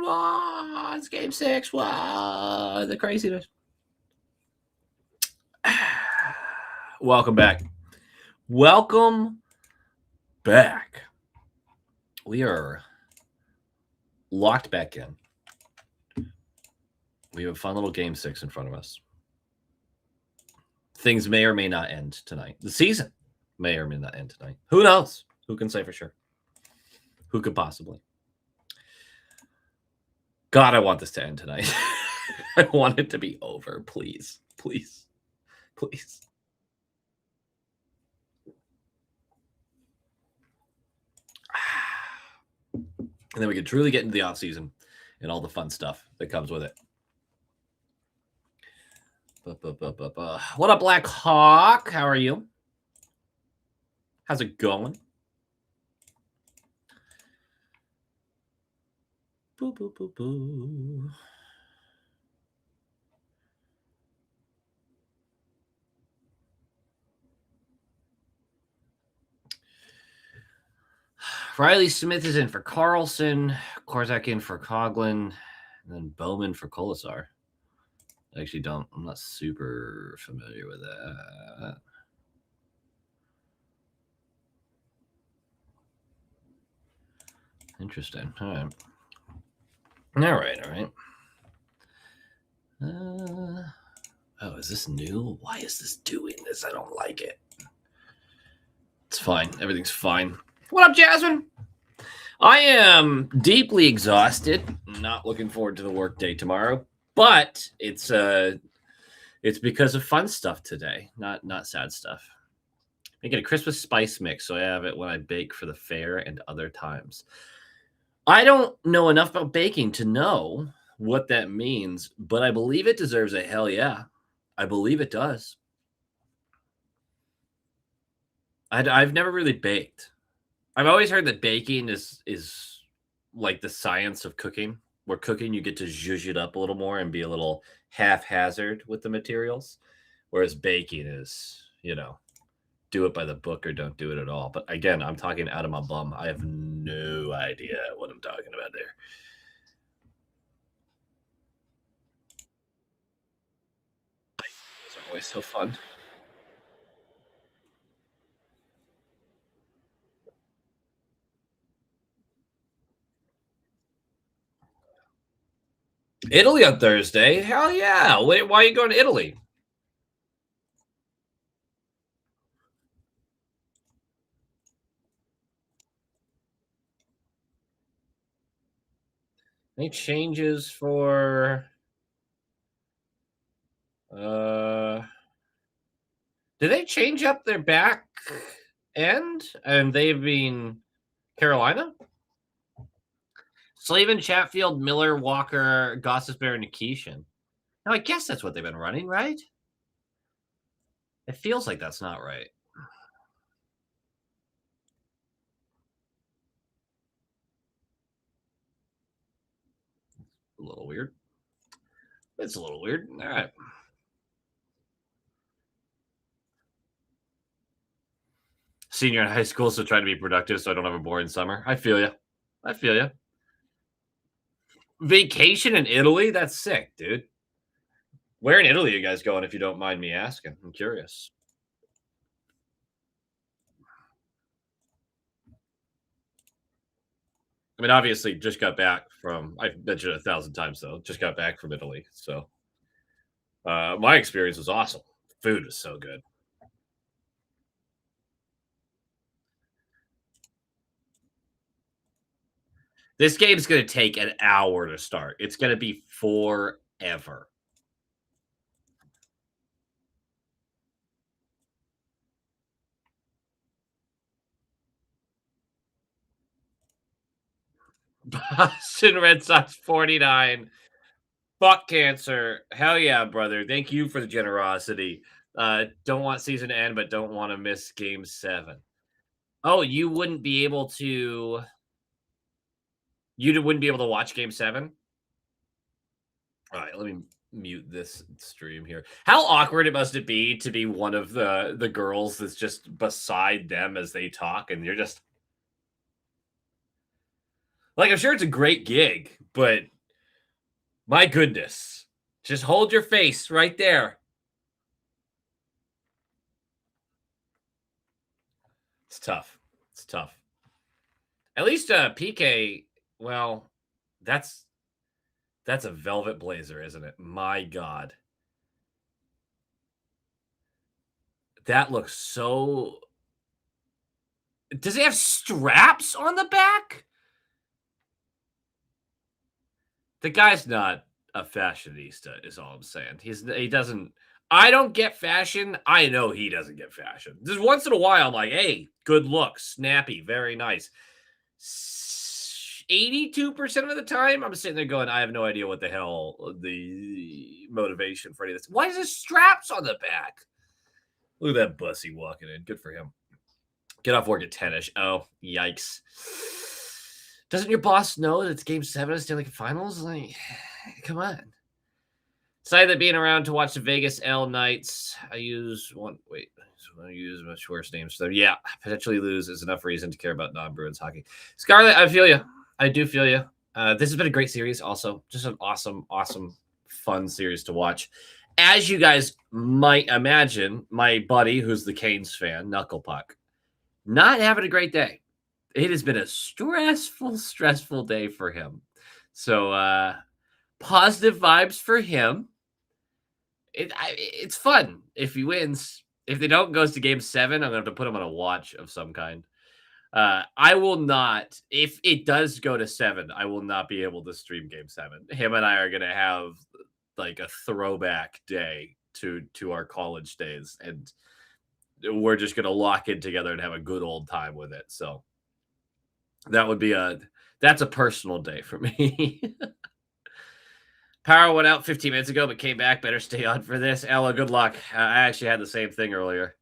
Wow, it's game 6. Wow, the craziness. Welcome back. Welcome back. We are locked back in. We have a fun little game 6 in front of us. Things may or may not end tonight. The season may or may not end tonight. Who knows? Who can say for sure? Who could possibly? God, I want this to end tonight. I want it to be over. Please. Please. Please. And then we can truly get into the off season and all the fun stuff that comes with it. What up, Black Hawk? How are you? How's it going? Boo, boo, boo, boo. Riley Smith is in for Carlson, Korzak in for Coughlin, and then Bowman for Colasar. I actually I'm not super familiar with that. Interesting. All right. Oh, is this new? Why is this doing this? I don't like it. It's fine. Everything's fine. What up, Jasmine? I am deeply exhausted. Not looking forward to the workday tomorrow, but it's because of fun stuff today, not sad stuff. Making a Christmas spice mix, so I have it when I bake for the fair and other times. I don't know enough about baking to know what that means, but I believe it deserves a hell yeah. I believe it does. I've never really baked. I've always heard that baking is like the science of cooking, where cooking you get to zhuzh it up a little more and be a little haphazard with the materials, whereas baking is, do it by the book or don't do it at all. But again, I'm talking out of my bum. I have no idea what I'm talking about there. Those are always so fun. Italy on Thursday? Hell yeah. Wait, why are you going to Italy? Any changes for did they change up their back end? And they've been Carolina? Slavin, Chatfield, Miller, Walker, Gossesbear, and Nikishin. Now I guess that's what they've been running, right? It feels like that's not right. A little weird. It's a little weird. All right. Senior in high school, so trying to be productive so I don't have a boring summer. I feel you. Vacation in Italy? That's sick, dude. Where in Italy are you guys going, if you don't mind me asking? I'm curious. I mean, obviously, just got back from, I've mentioned it 1,000 times, though, just got back from Italy. So my experience was awesome. Food is so good. This game's going to take an hour to start. It's going to be forever. Boston Red Sox 49. Fuck cancer. Hell yeah, brother. Thank you for the generosity. Don't want season to end, but don't want to miss game 7. Oh, you wouldn't be able to. You wouldn't be able to watch game 7? All right, let me mute this stream here. How awkward it must it be to be one of the girls that's just beside them as they talk, and you're just like, I'm sure it's a great gig, but My goodness. Just hold your face right there. It's tough. It's tough. At least PK, well, that's that's a velvet blazer, isn't it? My God. That looks so. Does it have straps on the back? The guy's not a fashionista, is all I'm saying. He doesn't. I don't get fashion. I know he doesn't get fashion. Just once in a while, I'm like, hey, good look, snappy, very nice. 82% of the time, I'm sitting there going, I have no idea what the hell the motivation for any of this. Why is there straps on the back? Look at that bussy walking in. Good for him. Get off work at 10ish. Oh, yikes. Doesn't your boss know that it's game 7 of Stanley Cup Finals? Like, come on. Excited that being around to watch the Vegas L Knights. I use much worse names. So yeah, potentially lose is enough reason to care about non-Bruins hockey. Scarlett, I feel you. I do feel you. This has been a great series also. Just an awesome, awesome, fun series to watch. As you guys might imagine, my buddy, who's the Canes fan, Knucklepuck, not having a great day. It has been a stressful day for him. So positive vibes for him. It's fun if he wins. If they don't, goes to game 7, I'm gonna have to put him on a watch of some kind. I will not. If it does go to 7, I will not be able to stream game 7. Him and I are gonna have like a throwback day to our college days, and we're just gonna lock in together and have a good old time with it. So that's a personal day for me. Power went out 15 minutes ago, but came back. Better stay on for this. Ella, good luck. I actually had the same thing earlier.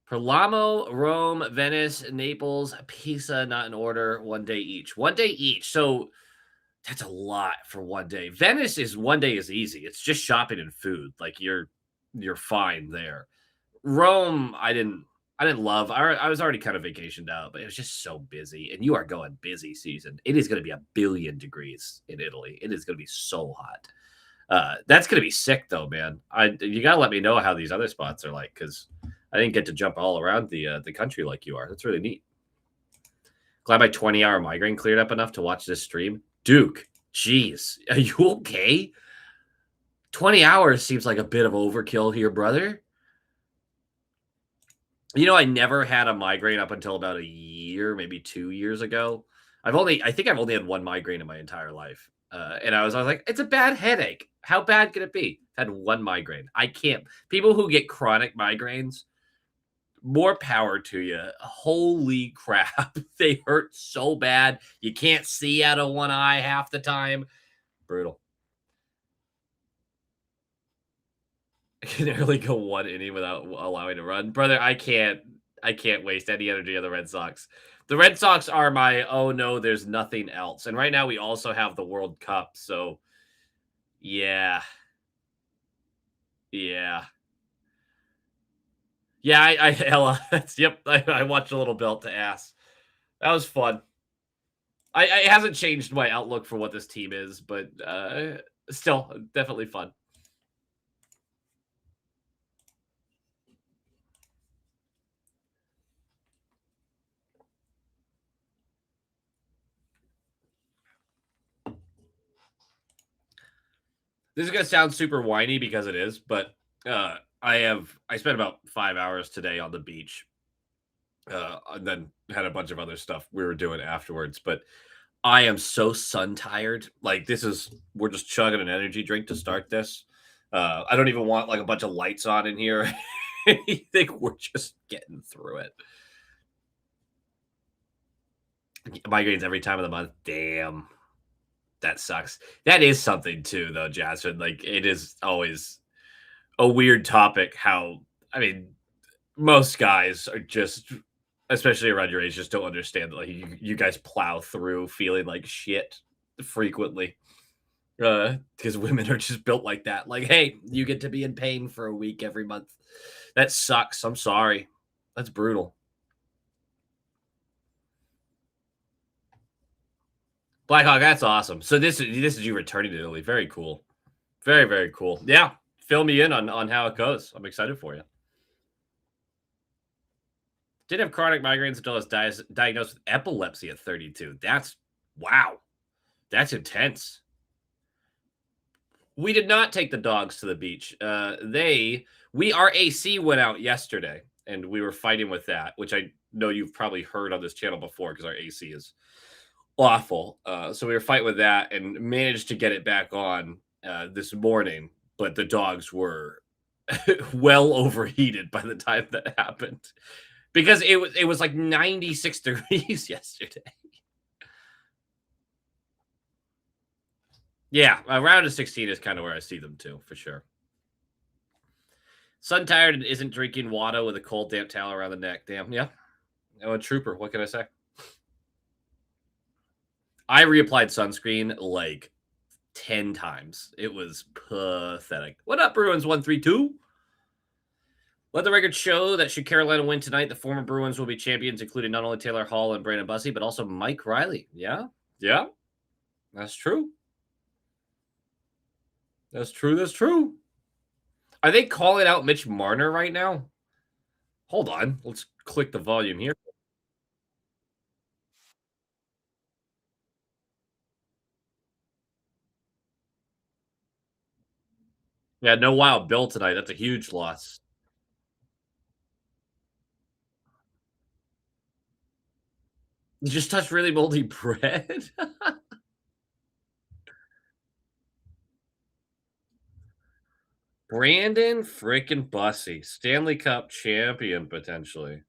Palermo, Rome, Venice, Naples, Pisa, not in order. 1 day each. 1 day each. So that's a lot for 1 day. Venice is 1 day is easy. It's just shopping and food. Like you're fine there. Rome, I didn't love. I was already kind of vacationed out, but it was just so busy. And you are going busy season. It is going to be 1,000,000,000 degrees in Italy. It is going to be so hot. That's going to be sick, though, man. You got to let me know how these other spots are like, because I didn't get to jump all around the country like you are. That's really neat. Glad my 20-hour migraine cleared up enough to watch this stream. Duke, geez, are you okay? 20 hours seems like a bit of overkill here, brother. You know, I never had a migraine up until about a year, maybe 2 years ago. I think I've only had one migraine in my entire life. And I was like, it's a bad headache. How bad could it be? I've had one migraine. I can't. People who get chronic migraines, more power to you. Holy crap. They hurt so bad. You can't see out of one eye half the time. Brutal. I can nearly go 1 inning without allowing to run. Brother, I can't waste any energy on the Red Sox. The Red Sox are my, oh no, there's nothing else. And right now we also have the World Cup. So yeah. Yeah. Yeah, Ella. Yep. I watched a little belt to ass. That was fun. It hasn't changed my outlook for what this team is, but still definitely fun. This is gonna sound super whiny because it is, but I spent about 5 hours today on the beach, and then had a bunch of other stuff we were doing afterwards. But I am so sun tired. Like we're just chugging an energy drink to start this. I don't even want like a bunch of lights on in here. Anything. We're just getting through it. Migraines every time of the month. Damn. That sucks. That is something too, though, Jasmine. Like it is always a weird topic. How I mean, most guys are just, especially around your age, just don't understand that. Like you guys plow through feeling like shit frequently, because women are just built like that. Like, hey, you get to be in pain for a week every month. That sucks. I'm sorry. That's brutal. Blackhawk, that's awesome. So this is you returning to Italy. Very cool. Very, very cool. Yeah. Fill me in on how it goes. I'm excited for you. Did have chronic migraines until I was diagnosed with epilepsy at 32. That's wow. That's intense. We did not take the dogs to the beach. Our AC went out yesterday, and we were fighting with that, which I know you've probably heard on this channel before because our AC is awful. So we were fighting with that and managed to get it back on this morning, but the dogs were well overheated by the time that happened because it was like 96 degrees yesterday. Yeah, around a 16 is kind of where I see them too, for sure. Sun tired and isn't drinking water with a cold, damp towel around the neck. Damn, yeah. Oh, a trooper. What can I say? I reapplied sunscreen like 10 times. It was pathetic. What up, Bruins 132? Let the record show that should Carolina win tonight, the former Bruins will be champions, including not only Taylor Hall and Brandon Bussey, but also Mike Riley. Yeah, yeah, that's true. That's true. That's true. Are they calling out Mitch Marner right now? Hold on. Let's click the volume here. Yeah, no Wild Bill tonight. That's a huge loss. You just touched really moldy bread. Brandon freaking Bussey, Stanley Cup champion potentially.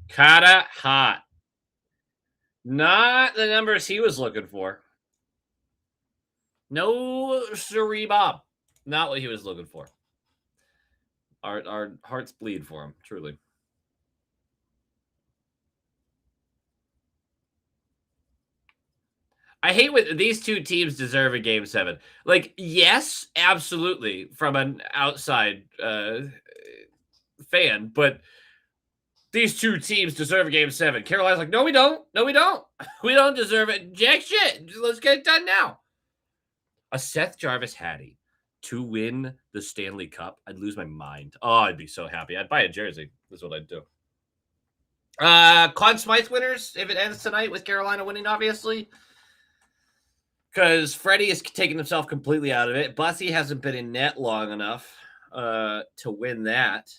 Kinda hot. Not the numbers he was looking for. No, siree, Bob. Not what he was looking for. Our hearts bleed for him, truly. I hate when these two teams deserve a game 7. Like, yes, absolutely, from an outside fan, but these two teams deserve a game 7. Carolina's like, no, we don't. No, we don't. We don't deserve it. Jack shit. Let's get it done now. A Seth Jarvis Hattie to win the Stanley Cup, I'd lose my mind. Oh, I'd be so happy. I'd buy a jersey. That's what I'd do. Conn Smythe winners, if it ends tonight with Carolina winning, obviously. Because Freddie is taking himself completely out of it. Bussy hasn't been in net long enough to win that.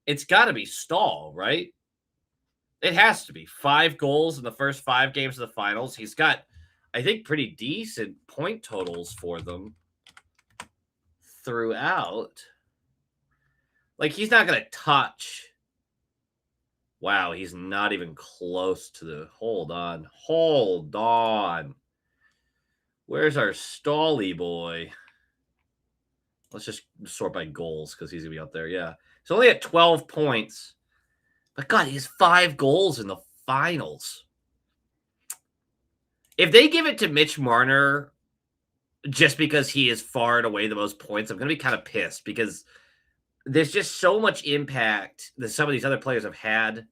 It's got to be Stahl, right? It has to be. 5 goals in the first 5 games of the finals. He's got, I think, pretty decent point totals for them throughout. Like, he's not going to touch. Wow, he's not even close to the. Hold on. Hold on. Where's our Stally boy? Let's just sort by goals because he's going to be out there. Yeah. He's only at 12 points. But God, he has 5 goals in the finals. If they give it to Mitch Marner just because he is far and away the most points, I'm going to be kind of pissed because there's just so much impact that some of these other players have had.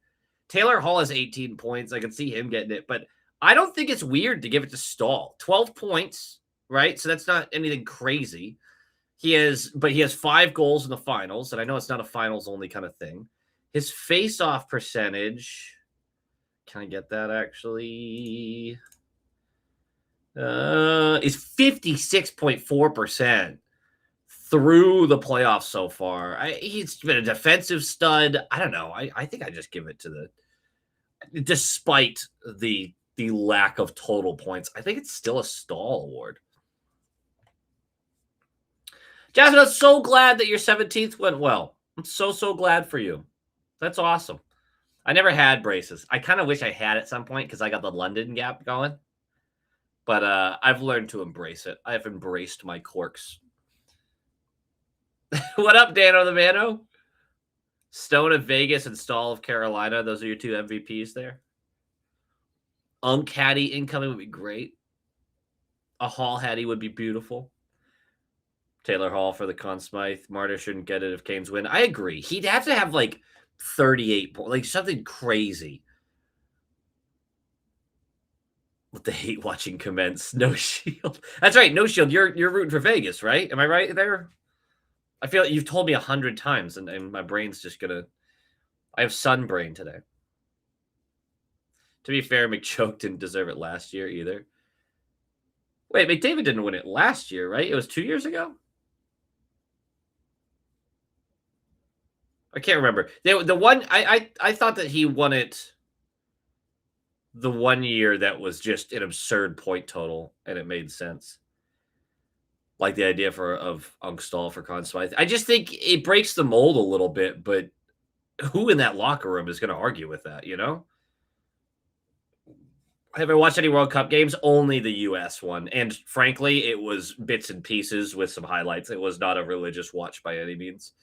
Taylor Hall has 18 points. I can see him getting it, but I don't think it's weird to give it to Stahl. 12 points, right? So that's not anything crazy. He has 5 goals in the finals, and I know it's not a finals only kind of thing. His face-off percentage, can I get that actually? Is 56.4% through the playoffs so far. He's been a defensive stud. I don't know. I think I just give it to despite the lack of total points, I think it's still a Stahl award. Jasmine, I'm so glad that your 17th went well. I'm so glad for you. That's awesome. I never had braces. I kind of wish I had at some point because I got the London gap going. But I've learned to embrace it. I've embraced my quirks. What up, Dano the Mano? Stone of Vegas and Stahl of Carolina. Those are your 2 MVPs there. Unk Hattie incoming would be great. A Hall Hattie would be beautiful. Taylor Hall for the Conn Smythe. Martyr shouldn't get it if Canes win. I agree. He'd have to have like 38 points, like something crazy. Let the hate watching commence. No Shield. That's right. No Shield. You're rooting for Vegas, right? Am I right there? I feel like you've told me 100 times, and my brain's just gonna. I have sun brain today. To be fair, McChoke didn't deserve it last year either. Wait, McDavid didn't win it last year, right? It was 2 years ago? I can't remember. The one I thought that he won it the 1 year that was just an absurd point total, and it made sense. Like the idea of Unkstall for Conn Smythe. I just think it breaks the mold a little bit, but who in that locker room is going to argue with that, you know? I haven't watched any World Cup games, only the U.S. one. And frankly, it was bits and pieces with some highlights. It was not a religious watch by any means.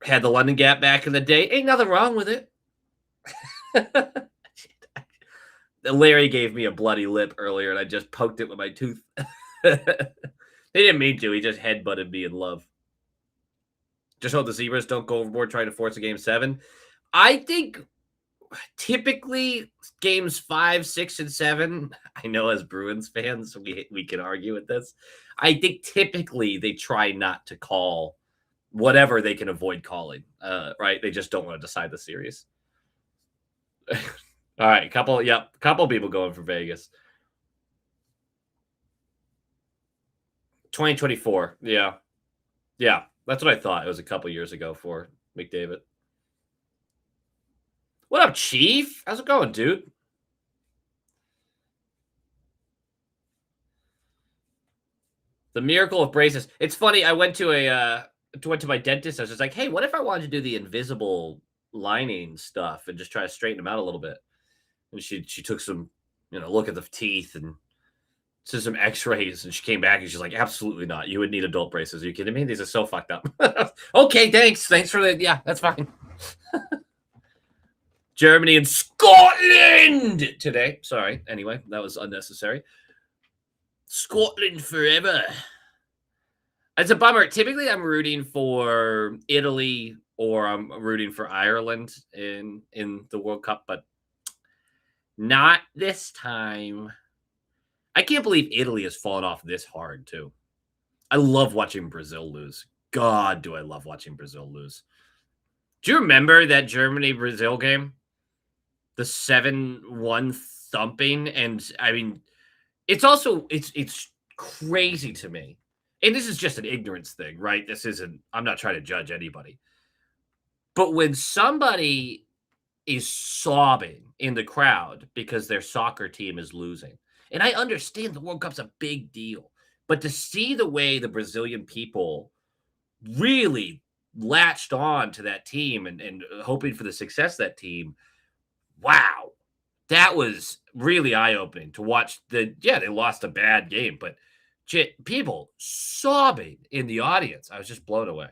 Had the London Gap back in the day. Ain't nothing wrong with it. Larry gave me a bloody lip earlier, and I just poked it with my tooth. They didn't mean to. He just headbutted me in love. Just hope the Zebras don't go overboard trying to force a Game 7. I think typically games 5, 6, and 7, I know as Bruins fans, we can argue with this. I think typically they try not to call whatever they can avoid calling, right? They just don't want to decide the series. All right, couple people going for Vegas. 2024, yeah. That's what I thought. It was a couple years ago for McDavid. What up, Chief? How's it going, dude? The miracle of braces. It's funny. I went to my dentist. I was just like, hey, what if I wanted to do the invisible lining stuff and just try to straighten them out a little bit? And she took some, look at the teeth and to some x-rays, and she came back and she's like, absolutely not. You would need adult braces. Are you kidding me? These are so fucked up. Okay, thanks for the, yeah, that's fine. Germany and Scotland today. Sorry. Anyway, that was unnecessary. Scotland forever. It's a bummer. Typically, I'm rooting for Italy or I'm rooting for Ireland in the World Cup, but not this time. I can't believe Italy has fallen off this hard, too. I love watching Brazil lose. God, do I love watching Brazil lose. Do you remember that Germany-Brazil game? The 7-1 thumping? And, I mean, it's also, it's crazy to me. And this is just an ignorance thing, right? I'm not trying to judge anybody. But when somebody is sobbing in the crowd because their soccer team is losing, and I understand the World Cup's a big deal, but to see the way the Brazilian people really latched on to that team and hoping for the success of that team, wow, that was really eye-opening to watch. They lost a bad game, but people sobbing in the audience. I was just blown away.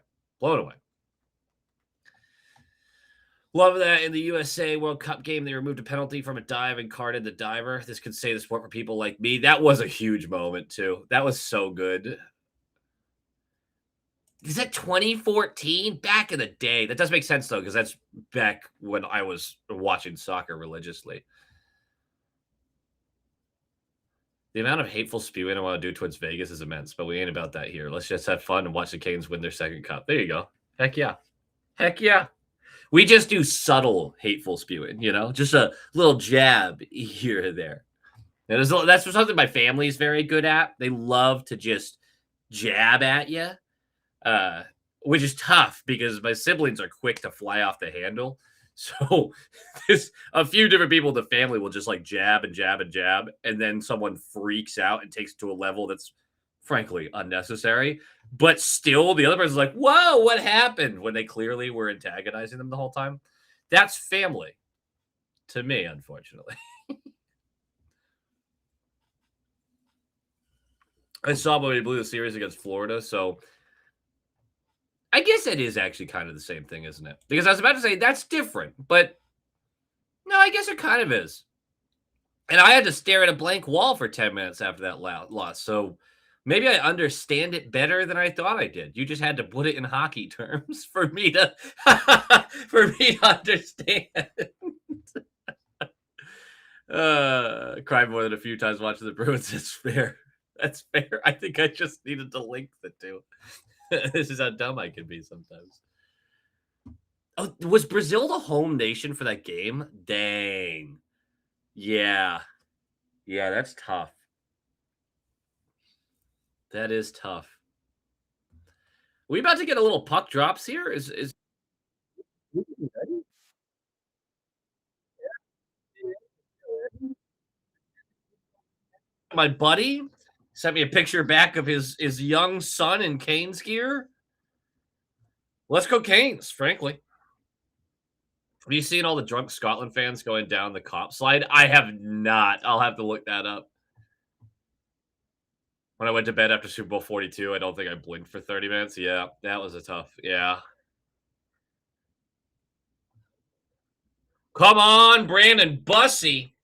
Love that in the USA World Cup game, they removed a penalty from a dive and carded the diver. This could save the sport for people like me. That was a huge moment, too. That was so good. Is that 2014? Back in the day. That does make sense, though, because that's back when I was watching soccer religiously. The amount of hateful spewing I want to do towards Vegas is immense, but we ain't about that here. Let's just have fun and watch the Canes win their second cup. There you go. Heck yeah. We just do subtle hateful spewing, just a little jab here and there. And that's something my family is very good at. They love to just jab at you, which is tough because my siblings are quick to fly off the handle. So there's a few different people in the family will just like jab and jab and jab. And then someone freaks out and takes it to a level that's frankly unnecessary. But still, the other person's like, whoa, what happened? When they clearly were antagonizing them the whole time. That's family to me, unfortunately. I saw when we blew the series against Florida, so I guess it is actually kind of the same thing, isn't it? Because I was about to say that's different, but no, I guess it kind of is. And I had to stare at a blank wall for 10 minutes after that loss. So Maybe I understand it better than I thought I did. You just had to put it in hockey terms for me to for me to understand. Cried more than a few times watching the Bruins. That's fair. That's fair. I think I just needed to link the two. This is how dumb I can be sometimes. Oh, was Brazil the home nation for that game? Dang. Yeah. Yeah, that's tough. That is tough. We about to get a little puck drops here? Is my buddy sent me a picture back of his young son in Canes gear. Let's go Canes, frankly. Have you seen all the drunk Scotland fans going down the cop slide? I have not. I'll have to look that up. When I went to bed after Super Bowl 42, I don't think I blinked for 30 minutes. Yeah, that was a tough. Yeah. Come on, Brandon Bussy.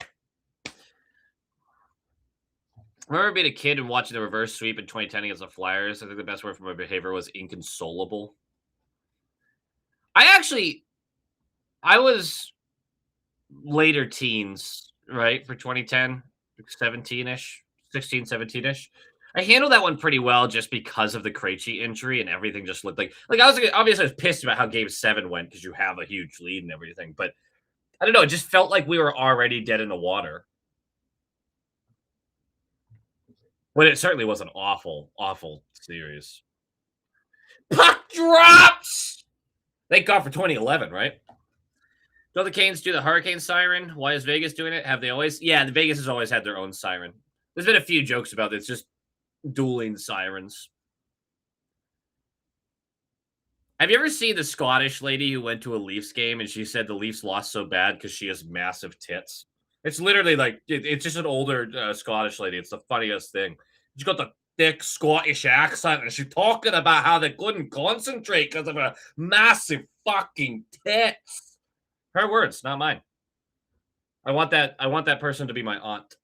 I remember being a kid and watching the reverse sweep in 2010 against the Flyers. I think the best word for my behavior was inconsolable. I was later teens, right, for 2010, 17-ish, 16, 17-ish. I handled that one pretty well just because of the Krejci injury and everything just looked like I was pissed about how game 7 went because you have a huge lead and everything, but I don't know, it just felt like we were already dead in the water. But it certainly was an awful, awful series. Puck drops! Thank God for 2011, right? Don't the Canes do the hurricane siren? Why is Vegas doing it? Have they always? Yeah, the Vegas has always had their own siren. There's been a few jokes about it. It's just dueling sirens. Have you ever seen the Scottish lady who went to a Leafs game and she said the Leafs lost so bad because she has massive tits? It's literally like it's just an older Scottish lady. It's the funniest thing. She's got the thick Scottish accent and she's talking about how they couldn't concentrate because of her massive fucking tits. Her words, not mine. I want that person to be my aunt.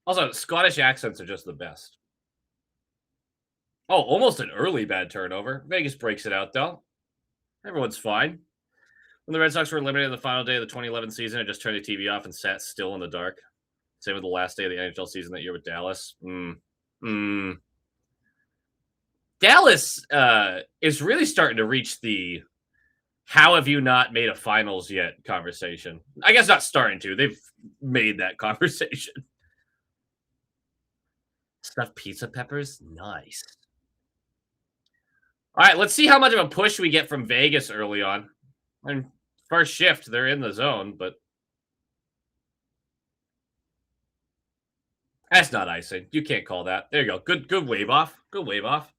Also, Scottish accents are just the best. Oh, almost an early bad turnover. Vegas breaks it out, though. Everyone's fine. When the Red Sox were eliminated on the final day of the 2011 season, I just turned the TV off and sat still in the dark. Same with the last day of the NHL season that year with Dallas. Dallas is really starting to reach the how have you not made a finals yet conversation. I guess not starting to. They've made that conversation. Stuffed pizza peppers? Nice. All right, let's see how much of a push we get from Vegas early on. And first shift, they're in the zone, but that's not icing. You can't call that. There you go. Good wave off. Good wave off.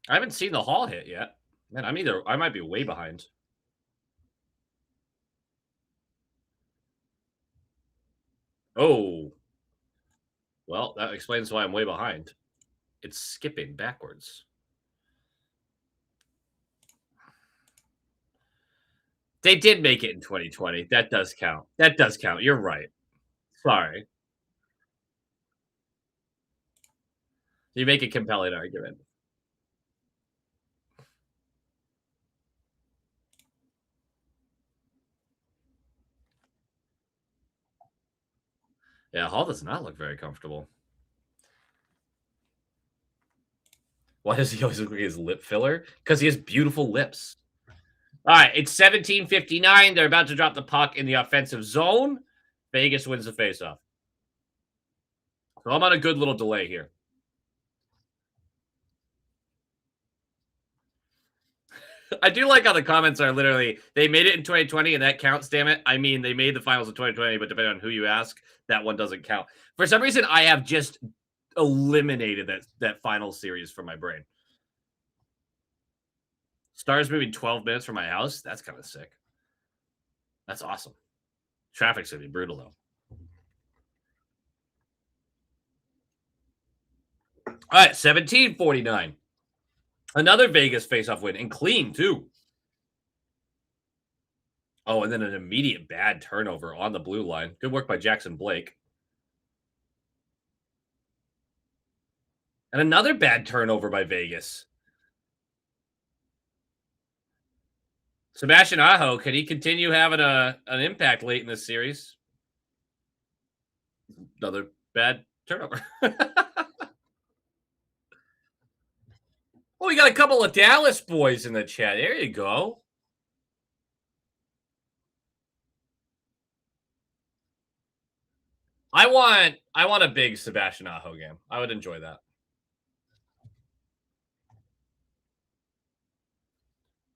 I haven't seen the Hall hit yet. Man, I might be way behind. Oh. Well, that explains why I'm way behind. It's skipping backwards. They did make it in 2020. That does count. That does count. You're right. Sorry. You make a compelling argument. Yeah, Hall does not look very comfortable. Why does he always look like his lip filler? Because he has beautiful lips. All right, it's 17:59. They're about to drop the puck in the offensive zone. Vegas wins the faceoff. So I'm on a good little delay here. I do like how the comments are literally, they made it in 2020 and that counts, damn it. I mean, they made the finals in 2020, but depending on who you ask, that one doesn't count. For some reason, I have just eliminated that final series from my brain. Stars moving 12 minutes from my house. That's kind of sick. That's awesome. Traffic's gonna be brutal though. All right, 17-49. Another Vegas faceoff win and clean too. Oh, and then an immediate bad turnover on the blue line. Good work by Jackson Blake. And another bad turnover by Vegas. Sebastian Aho, can he continue having an impact late in this series? Another bad turnover. Oh, we got a couple of Dallas boys in the chat. There you go. I want a big Sebastian Aho game. I would enjoy that.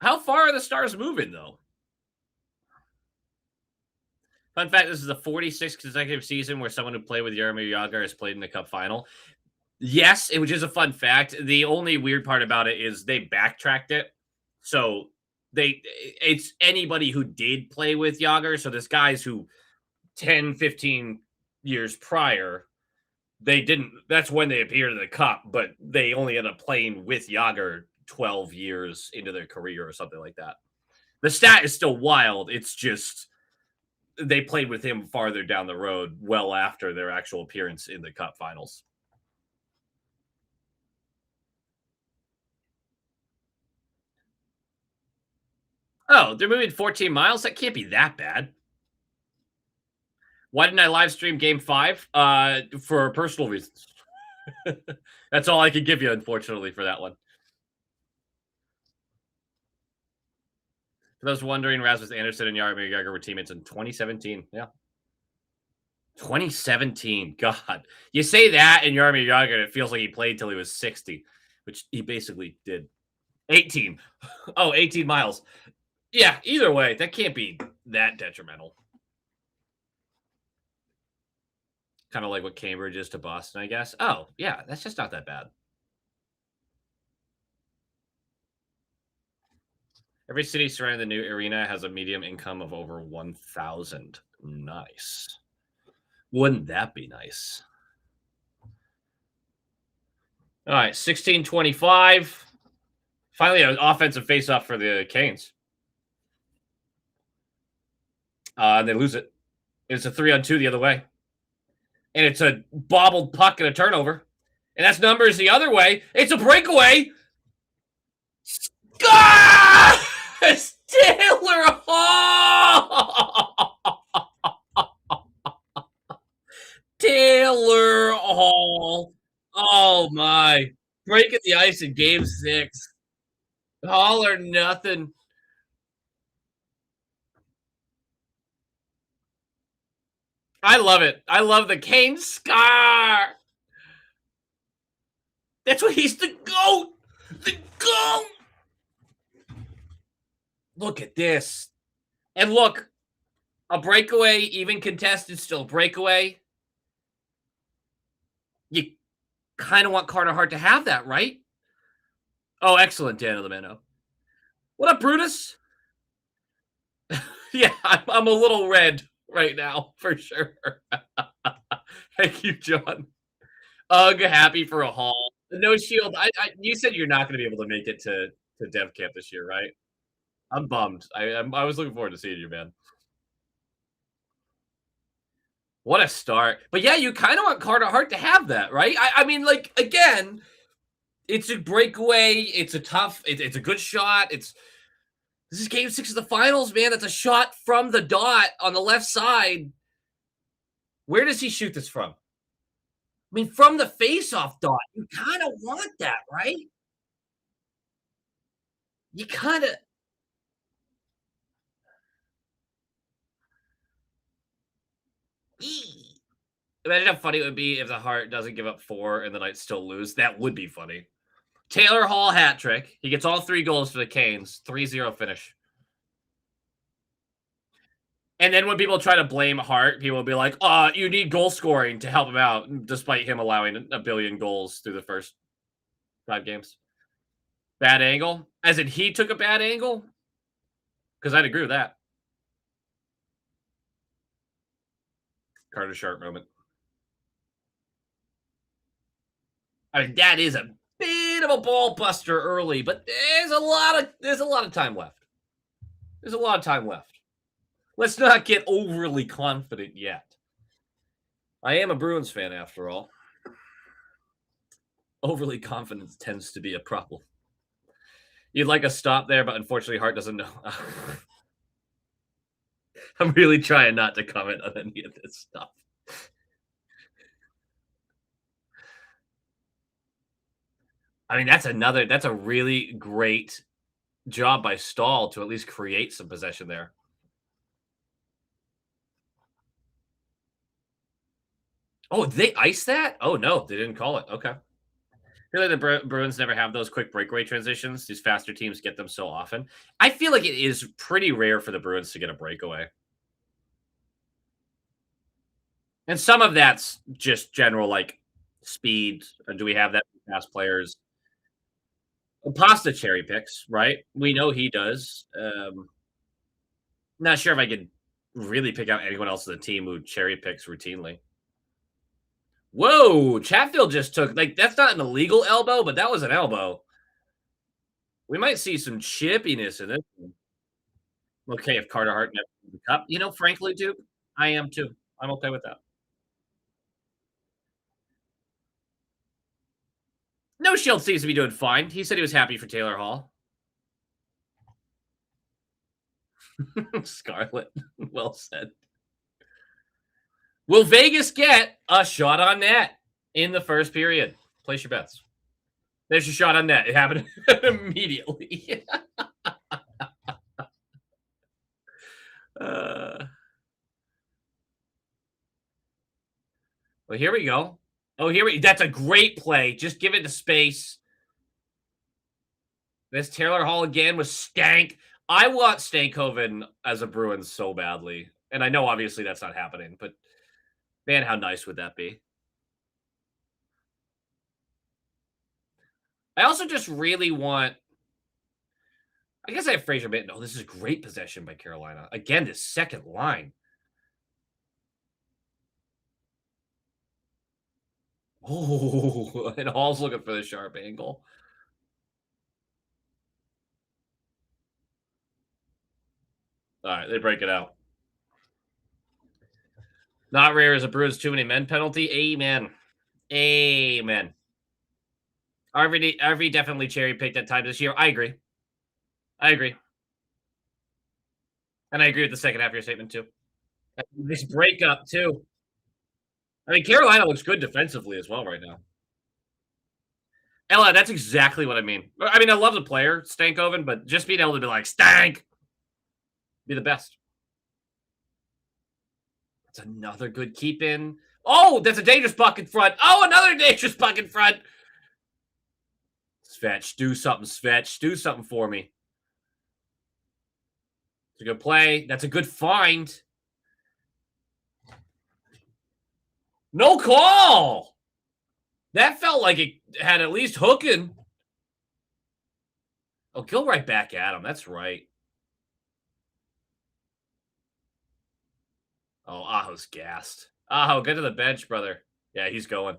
How far are the Stars moving though? Fun fact: this is the 46th consecutive season where someone who played with Jaromir Jagr has played in the Cup final. Yes, which is a fun fact. The only weird part about it is they backtracked it. So it's anybody who did play with Jagr. So there's guys who 10, 15 years prior, they didn't. That's when they appeared in the Cup, but they only ended up playing with Jagr 12 years into their career or something like that. The stat is still wild. It's just they played with him farther down the road, well after their actual appearance in the Cup finals. Oh, they're moving 14 miles? That can't be that bad. Why didn't I live stream game 5? For personal reasons. That's all I could give you, unfortunately, for that one. For those wondering, Rasmus Anderson and Jaromir Jagr were teammates in 2017. Yeah. 2017. God. You say that and Jaromir Jagr, it feels like he played till he was 60, which he basically did. 18. Oh, 18 miles. Yeah, either way, that can't be that detrimental. Kind of like what Cambridge is to Boston, I guess. Oh, yeah, that's just not that bad. Every city surrounding the new arena has a medium income of over 1,000. Nice. Wouldn't that be nice? All right, 16-25. Finally, an offensive faceoff for the Canes. They lose it. It's a 3-on-2 the other way. And it's a bobbled puck and a turnover. And that's numbers the other way. It's a breakaway. Ah! Taylor Hall! Taylor Hall. Oh, my. Breaking the ice in game 6. All or nothing. I love it. I love the Kane scar. That's what he's the GOAT. The GOAT. Look at this. And look, a breakaway, even contested, still breakaway. You kind of want Carter Hart to have that, right? Oh, excellent, Dan Lameno. What up, Brutus? Yeah, I'm a little red right now, for sure. Thank you, John. Ugh, happy for a haul. No shield. You said you're not going to be able to make it to Dev Camp this year, right? I'm bummed. I was looking forward to seeing you, man. What a start. But yeah, you kind of want Carter Hart to have that, right? I mean, like, again, it's a breakaway. It's a tough, it's a good shot. This is game 6 of the finals, man. That's a shot from the dot on the left side. Where does he shoot this from? I mean, from the face-off dot. You kind of want that, right? You kind of. Imagine how funny it would be if the Heart doesn't give up 4 and the Knights still lose. That would be funny. Taylor Hall hat trick. He gets all 3 goals for the Canes. 3-0 finish. And then when people try to blame Hart, people will be like, you need goal scoring to help him out, despite him allowing a billion goals through the first 5 games. Bad angle? As in he took a bad angle? Because I'd agree with that. Carter Sharp moment. I mean, that is a bit of a ball buster early, but there's a lot of time left. There's a lot of time left. Let's not get overly confident yet. I am a Bruins fan after all. Overly confident tends to be a problem. You'd like a stop there, but unfortunately, Hart doesn't know. I'm really trying not to comment on any of this stuff. I mean, that's a really great job by Stahl to at least create some possession there. Oh, did they ice that? Oh no, they didn't call it. Okay. I feel like the Bruins never have those quick breakaway transitions. These faster teams get them so often. I feel like it is pretty rare for the Bruins to get a breakaway. And some of that's just general like speed. And do we have that fast players? Well, Pasta cherry picks, right? We know he does. Not sure if I could really pick out anyone else on the team who cherry picks routinely. Whoa, Chatfield just took like that's not an illegal elbow, but that was an elbow. We might see some chippiness in this one. Okay, if Carter Hart never wins the cup, frankly, Duke, I am too. I'm okay with that. No Shield seems to be doing fine. He said he was happy for Taylor Hall. Scarlet, well said. Will Vegas get a shot on net in the first period? Place your bets. There's your shot on net. It happened immediately. uh, well, here we go. Oh, that's a great play. Just give it to space. This Taylor Hall again was stank. I want Stankoven as a Bruin so badly. And I know obviously that's not happening, but man, how nice would that be? I also just really want. I guess I have Fraser Minton. Oh, this is great possession by Carolina. Again, this second line. Oh, and Hall's looking for the sharp angle. All right, they break it out. Not rare as a Bruins too many men penalty. Amen. Amen. RV definitely cherry picked at times this year. I agree. I agree. And I agree with the second half of your statement too. This breakup too. I mean, Carolina looks good defensively as well right now. Ella, that's exactly what I mean. I mean, I love the player, Stankoven, but just being able to be like, Stank, be the best. That's another good keep in. Oh, that's a dangerous puck in front. Oh, another dangerous puck in front. Svetch, do something, Svetch. Do something for me. It's a good play. That's a good find. No call. That felt like it had at least hooking. Oh, go right back at him. That's right. Oh, Aho's gassed. Aho, get to the bench, brother. Yeah, he's going.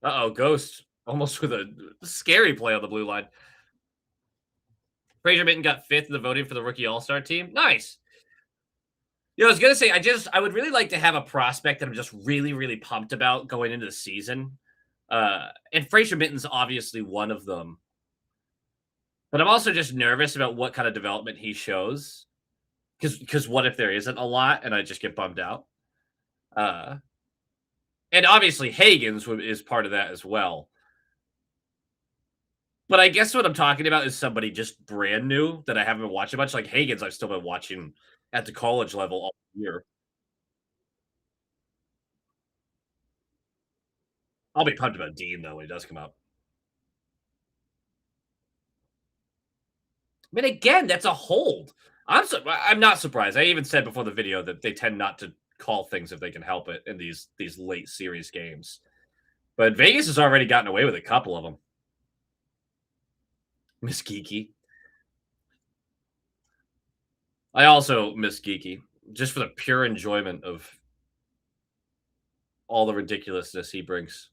Uh-oh, Ghost. Almost with a scary play on the blue line. Fraser Minton got 5th in the voting for the rookie all-star team. Nice. I was going to say, I would really like to have a prospect that I'm just really, really pumped about going into the season. And Fraser Minton's obviously one of them. But I'm also just nervous about what kind of development he shows. Because what if there isn't a lot and I just get bummed out? And obviously Hagen's is part of that as well. But I guess what I'm talking about is somebody just brand new that I haven't been watching much. Like Hagen's, I've still been watching at the college level all year. I'll be pumped about Dean, though, when he does come up. I mean, again, that's a hold. I'm not surprised. I even said before the video that they tend not to call things if they can help it in these late series games. But Vegas has already gotten away with a couple of them. Miss Geeky. I also miss Geeky just for the pure enjoyment of all the ridiculousness he brings.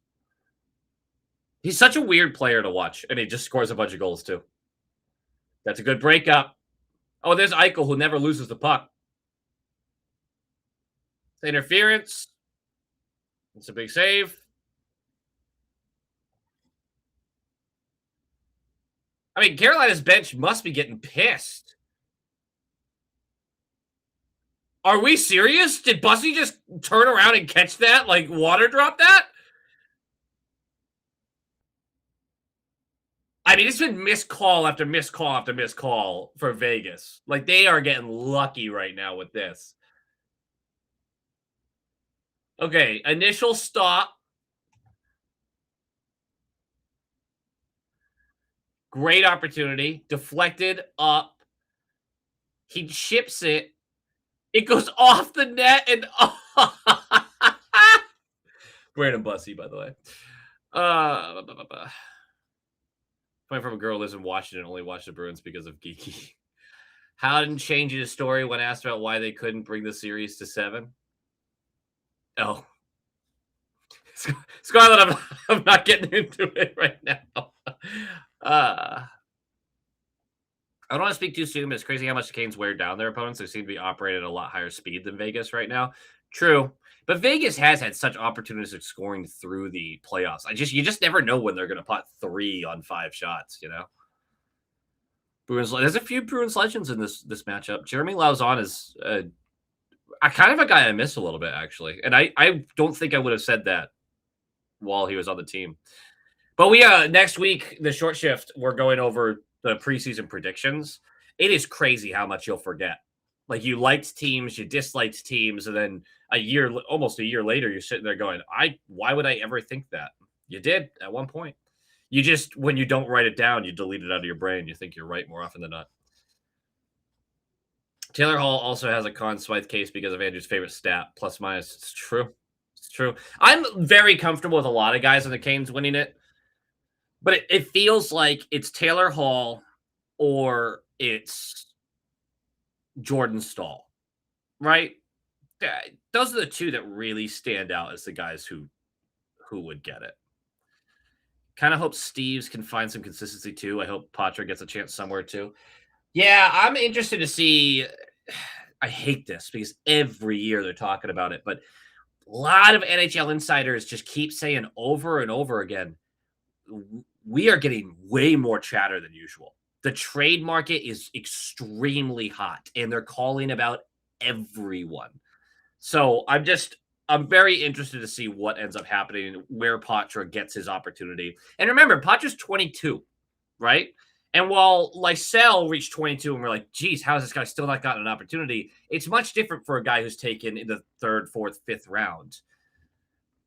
He's such a weird player to watch, and he just scores a bunch of goals too. That's a good breakup. Oh, there's Eichel, who never loses the puck. It's interference. It's a big save. I mean, Carolina's bench must be getting pissed. Are we serious? Did Bussy just turn around and catch that? Like, water drop that? I mean, it's been missed call after missed call after missed call for Vegas. Like, they are getting lucky right now with this. Okay, initial stop. Great opportunity. Deflected up. He chips it. It goes off the net and Brandon Bussy, by the way. Coming from a girl who lives in Washington, only watched the Bruins because of Geeky. Howden changed his story when asked about why they couldn't bring the series to 7. Oh. Scarlett, I'm not getting into it right now. I don't want to speak too soon, but it's crazy how much the Canes wear down their opponents. They seem to be operating at a lot higher speed than Vegas right now. True. But Vegas has had such opportunistic scoring through the playoffs. You just never know when they're going to pot 3 on 5 shots, you know? There's a few Bruins legends in this matchup. Jeremy Lauzon is kind of a guy I miss a little bit, actually. And I don't think I would have said that while he was on the team. But we next week, the short shift, we're going over the preseason predictions. It is crazy how much you'll forget. Like, you liked teams, you disliked teams, and then almost a year later, you're sitting there going, why would I ever think that? You did at one point. You just, when you don't write it down, you delete it out of your brain. You think you're right more often than not. Taylor Hall also has a Conn Smythe case because of Andrew's favorite stat, plus minus. It's true. It's true. I'm very comfortable with a lot of guys on the Canes winning it. But it feels like it's Taylor Hall or it's Jordan Staal, right? Those are the two that really stand out as the guys who would get it. Kind of hope Steves can find some consistency too. I hope Patra gets a chance somewhere too. Yeah, I'm interested to see. I hate this because every year they're talking about it, but a lot of NHL insiders just keep saying over and over again, we are getting way more chatter than usual. The trade market is extremely hot, and they're calling about everyone. So I'm very interested to see what ends up happening, where Patra gets his opportunity. And remember, Patra's 22, right? And while Lysell reached 22 and we're like, geez, how has this guy still not gotten an opportunity? It's much different for a guy who's taken in the 3rd, 4th, 5th round.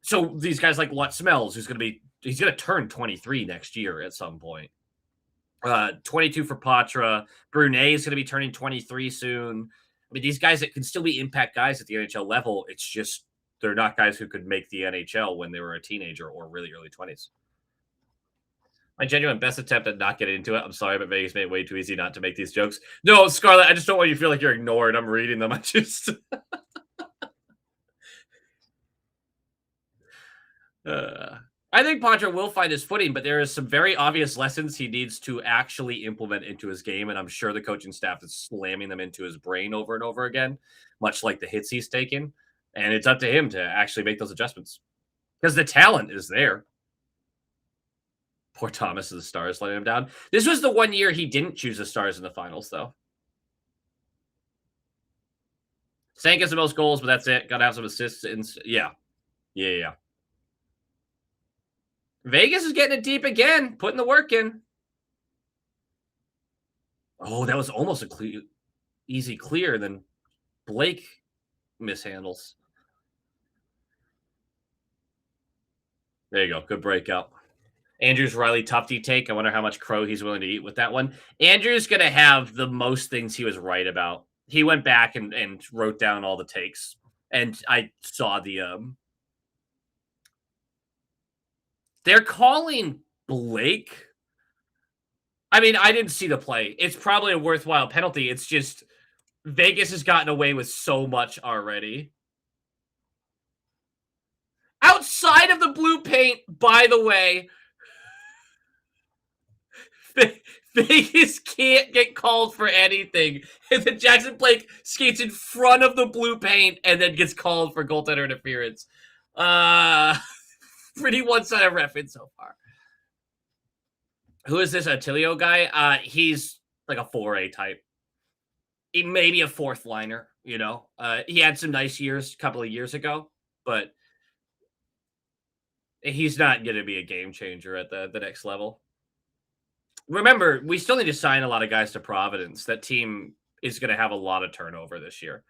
So these guys like What Smells, he's going to turn 23 next year at some point. 22 for Patra. Brunet is going to be turning 23 soon. I mean, these guys that can still be impact guys at the NHL level, it's just they're not guys who could make the NHL when they were a teenager or really early 20s. My genuine best attempt at not getting into it. I'm sorry, but Vegas made it way too easy not to make these jokes. No, Scarlett, I just don't want you to feel like you're ignored. I'm reading them. I just... I think Patra will find his footing, but there is some very obvious lessons he needs to actually implement into his game, and I'm sure the coaching staff is slamming them into his brain over and over again, much like the hits he's taken. And it's up to him to actually make those adjustments because the talent is there. Poor Thomas and the Stars letting him down. This was the one year he didn't choose the Stars in the finals, though. Stank has the most goals, but that's it. Got to have some assists. Yeah. Vegas is getting it deep again, putting the work in. Oh, that was almost a easy clear. And then Blake mishandles. There you go. Good breakout. Andrew's Riley Tufte take. I wonder how much crow he's willing to eat with that one. Andrew's going to have the most things he was right about. He went back and wrote down all the takes. And I saw they're calling Blake. I mean, I didn't see the play. It's probably a worthwhile penalty. It's just Vegas has gotten away with so much already. Outside of the blue paint, by the way, Vegas can't get called for anything. And then Jackson Blake skates in front of the blue paint and then gets called for goaltender interference. Pretty one-sided ref in so far. Who is this Attilio guy? He's like a 4A type. He may be a fourth liner, you know. He had some nice years a couple of years ago, but he's not going to be a game changer at the next level. Remember, we still need to sign a lot of guys to Providence. That team is going to have a lot of turnover this year.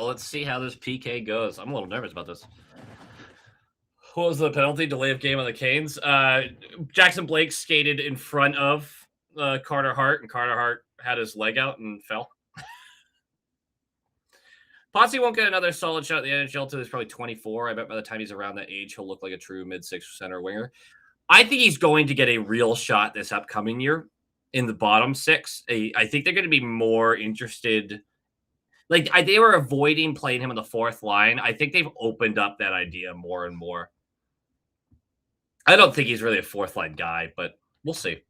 Let's see how this PK goes. I'm a little nervous about this. What was the penalty? Delay of game on the Canes. Jackson Blake skated in front of Carter Hart, and Carter Hart had his leg out and fell. Potsy won't get another solid shot at the NHL until he's probably 24. I bet by the time he's around that age, he'll look like a true mid-6 center winger. I think he's going to get a real shot this upcoming year in the bottom six. I think they're going to be more interested. Like, they were avoiding playing him on the fourth line. I think they've opened up that idea more and more. I don't think he's really a fourth line guy, but we'll see.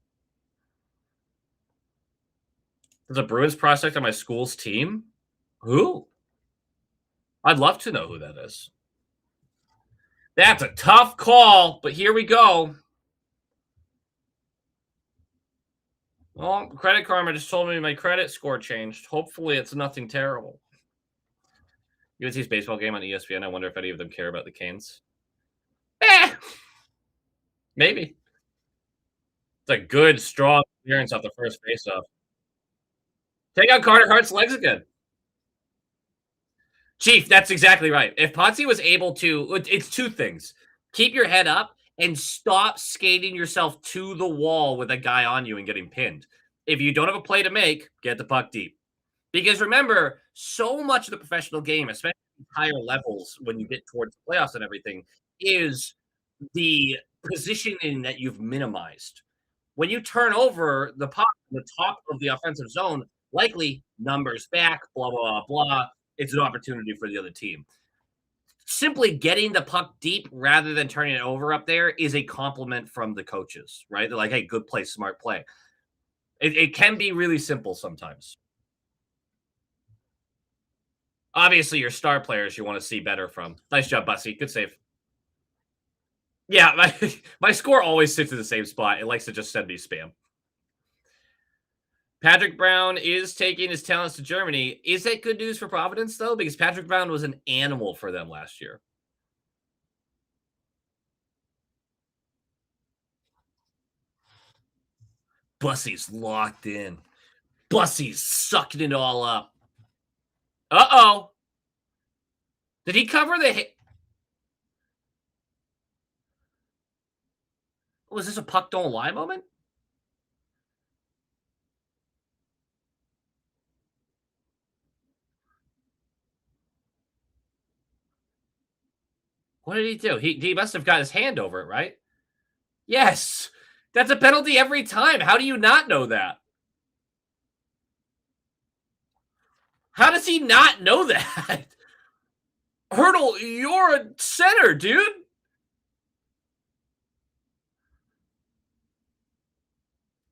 There's a Bruins prospect on my school's team. Who? I'd love to know who that is. That's a tough call, but here we go. Well, Credit Karma just told me my credit score changed. Hopefully it's nothing terrible. UNC's baseball game on ESPN. I wonder if any of them care about the Canes. Maybe. It's a good, strong clearance off the first faceoff. Take out Carter Hart's legs again. Chief, that's exactly right. If Potsy was able to, it's two things. Keep your head up and stop skating yourself to the wall with a guy on you and getting pinned. If you don't have a play to make, get the puck deep. Because remember, so much of the professional game, especially higher levels when you get towards the playoffs and everything, is the positioning that you've minimized. When you turn over the puck on the top of the offensive zone, likely numbers back, blah, blah, blah, blah. It's an opportunity for the other team. Simply getting the puck deep rather than turning it over up there is a compliment from the coaches, right? They're like, hey, good play, smart play. It can be really simple sometimes. Obviously, your star players you want to see better from. Nice job, Bussy. Good save. Yeah, my score always sits in the same spot. It likes to just send me spam. Patrick Brown is taking his talents to Germany. Is that good news for Providence, though? Because Patrick Brown was an animal for them last year. Bussy's locked in. Bussy's sucking it all up. Uh-oh. Did he cover the hit? Was this a puck don't lie moment? What did he do? He must have got his hand over it, right? Yes. That's a penalty every time. How do you not know that? How does he not know that? Hurdle, you're a center, dude.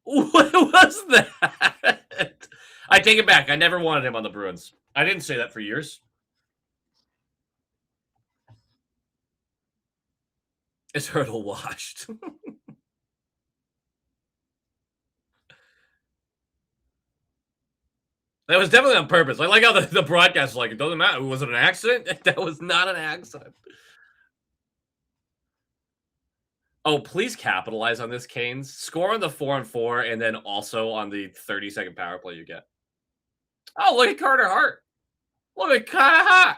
What was that? I take it back. I never wanted him on the Bruins. I didn't say that for years. Is Hurdle washed? That was definitely on purpose. I like how the broadcast was like, it doesn't matter. Was it an accident? That was not an accident. Oh, please capitalize on this, Canes. Score on the 4-on-4 and then also on the 30-second power play you get. Oh, look at Carter Hart. Look at Carter Hart.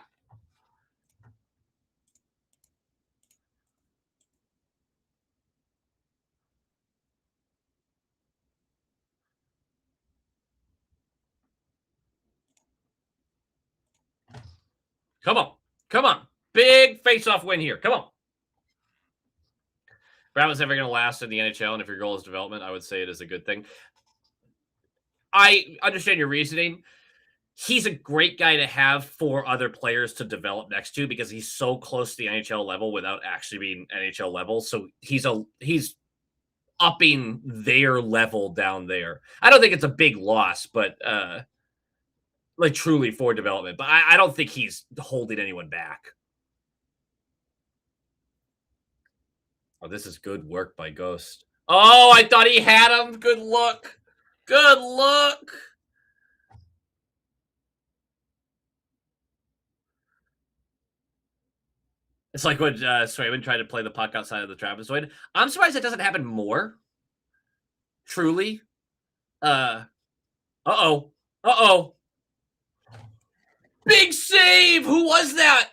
Come on. Come on. Big face-off win here. Come on. Brown's never going to last in the NHL, and if your goal is development, I would say it is a good thing. I understand your reasoning. He's a great guy to have for other players to develop next to because he's so close to the NHL level without actually being NHL level. So he's upping their level down there. I don't think it's a big loss, but like truly for development. But I don't think he's holding anyone back. Oh, this is good work by Ghost. Oh, I thought he had him. Good look. Good look. It's like when Swayman tried to play the puck outside of the trapezoid. I'm surprised it doesn't happen more. Truly. Uh-oh. Uh-oh. Big save! Who was that?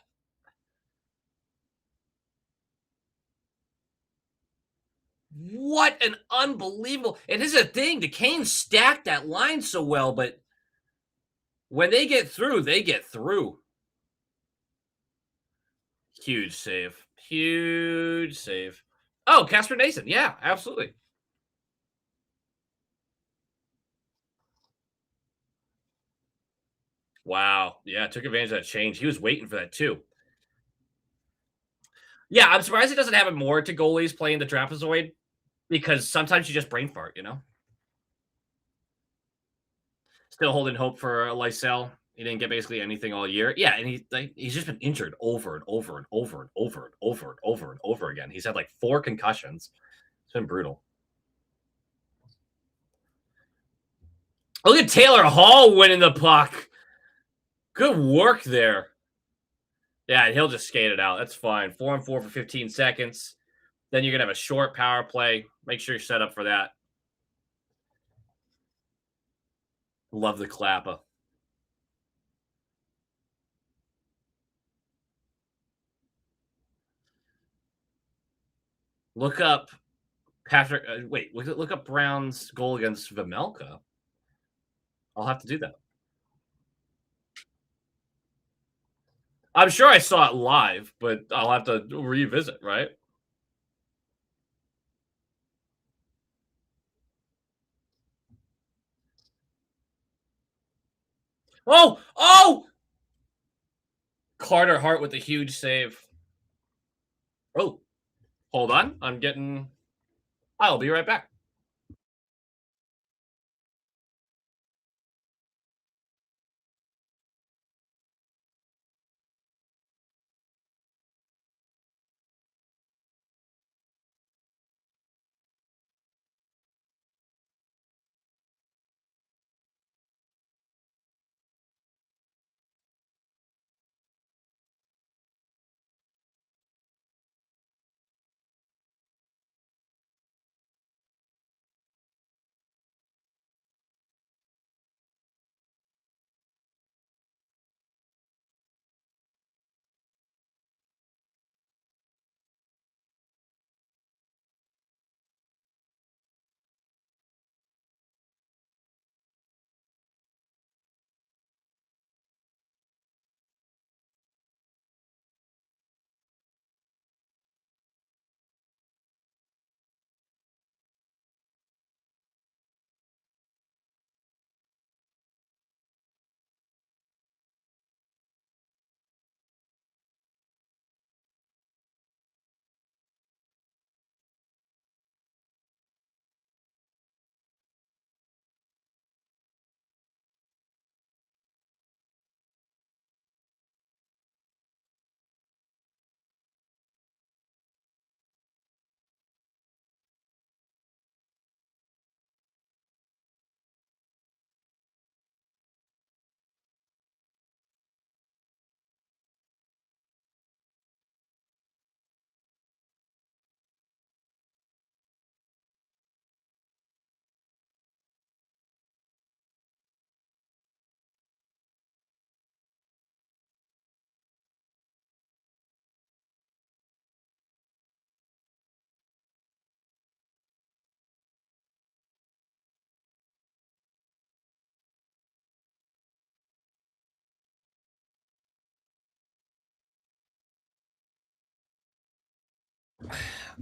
What an unbelievable. And this is a thing. The Canes stacked that line so well, but when they get through, they get through. Huge save. Huge save. Oh, Casper Nason. Yeah, absolutely. Wow. Yeah, took advantage of that change. He was waiting for that too. Yeah, I'm surprised it doesn't happen more to goalies playing the trapezoid because sometimes you just brain fart, you know? Still holding hope for Lysell. He didn't get basically anything all year. Yeah, and he's just been injured over and over and over and over and over and over and over again. He's had like 4 concussions. It's been brutal. Look at Taylor Hall winning the puck. Good work there. Yeah, he'll just skate it out. That's fine. 4-on-4 for 15 seconds. Then you're gonna have a short power play. Make sure you're set up for that. Love the clapper. Look up Patrick. Wait, look up Brown's goal against Vamelka. I'll have to do that. I'm sure I saw it live, but I'll have to revisit, right? Oh, oh! Carter Hart with a huge save. Oh, hold on. I'm getting. I'll be right back.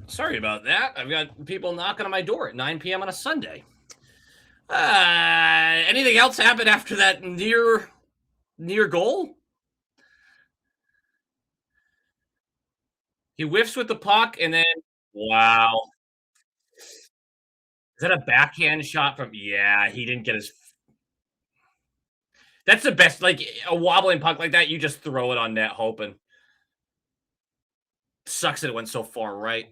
Sorry about that. I've got people knocking on my door at 9 p.m. on a Sunday. Anything else happen after that near goal? He whiffs with the puck, and then wow, is that a backhand shot from? Yeah, he didn't get his. That's the best. Like a wobbling puck like that, you just throw it on net, hoping. Sucks that it went so far right.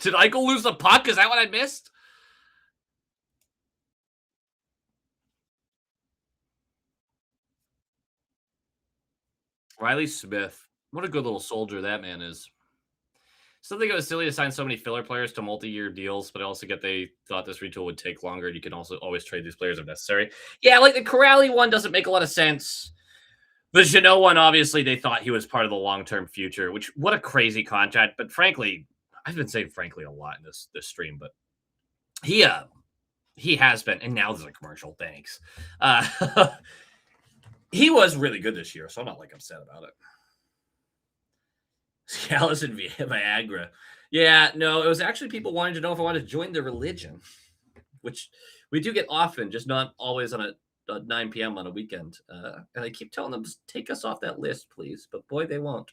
Did I go lose the puck? Is that what I missed? Riley Smith. What a good little soldier that man is. Something it was silly to sign so many filler players to multi-year deals, but I also get they thought this retool would take longer, and you can also always trade these players if necessary. Yeah, like the Corrali one doesn't make a lot of sense. The Jeannot one, obviously, they thought he was part of the long-term future, which what a crazy contract. But frankly, I've been saying frankly a lot in this stream, but he he has been, and now there's a commercial. Thanks. He was really good this year, so I'm not like upset about it. Cialis and Viagra. Yeah, no, it was actually people wanting to know if I wanted to join the religion, which we do get often, just not always on a 9 p.m. on a weekend. And I keep telling them, take us off that list, please. But boy, they won't.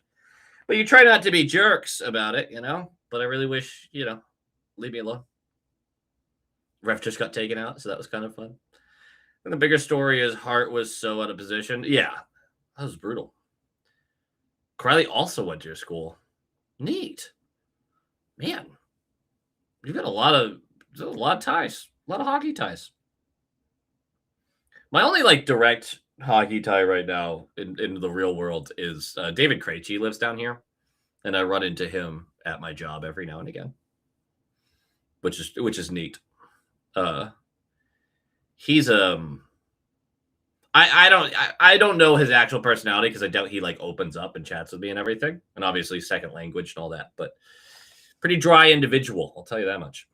But you try not to be jerks about it, you know? But I really wish, leave me alone. Ref just got taken out, so that was kind of fun. And the bigger story is Hart was so out of position. Yeah, that was brutal. Crowley also went to your school. Neat. Man, you've got a lot of ties, a lot of hockey ties. My only like direct hockey tie right now in the real world is David Krejci lives down here, and I run into him at my job every now and again, which is neat. He's I don't know his actual personality because I doubt he like opens up and chats with me and everything, and obviously second language and all that, but pretty dry individual. I'll tell you that much.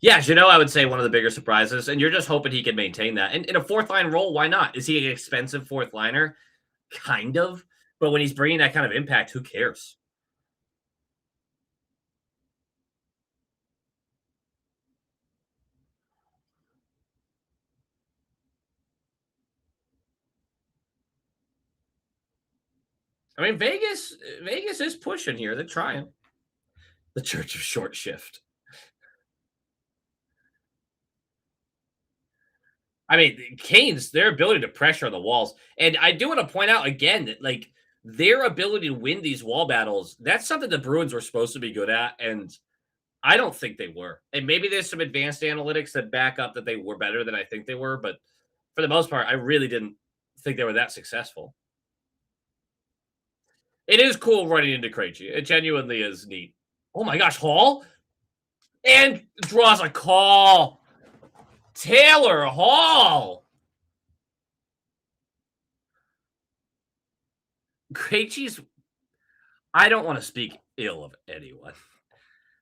Yeah, I would say one of the bigger surprises, and you're just hoping he can maintain that. And in a fourth line role, why not? Is he an expensive fourth liner? Kind of. But when he's bringing that kind of impact, who cares? I mean, Vegas is pushing here. They're trying. The Church of Short Shift. I mean, Canes, their ability to pressure the walls. And I do want to point out again that like their ability to win these wall battles, that's something the Bruins were supposed to be good at. And I don't think they were. And maybe there's some advanced analytics that back up that they were better than I think they were. But for the most part, I really didn't think they were that successful. It is cool running into Krejci. It genuinely is neat. Oh my gosh, Hall? And draws a call. Taylor Hall. Krejci's. I don't want to speak ill of anyone.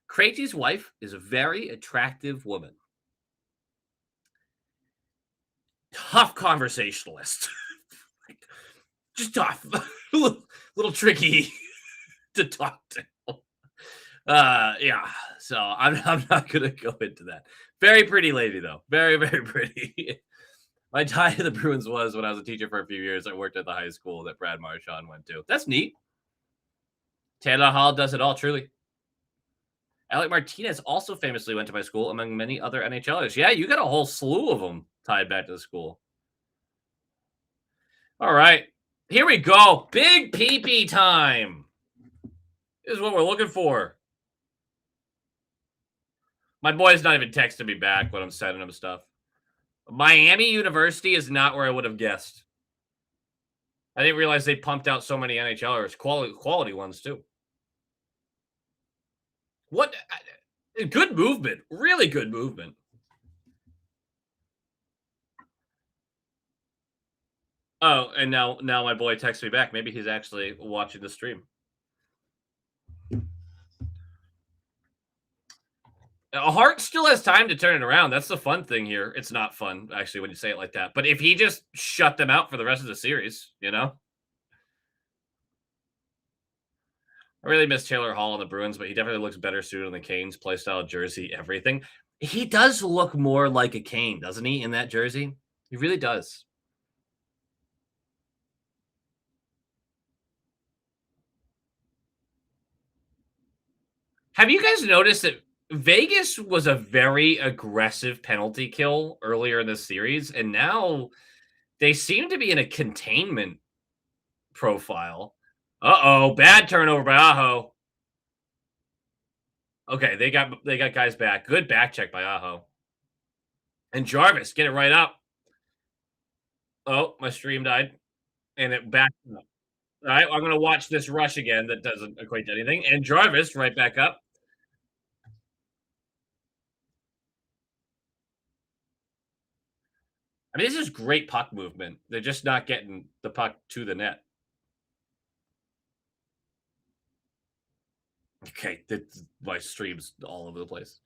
Krejci's wife is a very attractive woman. Tough conversationalist. Just tough. little tricky to talk to. Yeah. So I'm not gonna go into that. Very pretty lady though. Very, very pretty. My tie to the Bruins was when I was a teacher for a few years. I worked at the high school that Brad Marchand went to. That's neat. Taylor Hall does it all, truly. Alec Martinez also famously went to my school, among many other NHLers. Yeah, you got a whole slew of them tied back to the school. All right. Here we go. Big PP time. This is what we're looking for. My boy's not even texting me back when I'm sending him stuff. Miami University is not where I would have guessed. I didn't realize they pumped out so many NHLers, quality ones too. What good movement, really good movement. Oh, and now my boy texts me back. Maybe he's actually watching the stream. Hart still has time to turn it around. That's the fun thing here. It's not fun, actually, when you say it like that. But if he just shut them out for the rest of the series, I really miss Taylor Hall on the Bruins, but he definitely looks better suited on the Canes playstyle jersey, everything. He does look more like a Kane, doesn't he, in that jersey? He really does. Have you guys noticed that Vegas was a very aggressive penalty kill earlier in this series, and now they seem to be in a containment profile. Uh-oh, bad turnover by Aho. Okay, they got guys back. Good back check by Aho. And Jarvis, get it right up. Oh, my stream died. And it backed up. All right, I'm gonna watch this rush again that doesn't equate to anything. And Jarvis right back up. I mean, this is great puck movement. They're just not getting the puck to the net. Okay, my stream's all over the place.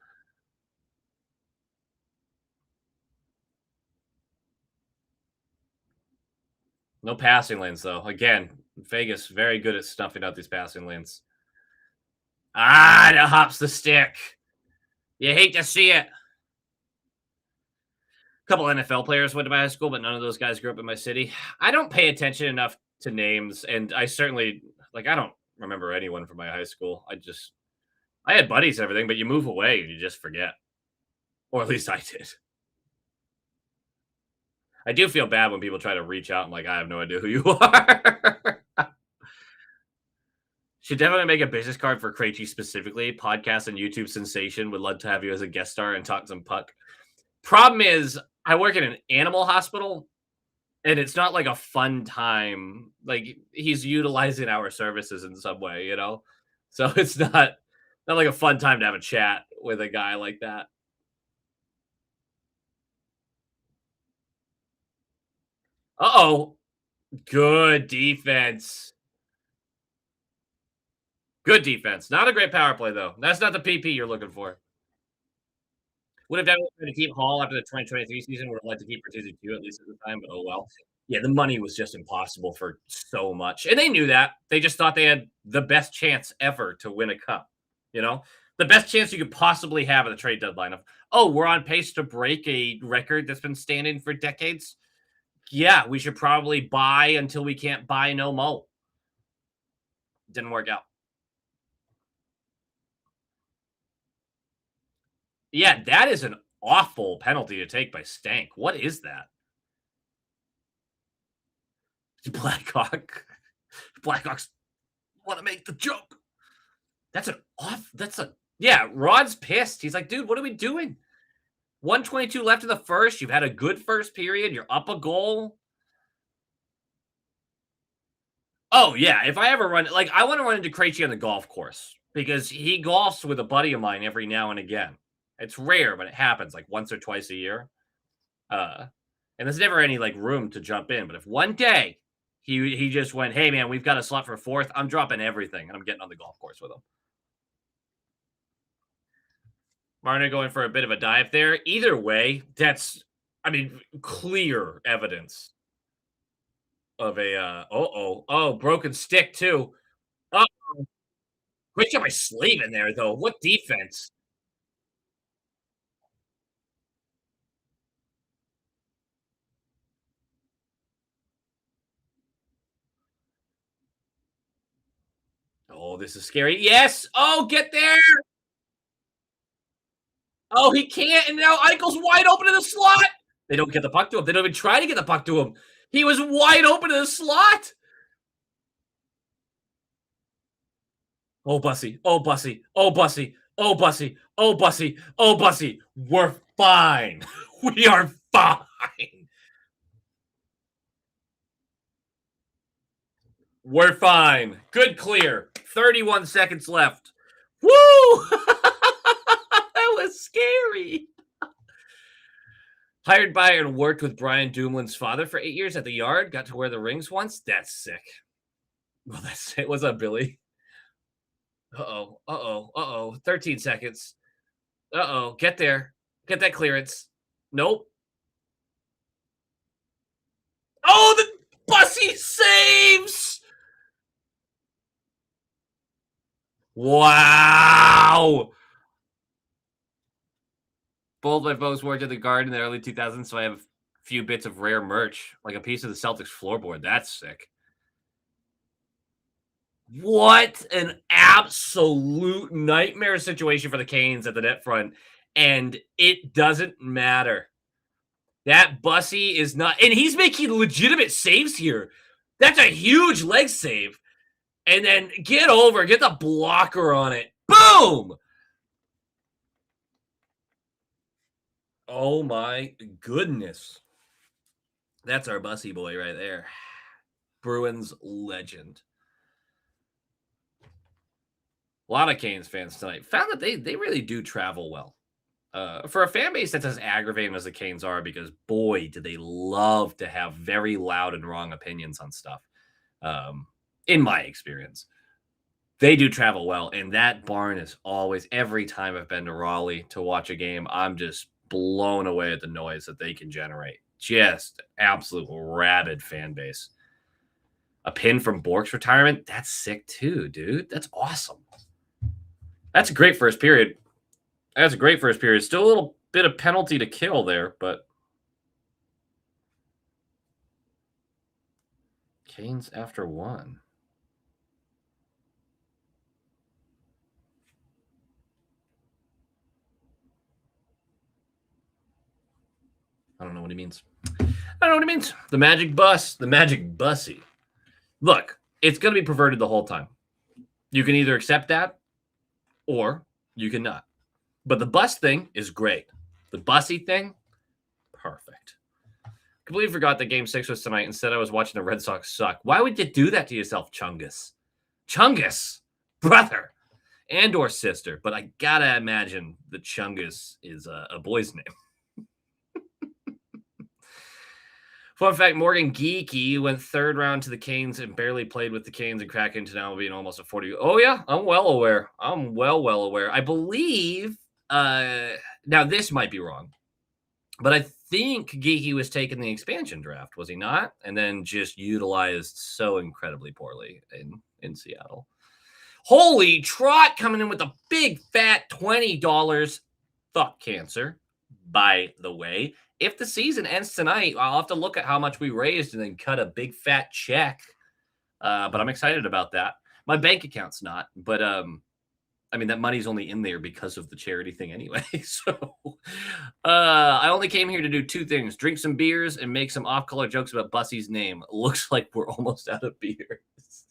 No passing lanes, though. Again, Vegas very good at stuffing out these passing lanes. Ah, it hops the stick. You hate to see it. A couple NFL players went to my high school, but none of those guys grew up in my city. I don't pay attention enough to names, and I certainly I don't remember anyone from my high school. I had buddies and everything, but you move away and you just forget. Or at least I did. I do feel bad when people try to reach out and I have no idea who you are. Should definitely make a business card for Krejci specifically. Podcast and YouTube sensation. Would love to have you as a guest star and talk some puck. Problem is, I work in an animal hospital, and it's not like a fun time. Like he's utilizing our services in some way. So it's not like a fun time to have a chat with a guy like that. Uh-oh. Good defense. Good defense. Not a great power play, though. That's not the PP you're looking for. Would have definitely tried to keep Hall after the 2023 season. Would have liked to keep Bertuzzi too, at least at the time, but oh well. Yeah, the money was just impossible for so much. And they knew that. They just thought they had the best chance ever to win a cup. You know? The best chance you could possibly have at the trade deadline of, oh, we're on pace to break a record that's been standing for decades. Yeah, we should probably buy until we can't buy no more. Didn't work out. Yeah, that is an awful penalty to take by Stank. What is that? Blackhawk. Blackhawks want to make the joke. Yeah, Rod's pissed. He's like, dude, what are we doing? 122 left in the first. You've had a good first period. You're up a goal. Oh, yeah. If I ever run, I want to run into Krejci on the golf course because he golfs with a buddy of mine every now and again. It's rare, but it happens once or twice a year. And there's never any room to jump in. But if one day he just went, hey man, we've got a slot for fourth, I'm dropping everything and I'm getting on the golf course with him. Marner going for a bit of a dive there. Either way, that's clear evidence of a broken stick too. Oh, great job by Slave in there though. What defense? Oh, this is scary. Yes. Oh, get there. Oh, he can't. And now Eichel's wide open in the slot. They don't get the puck to him. They don't even try to get the puck to him. He was wide open in the slot. Oh, Bussy. Oh, Bussy. Oh, Bussy. Oh, Bussy. Oh, Bussy. Oh, Bussy. We're fine. We are fine. We're fine. Good clear. 31 seconds left. Woo! That was scary. Hired by and worked with Brian Dumoulin's father for 8 years at the Yard. Got to wear the rings once. That's sick. Well, that's it. What's up, Billy? Uh-oh. 13 seconds. Uh-oh. Get there. Get that clearance. Nope. Oh, the Bussy saves! Wow! Both my folks worked at the Garden in the early 2000s, so I have a few bits of rare merch, like a piece of the Celtics floorboard. That's sick. What an absolute nightmare situation for the Canes at the net front, and it doesn't matter. That Bussy is not, and he's making legitimate saves here. That's a huge leg save. And then get the blocker on it. Boom! Oh my goodness. That's our Bussy boy right there. Bruins legend. A lot of Canes fans tonight found that they really do travel well. For a fan base that's as aggravating as the Canes are, because boy, do they love to have very loud and wrong opinions on stuff. In my experience, they do travel well, and that barn is always, every time I've been to Raleigh to watch a game, I'm just blown away at the noise that they can generate. Just absolute rabid fan base. A pin from Bork's retirement, that's sick too, dude. That's awesome. That's a great first period. That's a great first period. Still a little bit of penalty to kill there, but Canes after one. I don't know what he means. I don't know what he means. The magic bus, the magic bussy. Look, it's going to be perverted the whole time. You can either accept that or you cannot. But the bus thing is great. The bussy thing, perfect. Completely forgot that game 6 was tonight. Instead, I was watching the Red Sox suck. Why would you do that to yourself, Chungus? Chungus, brother, and or sister. But I gotta imagine the Chungus is a boy's name. Fun fact, Morgan Geeky went third round to the Canes and barely played with the Canes and Kraken to now being almost a 40. Oh, yeah, I'm well aware. I'm well aware. I believe, now this might be wrong, but I think Geeky was taking the expansion draft, was he not? And then just utilized so incredibly poorly in Seattle. Holy Trot coming in with a big fat $20. Fuck cancer, by the way. If the season ends tonight, I'll have to look at how much we raised and then cut a big fat check. But I'm excited about that. My bank account's not, but I mean, that money's only in there because of the charity thing anyway. So I only came here to do two things: drink some beers and make some off-color jokes about Bussy's name. Looks like we're almost out of beers.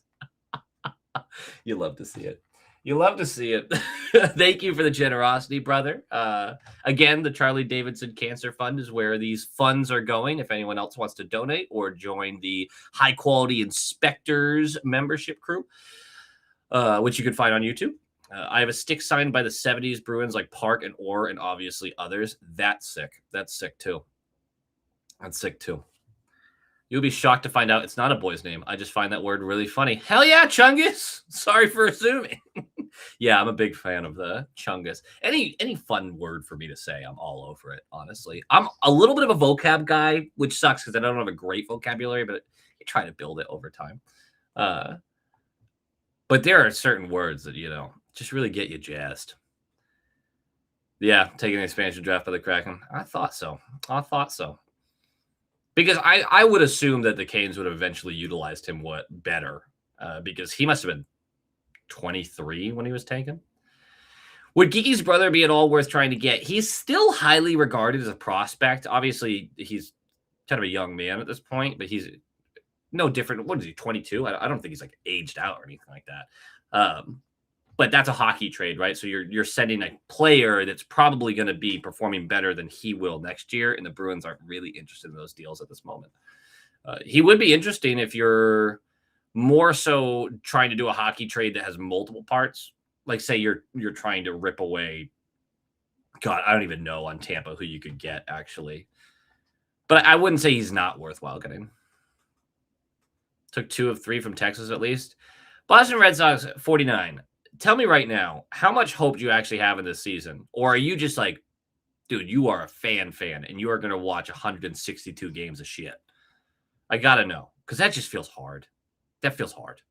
You love to see it. You love to see it. Thank you for the generosity, brother. Again, the Charlie Davidson Cancer Fund is where these funds are going. If anyone else wants to donate or join the High Quality Inspectors membership crew, which you can find on YouTube. I have a stick signed by the 70s Bruins like Park and Orr and obviously others. That's sick. That's sick too. That's sick too. You'll be shocked to find out it's not a boy's name. I just find that word really funny. Hell yeah, Chungus. Sorry for assuming. Yeah, I'm a big fan of the Chungus. Any fun word for me to say, I'm all over it, honestly. I'm a little bit of a vocab guy, which sucks because I don't have a great vocabulary, but I try to build it over time. But there are certain words that, just really get you jazzed. Yeah, taking the expansion draft by the Kraken. I thought so. Because I would assume that the Canes would have eventually utilized him better, because he must have been 23 when he was taken. Would Geeky's brother be at all worth trying to get? He's still highly regarded as a prospect. Obviously, he's kind of a young man at this point, but he's no different. What is he, 22? I don't think he's like aged out or anything like that. But that's a hockey trade, right? So you're sending a player that's probably going to be performing better than he will next year, and the Bruins aren't really interested in those deals at this moment. He would be interesting if you're more so trying to do a hockey trade that has multiple parts. Like, say you're trying to rip away. God, I don't even know on Tampa who you could get, actually. But I wouldn't say he's not worthwhile getting. Took 2 of 3 from Texas at least. Boston Red Sox, 49. Tell me right now, how much hope do you actually have in this season? Or are you just like, dude, you are a fan, and you are going to watch 162 games of shit? I got to know, because that just feels hard. That feels hard.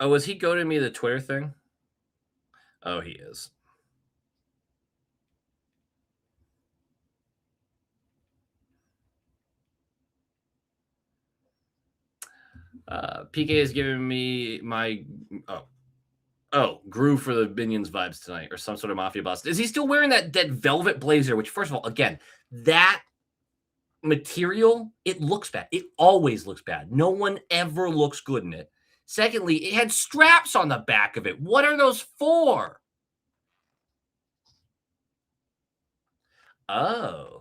Oh, was he going to me the Twitter thing? Oh, he is. PK is giving me my Gru for the Minions vibes tonight, or some sort of mafia boss. Is he still wearing that velvet blazer? Which, first of all, again, that material, it looks bad. It always looks bad. No one ever looks good in it. Secondly, it had straps on the back of it. What are those for? Oh,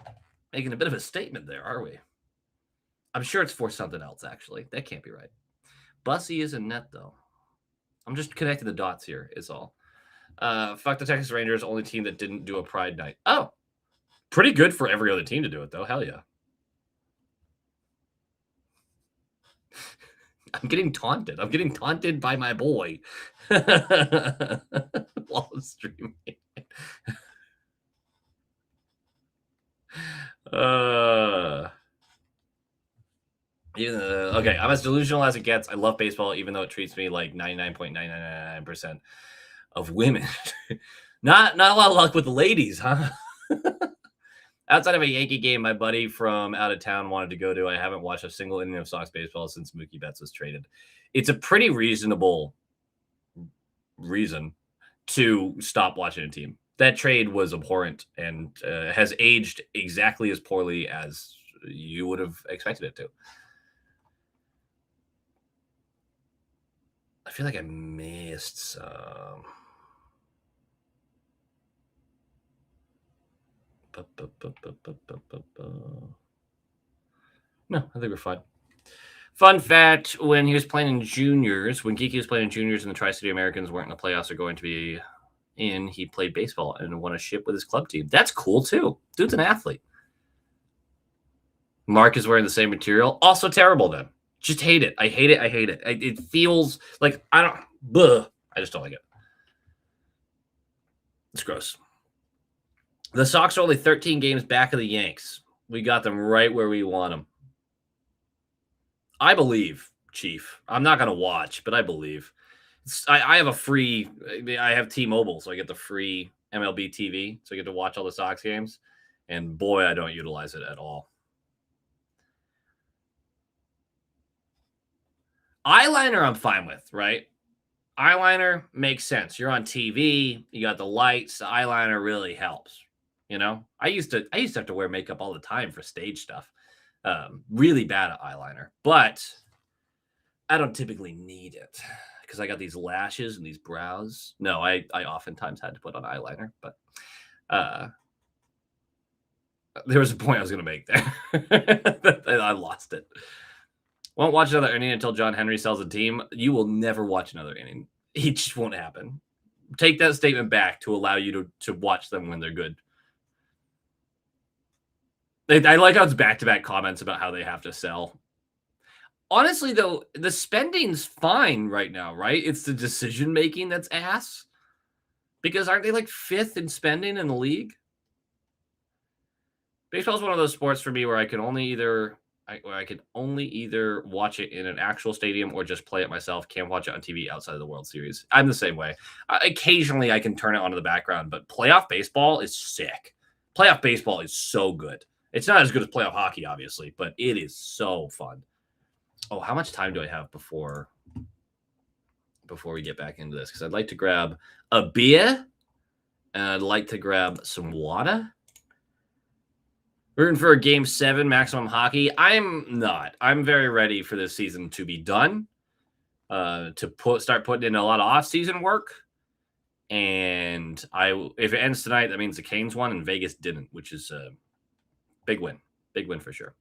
making a bit of a statement there, are we? I'm sure it's for something else, actually. That can't be right. Bussy is in net, though. I'm just connecting the dots here, is all. Fuck the Texas Rangers, only team that didn't do a Pride night. Oh, pretty good for every other team to do it, though. Hell yeah. I'm getting taunted. I'm getting taunted by my boy while streaming. Okay, I'm as delusional as it gets. I love baseball, even though it treats me like 99.999% of women. Not a lot of luck with the ladies, huh? Outside of a Yankee game my buddy from out of town wanted to go to, I haven't watched a single inning of Sox baseball since Mookie Betts was traded. It's a pretty reasonable reason to stop watching a team. That trade was abhorrent and has aged exactly as poorly as you would have expected it to. I feel like I missed some. No, I think we're fine. Fun fact, when he was playing in juniors, when Geeky was playing in juniors and the Tri-City Americans weren't in the playoffs or going to be in, he played baseball and won a ship with his club team. That's cool, too. Dude's an athlete. Mark is wearing the same material. Also terrible, then. Just hate it. I hate it. It feels like I just don't like it. It's gross. The Sox are only 13 games back of the Yanks. We got them right where we want them. I believe, Chief. I'm not going to watch, but I believe. I have I have T-Mobile, so I get the free MLB TV, so I get to watch all the Sox games. And boy, I don't utilize it at all. Eyeliner, I'm fine with, right? Eyeliner makes sense. You're on TV, you got the lights, the eyeliner really helps. You know, I used to have to wear makeup all the time for stage stuff. Really bad at eyeliner, but I don't typically need it because I got these lashes and these brows. No, I oftentimes had to put on eyeliner, but there was a point I was going to make there. I lost it. Won't watch another inning until John Henry sells a team. You will never watch another inning. It just won't happen. Take that statement back to allow you to watch them when they're good. I like how it's back-to-back comments about how they have to sell. Honestly, though, the spending's fine right now, right? It's the decision-making that's ass. Because aren't they like 5th in spending in the league? Baseball is one of those sports for me where I can only either watch it in an actual stadium or just play it myself. Can't watch it on TV outside of the World Series. I'm the same way. Occasionally, I can turn it onto the background, but playoff baseball is sick. Playoff baseball is so good. It's not as good as playoff hockey, obviously, but it is so fun. Oh, how much time do I have before we get back into this? Because I'd like to grab a beer, and I'd like to grab some water. Rooting for a Game 7 Maximum Hockey. I'm not. I'm very ready for this season to be done, to start putting in a lot of off-season work. And if it ends tonight, that means the Canes won and Vegas didn't, which is a big win. Big win for sure.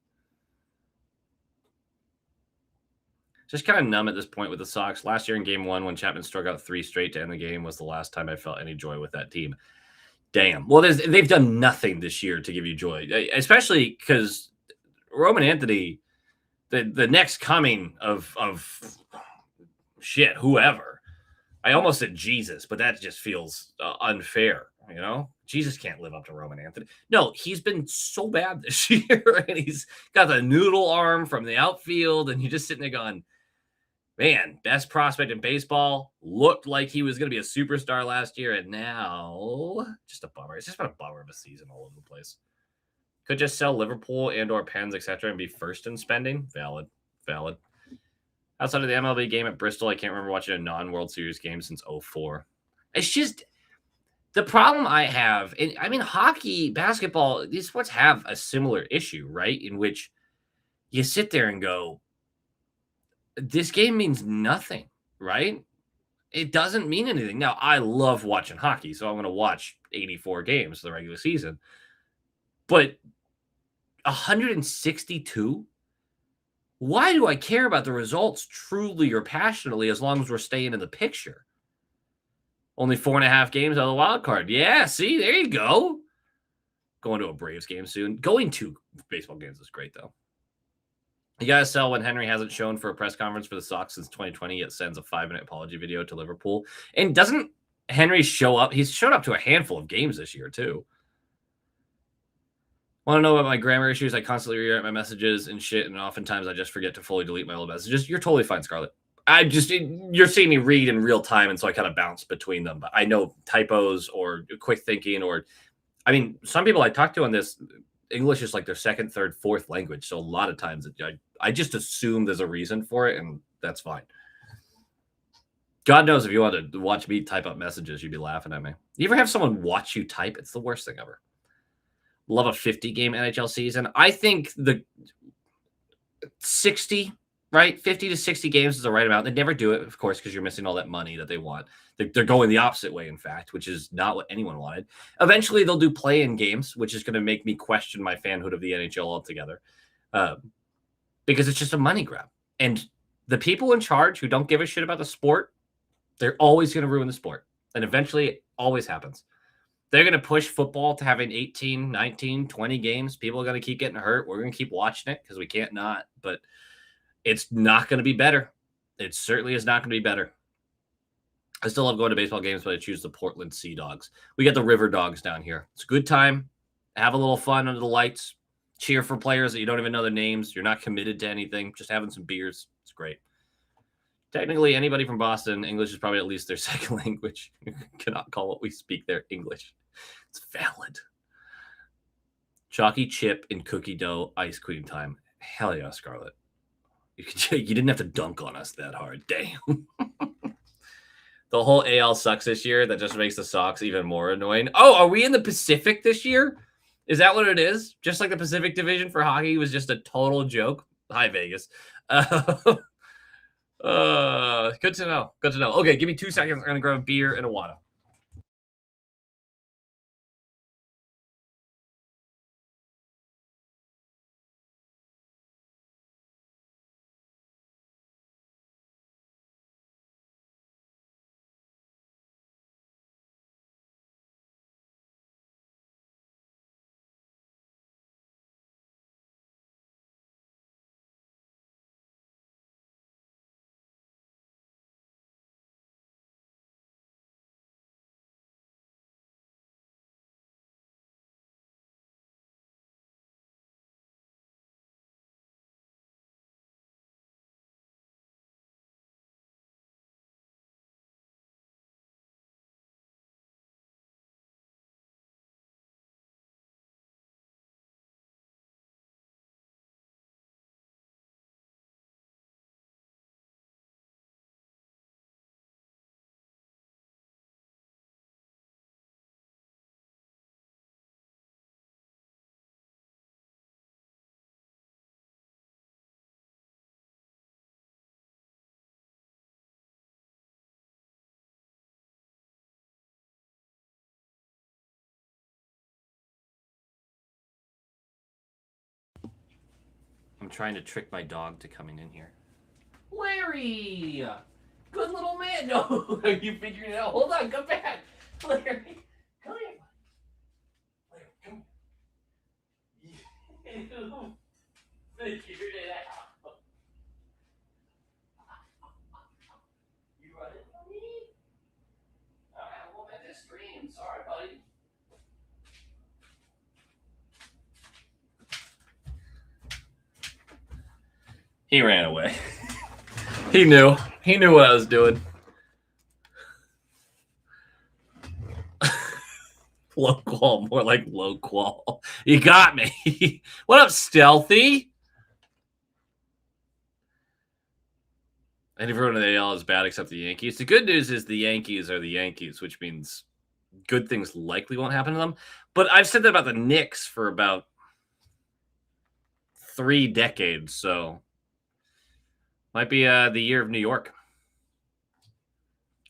Just kind of numb at this point with the Sox. Last year in Game 1, when Chapman struck out 3 straight to end the game, was the last time I felt any joy with that team. Damn. Well, they've done nothing this year to give you joy, especially because Roman Anthony the next coming of shit, whoever. I almost said Jesus, but that just feels unfair. You know, Jesus can't live up to Roman Anthony. No, he's been so bad this year, and he's got the noodle arm from the outfield, and you're just sitting there going, man, best prospect in baseball, looked like he was going to be a superstar last year, and now just a bummer. It's just been a bummer of a season all over the place. Could just sell Liverpool and or Pens, etc., and be first in spending. Valid. Outside of the MLB game at Bristol, I can't remember watching a non-World Series game since 04. It's just the problem I have. I mean, hockey, basketball, these sports have a similar issue, right? In which you sit there and go, this game means nothing, right? It doesn't mean anything. Now, I love watching hockey, so I'm going to watch 84 games of the regular season. But 162? Why do I care about the results truly or passionately as long as we're staying in the picture? Only 4.5 games out of the wild card. Yeah, see, there you go. Going to a Braves game soon. Going to baseball games is great, though. You got to sell when Henry hasn't shown for a press conference for the Sox since 2020, yet sends a 5-minute apology video to Liverpool. And doesn't Henry show up? He's showed up to a handful of games this year, too. Want to know about my grammar issues? I constantly rewrite my messages and shit, and oftentimes I just forget to fully delete my old messages. You're totally fine, Scarlett. You're seeing me read in real time, and so I kind of bounce between them. But I know typos or quick thinking, or, I mean, some people I talk to on this, English is like their second, third, fourth language. So a lot of times I just assume there's a reason for it, and that's fine. God knows if you wanted to watch me type up messages, you'd be laughing at me. You ever have someone watch you type? It's the worst thing ever. Love a 50-game NHL season. I think the 60, right? 50 to 60 games is the right amount. They never do it, of course, because you're missing all that money that they want. They're going the opposite way, in fact, which is not what anyone wanted. Eventually, they'll do play-in games, which is going to make me question my fanhood of the NHL altogether, because it's just a money grab. And the people in charge who don't give a shit about the sport, they're always going to ruin the sport. And eventually, it always happens. They're going to push football to having 18, 19, 20 games. People are going to keep getting hurt. We're going to keep watching it because we can't not. But it's not going to be better. It certainly is not going to be better. I still love going to baseball games, but I choose the Portland Sea Dogs. We got the River Dogs down here. It's a good time. Have a little fun under the lights. Cheer for players that you don't even know their names. You're not committed to anything. Just having some beers. It's great. Technically, anybody from Boston, English is probably at least their second language. You cannot call what we speak there English. It's valid. Chalky chip and cookie dough ice cream time. Hell yeah, Scarlett. You didn't have to dunk on us that hard. Damn. The whole AL sucks this year. That just makes the Sox even more annoying. Oh, are we in the Pacific this year? Is that what it is? Just like the Pacific Division for hockey was just a total joke. Hi, Vegas. Good to know. Good to know. Okay, give me 2 seconds. I'm gonna grab a beer and a water. I'm trying to trick my dog to coming in here. Larry! Good little man. No, you figured it out. Hold on, come back. Larry, come here. Larry, come here. You figured it out. screen. Sorry, buddy. He ran away. He knew. He knew what I was doing. Low qual, more like low qual. You got me. What up, Stealthy? And everyone in the AL is bad except the Yankees. The good news is the Yankees are the Yankees, which means good things likely won't happen to them. But I've said that about the Knicks for about 3 decades, so might be the year of New York.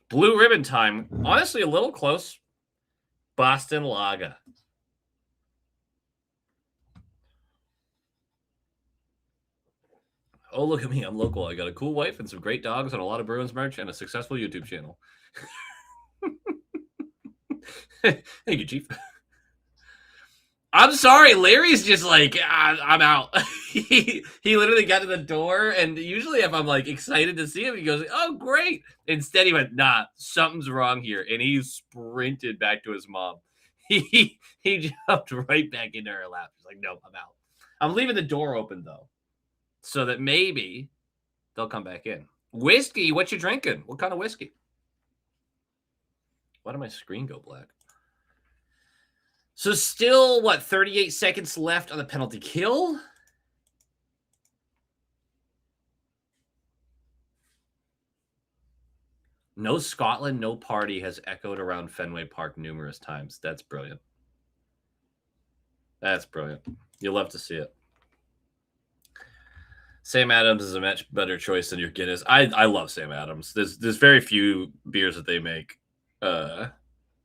Blue ribbon time. Honestly, a little close. Boston Lager. Oh, look at me. I'm local. I got a cool wife and some great dogs and a lot of Bruins merch and a successful YouTube channel. Thank you, Chief. I'm sorry. Larry's just like, I'm out. he literally got to the door, and usually if I'm like excited to see him, he goes, oh, great. Instead, he went, nah, something's wrong here. And he sprinted back to his mom. He jumped right back into her lap. He's like, no, I'm out. I'm leaving the door open, though, so that maybe they'll come back in. Whiskey, what you drinking? What kind of whiskey? Why did my screen go black? So still, what, 38 seconds left on the penalty kill? No Scotland, no party has echoed around Fenway Park numerous times. That's brilliant. That's brilliant. You'll love to see it. Sam Adams is a much better choice than your Guinness. I love Sam Adams. There's very few beers that they make that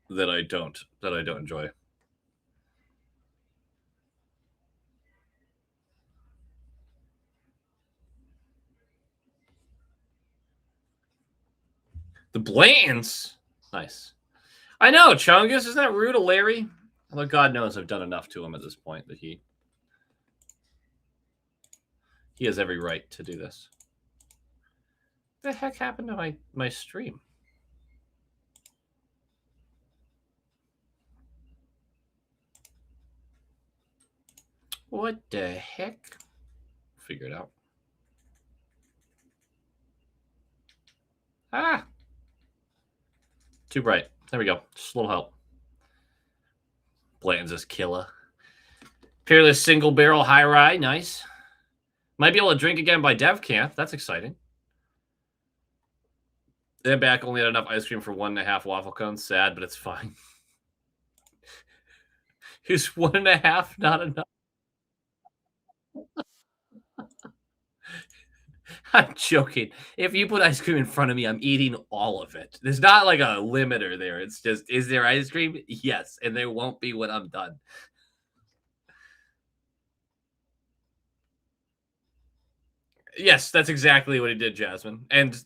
I don't enjoy. The Bland's nice. I know, Chungus. Isn't that rude of Larry? Although God knows I've done enough to him at this point that he has every right to do this. What the heck happened to my stream? What the heck? Figure it out. Ah! Too bright. There we go. Just a little help. Bland's this killer. Peerless single barrel high rye. Nice. Might be able to drink again by Dev Camp. That's exciting. Then back only had enough ice cream for 1.5 waffle cones. Sad, but it's fine. Is 1.5 not enough? I'm joking. If you put ice cream in front of me, I'm eating all of it. There's not like a limiter there. It's just, is there ice cream? Yes. And there won't be when I'm done. Yes, that's exactly what he did, Jasmine. And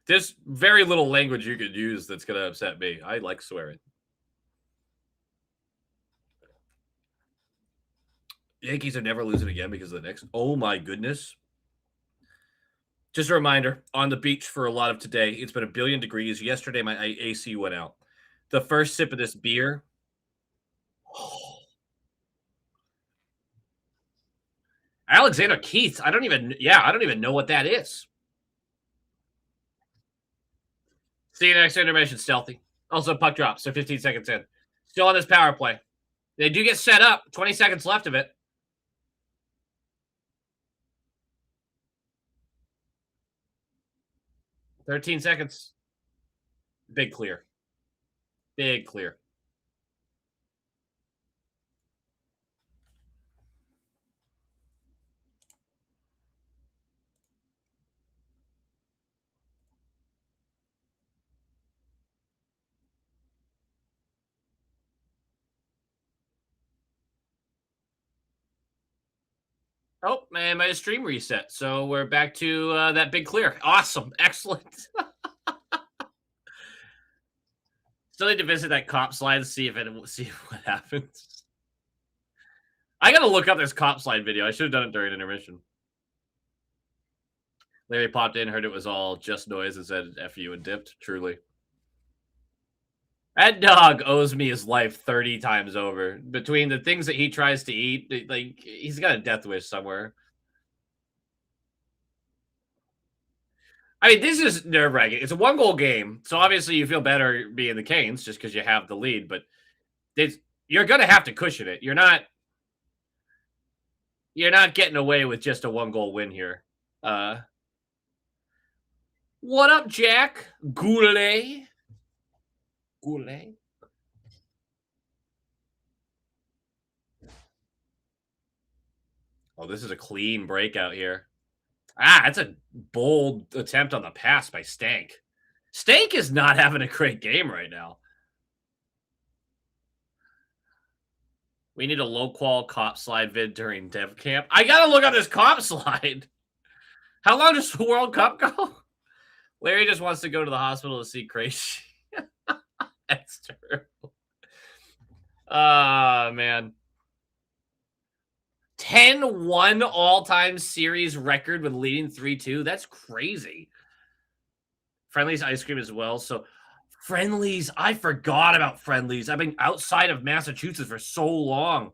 there's very little language you could use that's going to upset me. I like swearing. Yankees are never losing again because of the Knicks. Oh my goodness. Just a reminder, on the beach for a lot of today, it's been 1 billion degrees. Yesterday, my AC went out. The first sip of this beer. Alexander Keith. I don't even know what that is. See you next intermission, Stealthy. Also, puck drops. So 15 seconds in. Still on this power play. They do get set up. 20 seconds left of it. $13 seconds. Big clear. Big clear. Oh, man, my stream reset. So we're back to that big clear. Awesome. Excellent. Still need to visit that cop slide and see what happens. I got to look up this cop slide video. I should have done it during intermission. Larry popped in, heard it was all just noise and said F you and dipped. Truly. That dog owes me his life 30 times over. Between the things that he tries to eat, like he's got a death wish somewhere. I mean, this is nerve-wracking. It's a one-goal game, so obviously you feel better being the Canes just because you have the lead, but it's you're gonna have to cushion it. You're not getting away with just a one-goal win here. Uh, what up, Jack? Goulet? Goulet? Oh, this is a clean breakout here. Ah, that's a bold attempt on the pass by Stank. Stank is not having a great game right now. We need a low qual cop slide vid during dev camp. I gotta look up this cop slide. How long does the World Cup go? Larry just wants to go to the hospital to see crazy. That's terrible. Ah, man. 10-1 all-time series record with leading 3-2. That's crazy. Friendlies ice cream as well. So Friendlies, I forgot about Friendlies. I've been outside of Massachusetts for so long.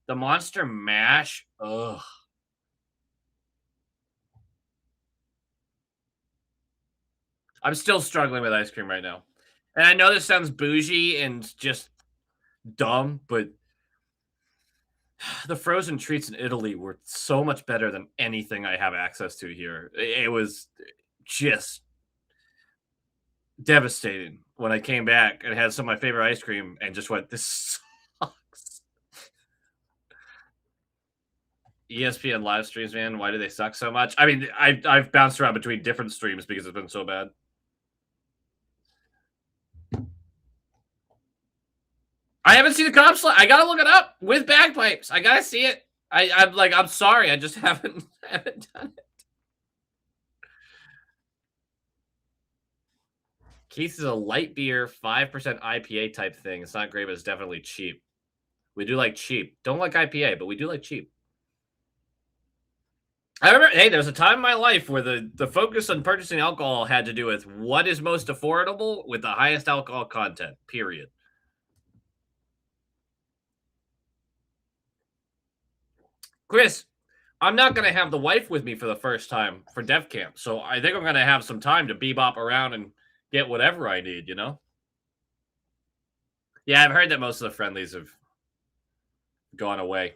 The Monster Mash. Ugh. I'm still struggling with ice cream right now. And I know this sounds bougie and just dumb, but the frozen treats in Italy were so much better than anything I have access to here. It was just devastating when I came back and had some of my favorite ice cream and just went, this sucks. ESPN live streams, man, why do they suck so much? I mean, I've bounced around between different streams because it's been so bad. I haven't seen the comp slide. I gotta look it up with bagpipes. I gotta see it. I'm sorry, I just haven't done it. Keith is a light beer, 5% IPA type thing. It's not great, but it's definitely cheap. We do like cheap. Don't like IPA, but we do like cheap. I remember, hey, there's a time in my life where the focus on purchasing alcohol had to do with what is most affordable with the highest alcohol content, period. Chris, I'm not going to have the wife with me for the first time for dev camp, so I think I'm going to have some time to bebop around and get whatever I need, you know? Yeah, I've heard that most of the friendlies have gone away.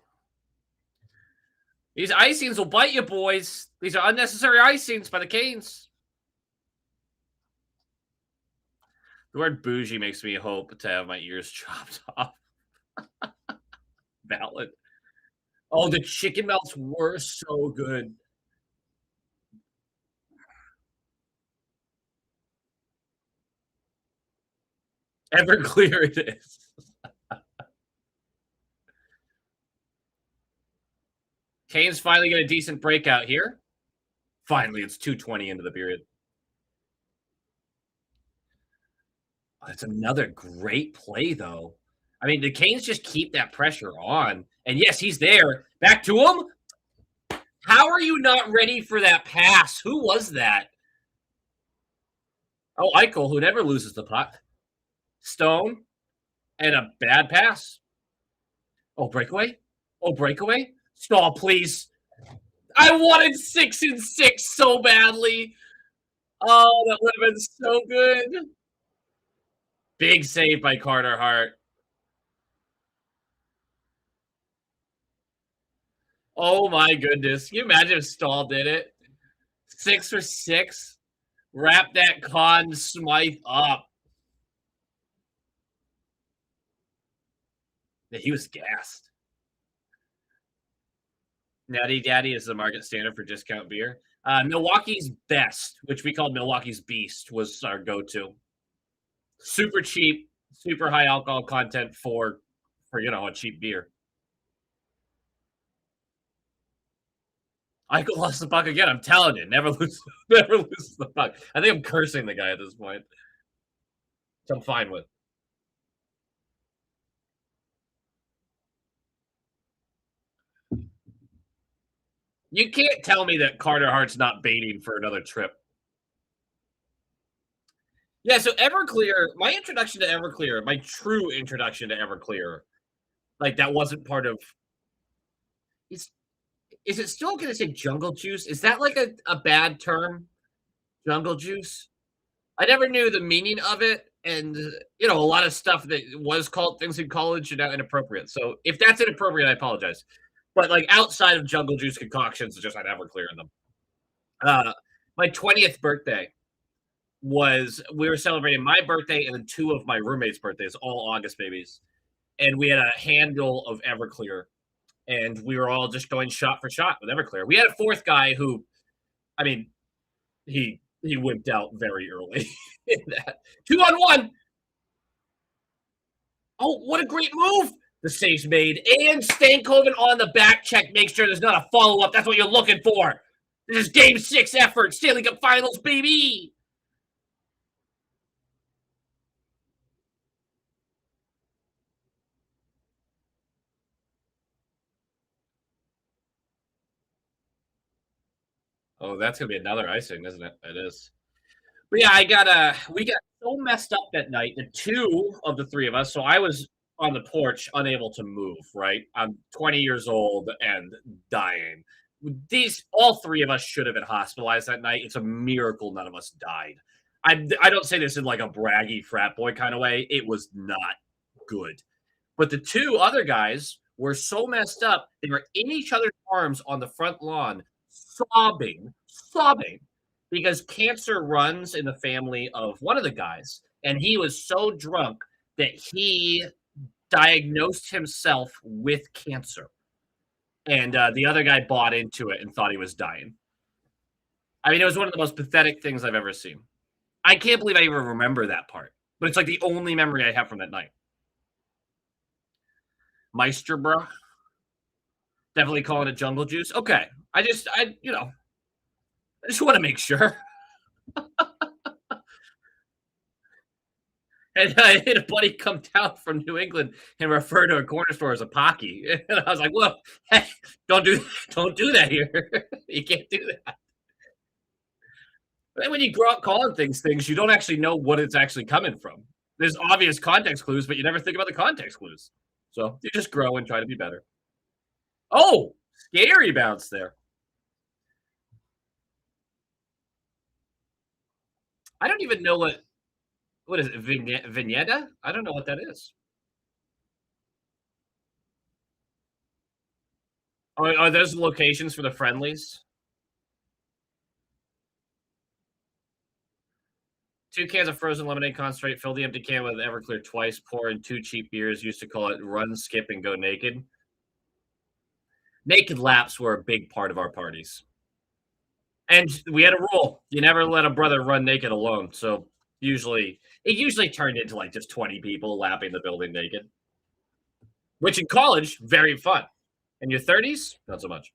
These icings will bite you, boys. These are unnecessary icings by the Canes. The word bougie makes me hope to have my ears chopped off. Valid. Oh, the chicken melts were so good. Everclear it is. Canes finally get a decent breakout here. Finally, it's 2:20 into the period. That's another great play, though. I mean, the Canes just keep that pressure on. And yes, he's there. Back to him. How are you not ready for that pass? Who was that? Oh, Eichel, who never loses the puck. Stone and a bad pass. Oh, breakaway. Oh, breakaway. Stall, please. I wanted 6-6 so badly. Oh, that would have been so good. Big save by Carter Hart. Oh my goodness. Can you imagine if Stahl did it? 6 for 6. Wrap that Conn Smythe up. Yeah, he was gassed. Natty Daddy is the market standard for discount beer. Milwaukee's Best, which we called Milwaukee's Beast, was our go-to. Super cheap, super high alcohol content for a cheap beer. I lost the puck again. I'm telling you, never lose, never lose the puck. I think I'm cursing the guy at this point. Which I'm fine with. You can't tell me that Carter Hart's not baiting for another trip. Yeah, so Everclear, my introduction to Everclear, my true introduction to Everclear, like that wasn't part of is is it still gonna say jungle juice? Is that like a bad term? Jungle juice? I never knew the meaning of it, and, a lot of stuff that was called things in college are now inappropriate, so if that's inappropriate, I apologize. But, like, outside of jungle juice concoctions, it just had Everclear in them. Uh, my 20th birthday was we were celebrating my birthday and then 2 of my roommates' birthdays, all August babies, and we had a handle of Everclear, and we were all just going shot for shot with Everclear. We had a 4th guy who, I mean, he wimped out very early in that. 2 on 1. Oh, what a great move! The save's made, and Stankoven on the back check makes sure there's not a follow-up. That's what you're looking for. This is game 6 effort, Stanley Cup Finals, baby! Oh, that's gonna be another icing, isn't it? It is. But yeah, we got so messed up that night, the 2 of the 3 of us, so I was on the porch unable to move, right? I'm 20 years old and dying. These all 3 of us should have been hospitalized that night. It's a miracle none of us died. I don't say this in like a braggy frat boy kind of way. It was not good. But the 2 other guys were so messed up, they were in each other's arms on the front lawn, sobbing because cancer runs in the family of one of the guys, and he was so drunk that he diagnosed himself with cancer, and, the other guy bought into it and thought he was dying. I mean, it was one of the most pathetic things I've ever seen. I can't believe I even remember that part, but it's like the only memory I have from that night. Meister, bro. Definitely calling it jungle juice. Okay. I just want to make sure. And I had a buddy come down from New England and refer to a corner store as a Pocky. And I was like, "Well, hey, don't do that here. You can't do that." But then when you grow up calling things, you don't actually know what it's actually coming from. There's obvious context clues, but you never think about the context clues. So you just grow and try to be better. Oh, scary bounce there. I don't even know what is it? Vignetta? I don't know what that is. Are those locations for the friendlies? 2 cans of frozen lemonade concentrate, fill the empty can with Everclear twice, pour in 2 cheap beers, used to call it run, skip, and go naked. Naked laps were a big part of our parties. And we had a rule, you never let a brother run naked alone, so it usually turned into, like, just 20 people lapping the building naked, which in college, very fun. In your 30s, not so much.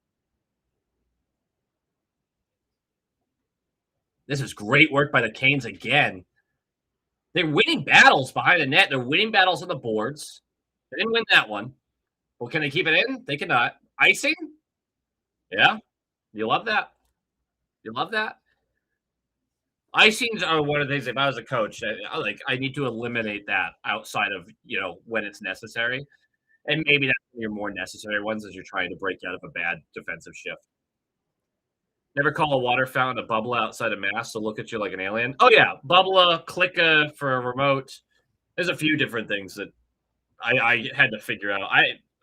This is great work by the Canes again. They're winning battles behind the net. They're winning battles on the boards. They didn't win that one. Well, can they keep it in? They cannot. Icing? Yeah. You love that. You love that. Icings are one of the things. If I was a coach, I need to eliminate that outside of when it's necessary, and maybe that's one of your more necessary ones as you're trying to break out of a bad defensive shift. Never call a water fountain a bubble outside of mass to look at you like an alien. Oh yeah, bubble, clicka for a remote. There's a few different things that I had to figure out.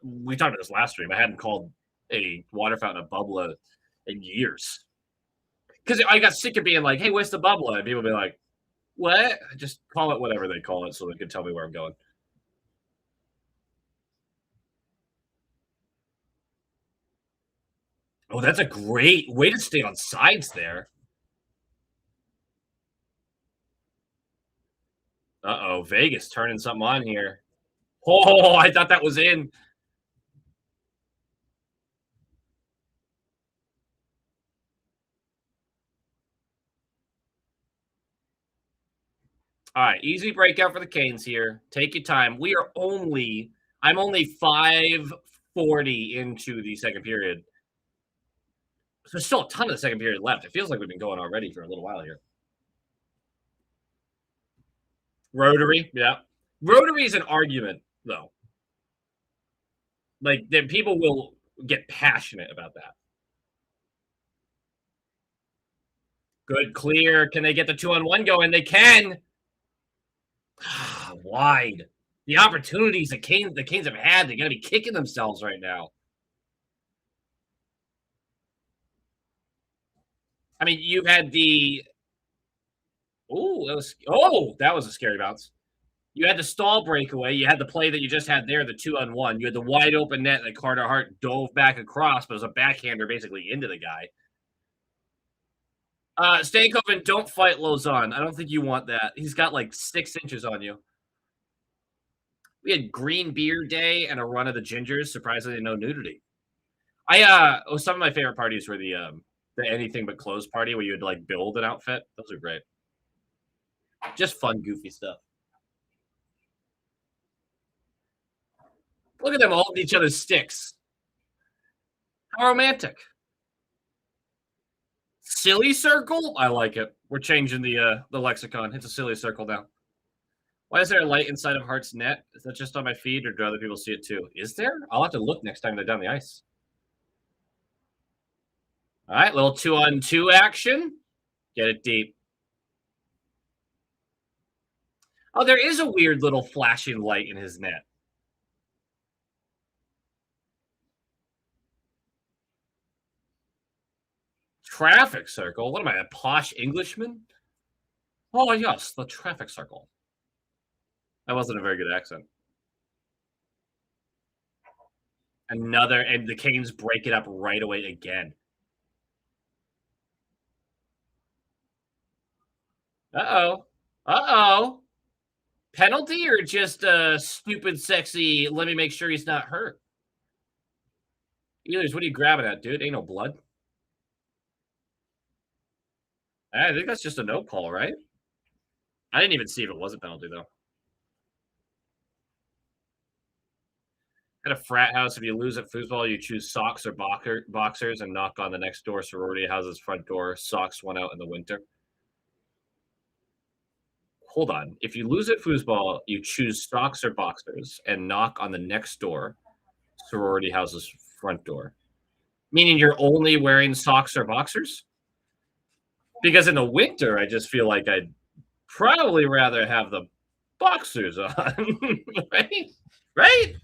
We talked about this last stream. I hadn't called a water fountain a bubbler in years because I got sick of being like, "Hey, where's the bubbler?" And people be like, "What?" Just call it whatever they call it, so they can tell me where I'm going. Oh, that's a great way to stay on sides there. Uh-oh, Vegas turning something on here. Oh, I thought that was in. All right, easy breakout for the Canes here. Take your time. I'm only 5:40 into the second period. So there's still a ton of the second period left. It feels like we've been going already for a little while here. Rotary, yeah. Rotary is an argument, though. Like, then people will get passionate about that. Good, clear. Can they get the 2-on-1 going? They can. Wide. The opportunities the Canes have had, they gotta be kicking themselves right now. I mean, you've had the that was a scary bounce. You had the stall breakaway. You had the play that you just had there, the 2-on-1. You had the wide open net that Carter Hart dove back across, but it was a backhander basically into the guy. Stankoven, don't fight Lozon. I don't think you want that. He's got like 6 inches on you. We had green beer day and a run of the gingers. Surprisingly, no nudity. Some of my favorite parties were the anything but clothes party where you would like build an outfit. Those are great. Just fun, goofy stuff. Look at them holding each other's sticks. How romantic. Silly circle? I like it. We're changing the lexicon. It's a silly circle now. Why is there a light inside of Hart's net? Is that just on my feed, or do other people see it too? Is there? I'll have to look next time they're down the ice. All right, little 2-on-2 action. Get it deep. Oh, there is a weird little flashing light in his net. Traffic circle? What am I, a posh Englishman? Oh, yes, the traffic circle. That wasn't a very good accent. And the Canes break it up right away again. Uh-oh. Uh-oh. Penalty or just a stupid, sexy, let me make sure he's not hurt? Ehlers, what are you grabbing at, dude? Ain't no blood. I think that's just a no call, right? I didn't even see if it was a penalty, though. At a frat house, if you lose at foosball, you choose socks or boxers and knock on the next door sorority house's front door. Socks went out in the winter. Hold on. If you lose at foosball, you choose socks or boxers and knock on the next door sorority house's front door. Meaning you're only wearing socks or boxers? Because in the winter, I just feel like I'd probably rather have the boxers on, right? Right?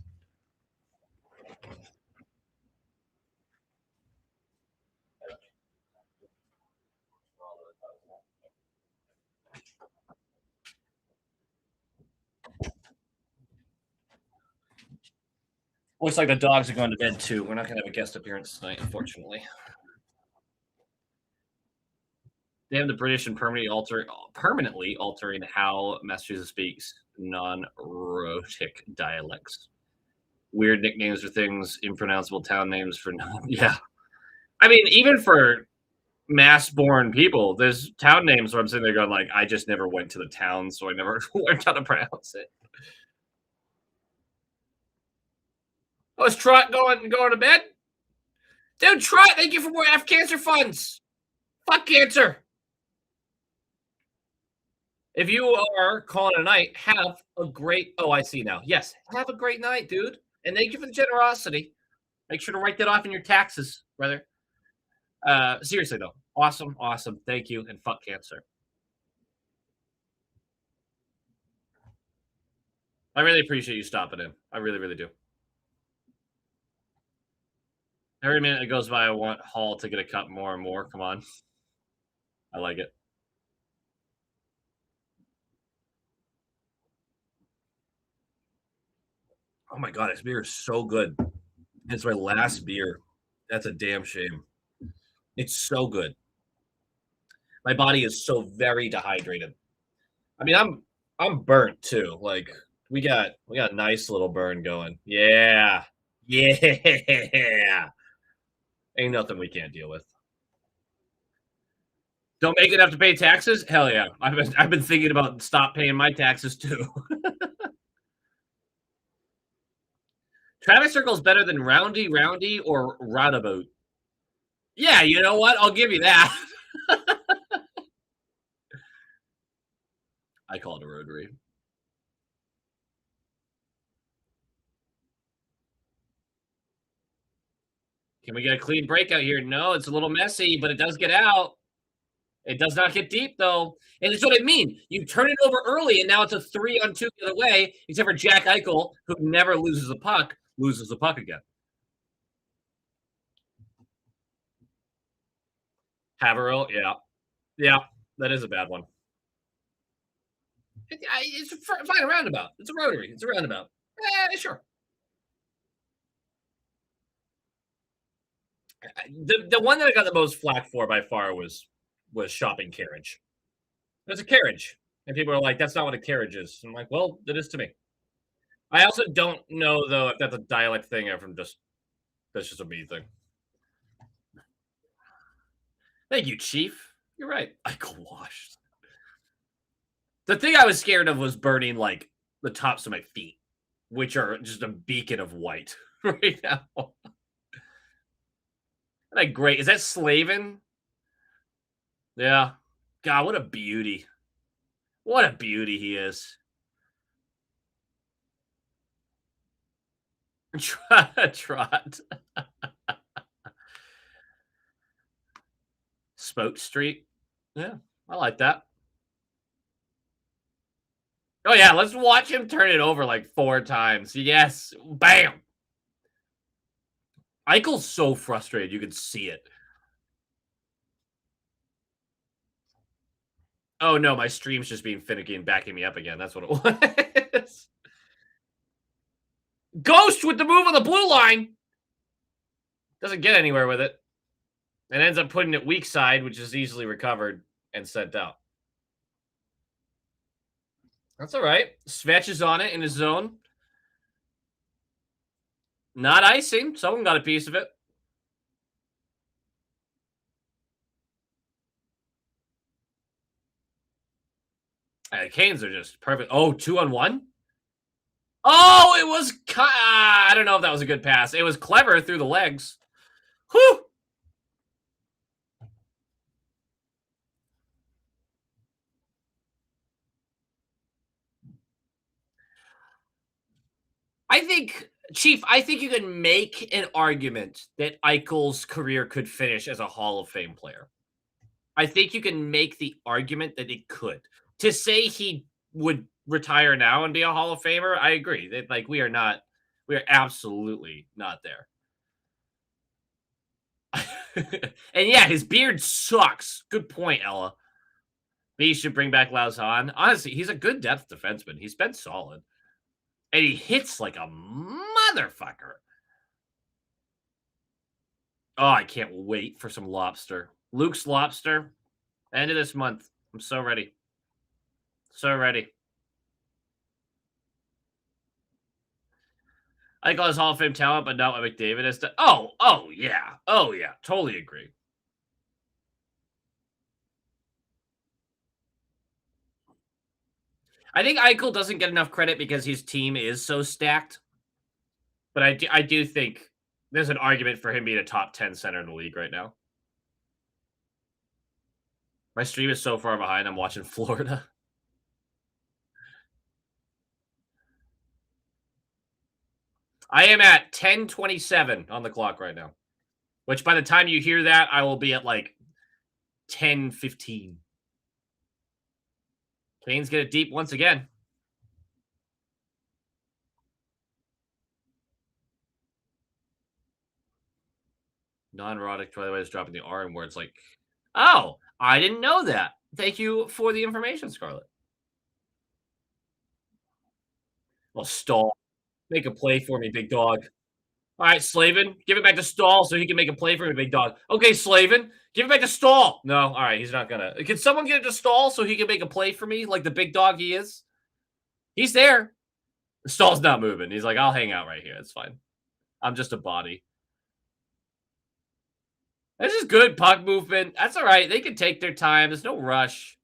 Looks like the dogs are going to bed too. We're not going to have a guest appearance tonight, unfortunately. They have the British and permanently altering how Massachusetts speaks non-rhotic dialects. Weird nicknames for things, impronounceable town names for yeah. I mean, even for mass-born people, there's town names where I'm sitting there going like, I just never went to the town, so I never learned how to pronounce it. Oh, is Trot going to bed? Dude, Trot, thank you for more F cancer funds. Fuck cancer. If you are calling a night, have a great. Oh, I see now. Yes, have a great night, dude. And thank you for the generosity. Make sure to write that off in your taxes, brother. Seriously though, awesome, awesome. Thank you, and fuck cancer. I really appreciate you stopping in. I really, really do. Every minute that goes by, I want Hall to get a cup more and more. Come on, I like it. Oh my god, this beer is so good. It's my last beer. That's a damn shame. It's so good. My body is so very dehydrated. I mean, I'm burnt too. Like we got a nice little burn going. Yeah. Yeah. Ain't nothing we can't deal with. Don't make enough to pay taxes? Hell yeah. I've been thinking about stop paying my taxes too. Traffic circle's better than roundy roundy or roundabout. Yeah, you know what? I'll give you that. I call it a rotary. Can we get a clean breakout here? No, it's a little messy, but it does get out. It does not get deep though. And it's what I mean. You turn it over early, and now it's a 3-on-2 the other way, except for Jack Eichel, who never loses a puck, loses the puck again. Haverhill, yeah. Yeah, that is a bad one. It's a fine roundabout. It's a rotary. It's a roundabout. Sure. The one that I got the most flack for by far was shopping carriage. There's a carriage, and people are like, "That's not what a carriage is." I'm like, "Well, it is to me." I also don't know though if that's a dialect thing or from just that's just a me thing. Thank you, Chief. You're right. I got washed. The thing I was scared of was burning like the tops of my feet, which are just a beacon of white right now. Like great. Is that Slavin? Yeah. God, what a beauty. What a beauty he is. Trot. Spoke Street. Yeah, I like that. Oh yeah, let's watch him turn it over like 4 times. Yes. Bam. Eichel's so frustrated, you can see it. Oh no, my stream's just being finicky and backing me up again. That's what it was. Ghost with the move on the blue line. Doesn't get anywhere with it. And ends up putting it weak side, which is easily recovered and sent out. That's all right. Svetch is on it in his zone. Not icing. Someone got a piece of it. Canes are just perfect. Oh, 2-on-1? Oh, it was. I don't know if that was a good pass. It was clever through the legs. Whew. I think, Chief, I think you can make an argument that Eichel's career could finish as a Hall of Fame player. I think you can make the argument that it could. To say he would retire now and be a Hall of Famer, I agree. That like we are absolutely not there. And yeah, his beard sucks. Good point, Ella. He should bring back Lauzon. Honestly, he's a good depth defenseman. He's been solid. And he hits like a motherfucker. Oh, I can't wait for some lobster. Luke's lobster. End of this month. I'm so ready. So ready. I think his Hall of Fame talent, but not what McDavid is. Oh yeah. Totally agree. I think Eichel doesn't get enough credit because his team is so stacked. But I do think there's an argument for him being a top 10 center in the league right now. My stream is so far behind. I'm watching Florida. I am at 10:27 on the clock right now. Which by the time you hear that, I will be at like 10:15. Canes get it deep once again. Non-erotic, by the way, is dropping the R in words like, oh, I didn't know that. Thank you for the information, Scarlett. Well, Stall, make a play for me, big dog. All right, Slavin, give it back to Stall so he can make a play for me, big dog. Okay, Slavin, give it back to Stall. No, all right, he's not gonna. Can someone get it to Stall so he can make a play for me, like the big dog he is? He's there. Stall's not moving. He's like, I'll hang out right here. It's fine. I'm just a body. This is good puck movement. That's all right. They can take their time. There's no rush.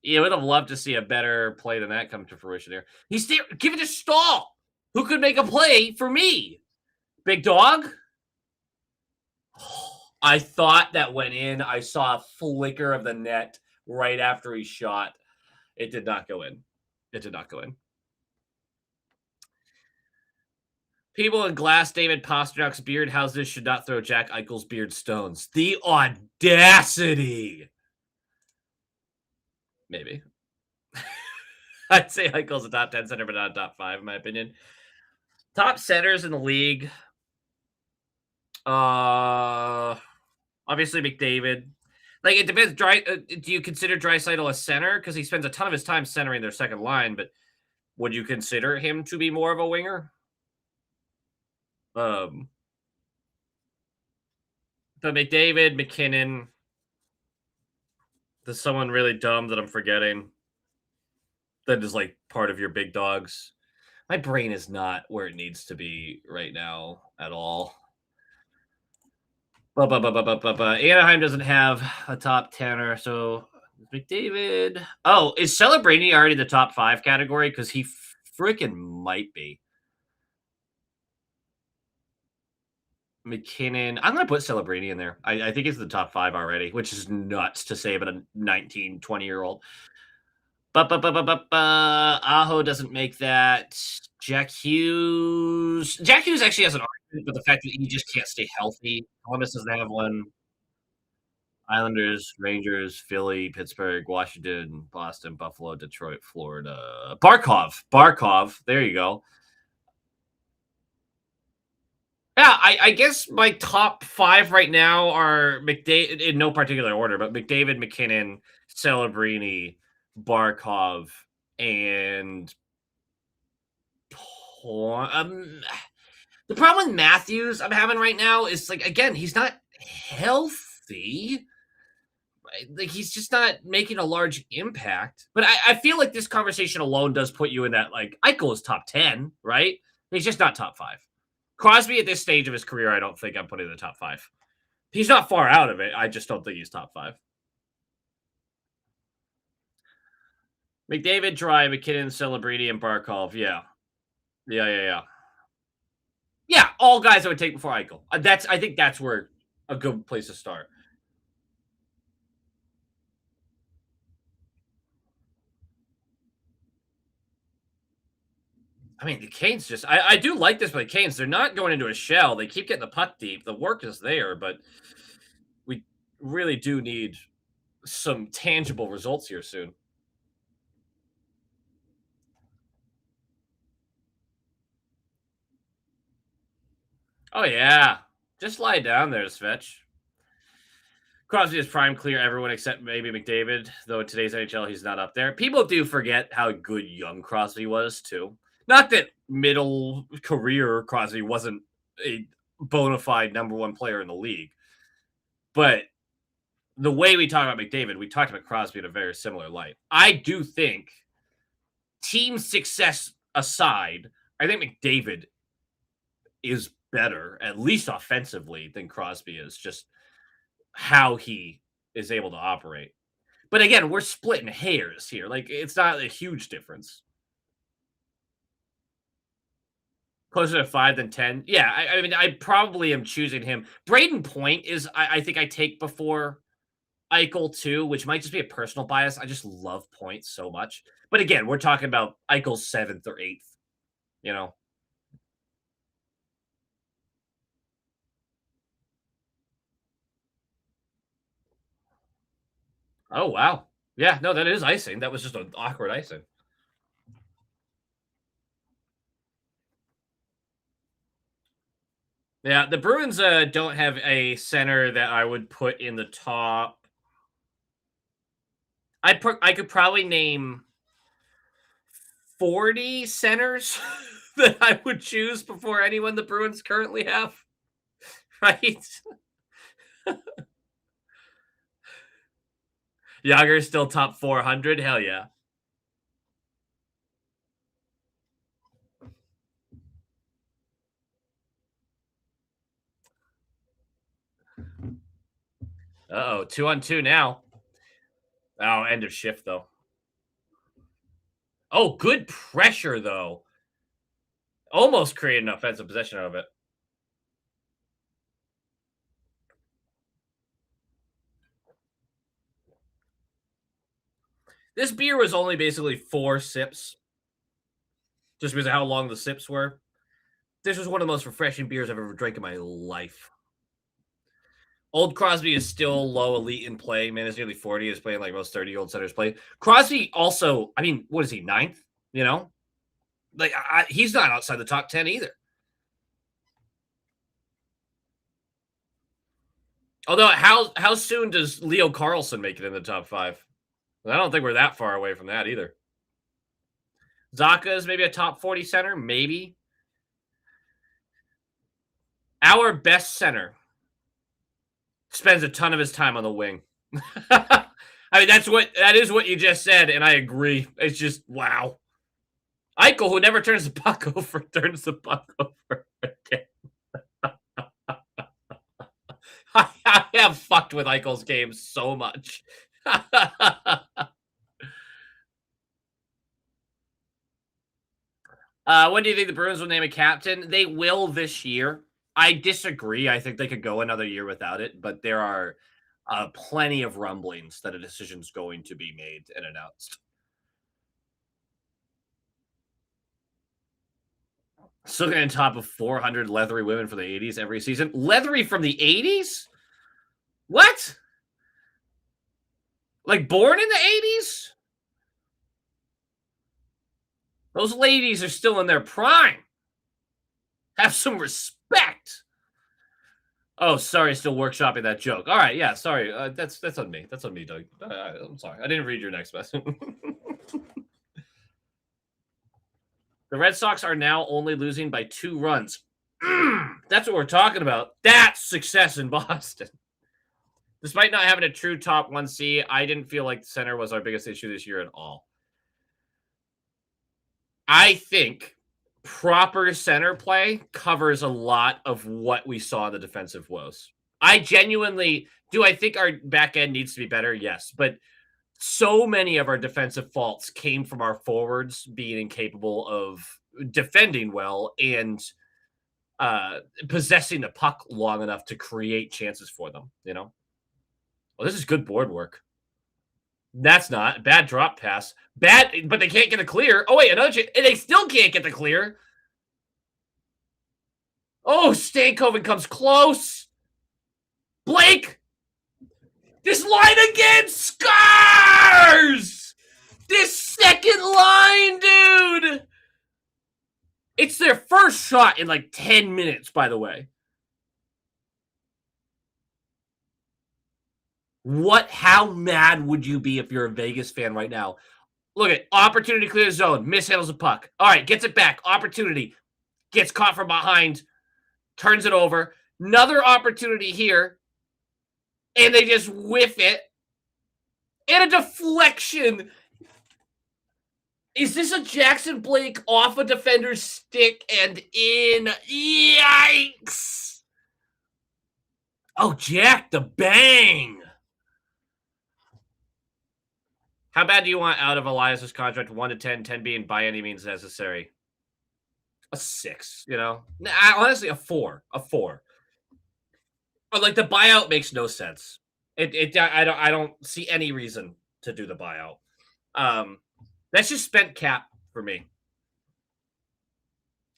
Yeah, would have loved to see a better play than that come to fruition here. He's there. Give it to Stall, who could make a play for me. Big dog. I thought that went in. I saw a flicker of the net right after he shot. It did not go in. It did not go in. People in glass David Pasternak's beard houses should not throw Jack Eichel's beard stones. The audacity. Maybe. I'd say Eichel's a top 10 center, but not a top 5, in my opinion. Top centers in the league. Uh, Obviously McDavid. Like, it depends. Do you consider Draisaitl a center? Because he spends a ton of his time centering their second line, but would you consider him to be more of a winger? Um, but McDavid, McKinnon, there's someone really dumb that I'm forgetting that is like part of your big dogs. My brain is not where it needs to be right now at all. Anaheim doesn't have a top 10 or so. McDavid. Oh, is Celebrini already the top 5 category? Because he freaking might be. McKinnon. I'm going to put Celebrini in there. I think it's the top 5 already, which is nuts to say about a 19, 20-year-old. Aho doesn't make that. Jack Hughes. Jack Hughes actually has an argument, but the fact that he just can't stay healthy. Columbus doesn't have one. Islanders, Rangers, Philly, Pittsburgh, Washington, Boston, Buffalo, Detroit, Florida. Barkov. There you go. Yeah, I guess my top 5 right now are McDavid in no particular order, but McDavid, McKinnon, Celebrini, Barkov, and the problem with Matthews I'm having right now is, like, again, he's not healthy. Like, he's just not making a large impact. But I feel like this conversation alone does put you in that, like, Eichel is top 10, right? He's just not top 5. Crosby at this stage of his career, I don't think I'm putting in the top 5. He's not far out of it. I just don't think he's top 5. McDavid, Dry, McKinnon, Celebrini, and Barkov. Yeah. Yeah. Yeah, all guys I would take before Eichel. I think that's where a good place to start. I mean, the Canes just I do like this, but the Canes, they're not going into a shell. They keep getting the puck deep. The work is there, but we really do need some tangible results here soon. Oh yeah. Just lie down there, Svetch. Crosby is prime clear everyone except maybe McDavid, though in today's NHL he's not up there. People do forget how good young Crosby was too. Not that middle career Crosby wasn't a bona fide number 1 player in the league, but the way we talk about McDavid, we talked about Crosby in a very similar light. I do think, team success aside, I think McDavid is better, at least offensively, than Crosby is. Just how he is able to operate. But again, we're splitting hairs here. Like, it's not a huge difference. Closer to 5 than 10. Yeah, I mean, I probably am choosing him. Braden Point is, I think I take before Eichel too, which might just be a personal bias. I just love Point so much. But again, we're talking about Eichel's 7th or 8th, you know? Oh, wow. Yeah, no, that is icing. That was just an awkward icing. Yeah, the Bruins don't have a center that I would put in the top. I could probably name 40 centers that I would choose before anyone the Bruins currently have. Right? Yager's still top 400. Hell yeah. Uh-oh, 2-on-2 now. Oh, end of shift though. Oh, good pressure though. Almost created an offensive possession out of it. This beer was only basically 4 sips, just because of how long the sips were. This was one of the most refreshing beers I've ever drank in my life. Old Crosby is still low elite in play. Man, he's nearly 40. He's playing like most 30-year-old centers play. Crosby also, I mean, what is he, ninth? You know? Like, he's not outside the top 10 either. Although, how soon does Leo Carlson make it in the top 5? I don't think we're that far away from that either. Zaka is maybe a top 40 center, maybe. Our best center spends a ton of his time on the wing. I mean, that is what you just said, and I agree. It's just wow. Eichel, who never turns the puck over, turns the puck over again. I have fucked with Eichel's game so much. When do you think the Bruins will name a captain? They will this year. I disagree. I think they could go another year without it, but there are plenty of rumblings that a decision's going to be made and announced. Still getting top of 400 leathery women from the 80s every season. Leathery from the 80s? What? Like born in the 80s? Those ladies are still in their prime. Have some respect. Oh, sorry, still workshopping that joke. All right, yeah, sorry. That's on me. That's on me, Doug. I'm sorry. I didn't read your next message. The Red Sox are now only losing by 2 runs. That's what we're talking about. That's success in Boston. Despite not having a true top 1C, I didn't feel like the center was our biggest issue this year at all. I think proper center play covers a lot of what we saw in the defensive woes. I genuinely do. I think our back end needs to be better. Yes. But so many of our defensive faults came from our forwards being incapable of defending well and possessing the puck long enough to create chances for them, you know? Well, this is good board work. That's not bad drop pass. Bad, but they can't get a clear. Oh, wait, another chance. And they still can't get the clear. Oh, Stankoven comes close. Blake. This line again scars. This second line, dude. It's their first shot in like 10 minutes, by the way. How mad would you be if you're a Vegas fan right now? Look at opportunity, clear the zone, mishandles the puck. All right, gets it back. Opportunity, gets caught from behind, turns it over. Another opportunity here, and they just whiff it. And a deflection. Is this a Jackson Blake off a defender's stick and in? Yikes! Oh, Jack the bang! How bad do you want out of Elias's contract? 1 to 10, 10 being by any means necessary. A 6, you know? Honestly, a 4. A 4. But like the buyout makes no sense. I don't see any reason to do the buyout. That's just spent cap for me.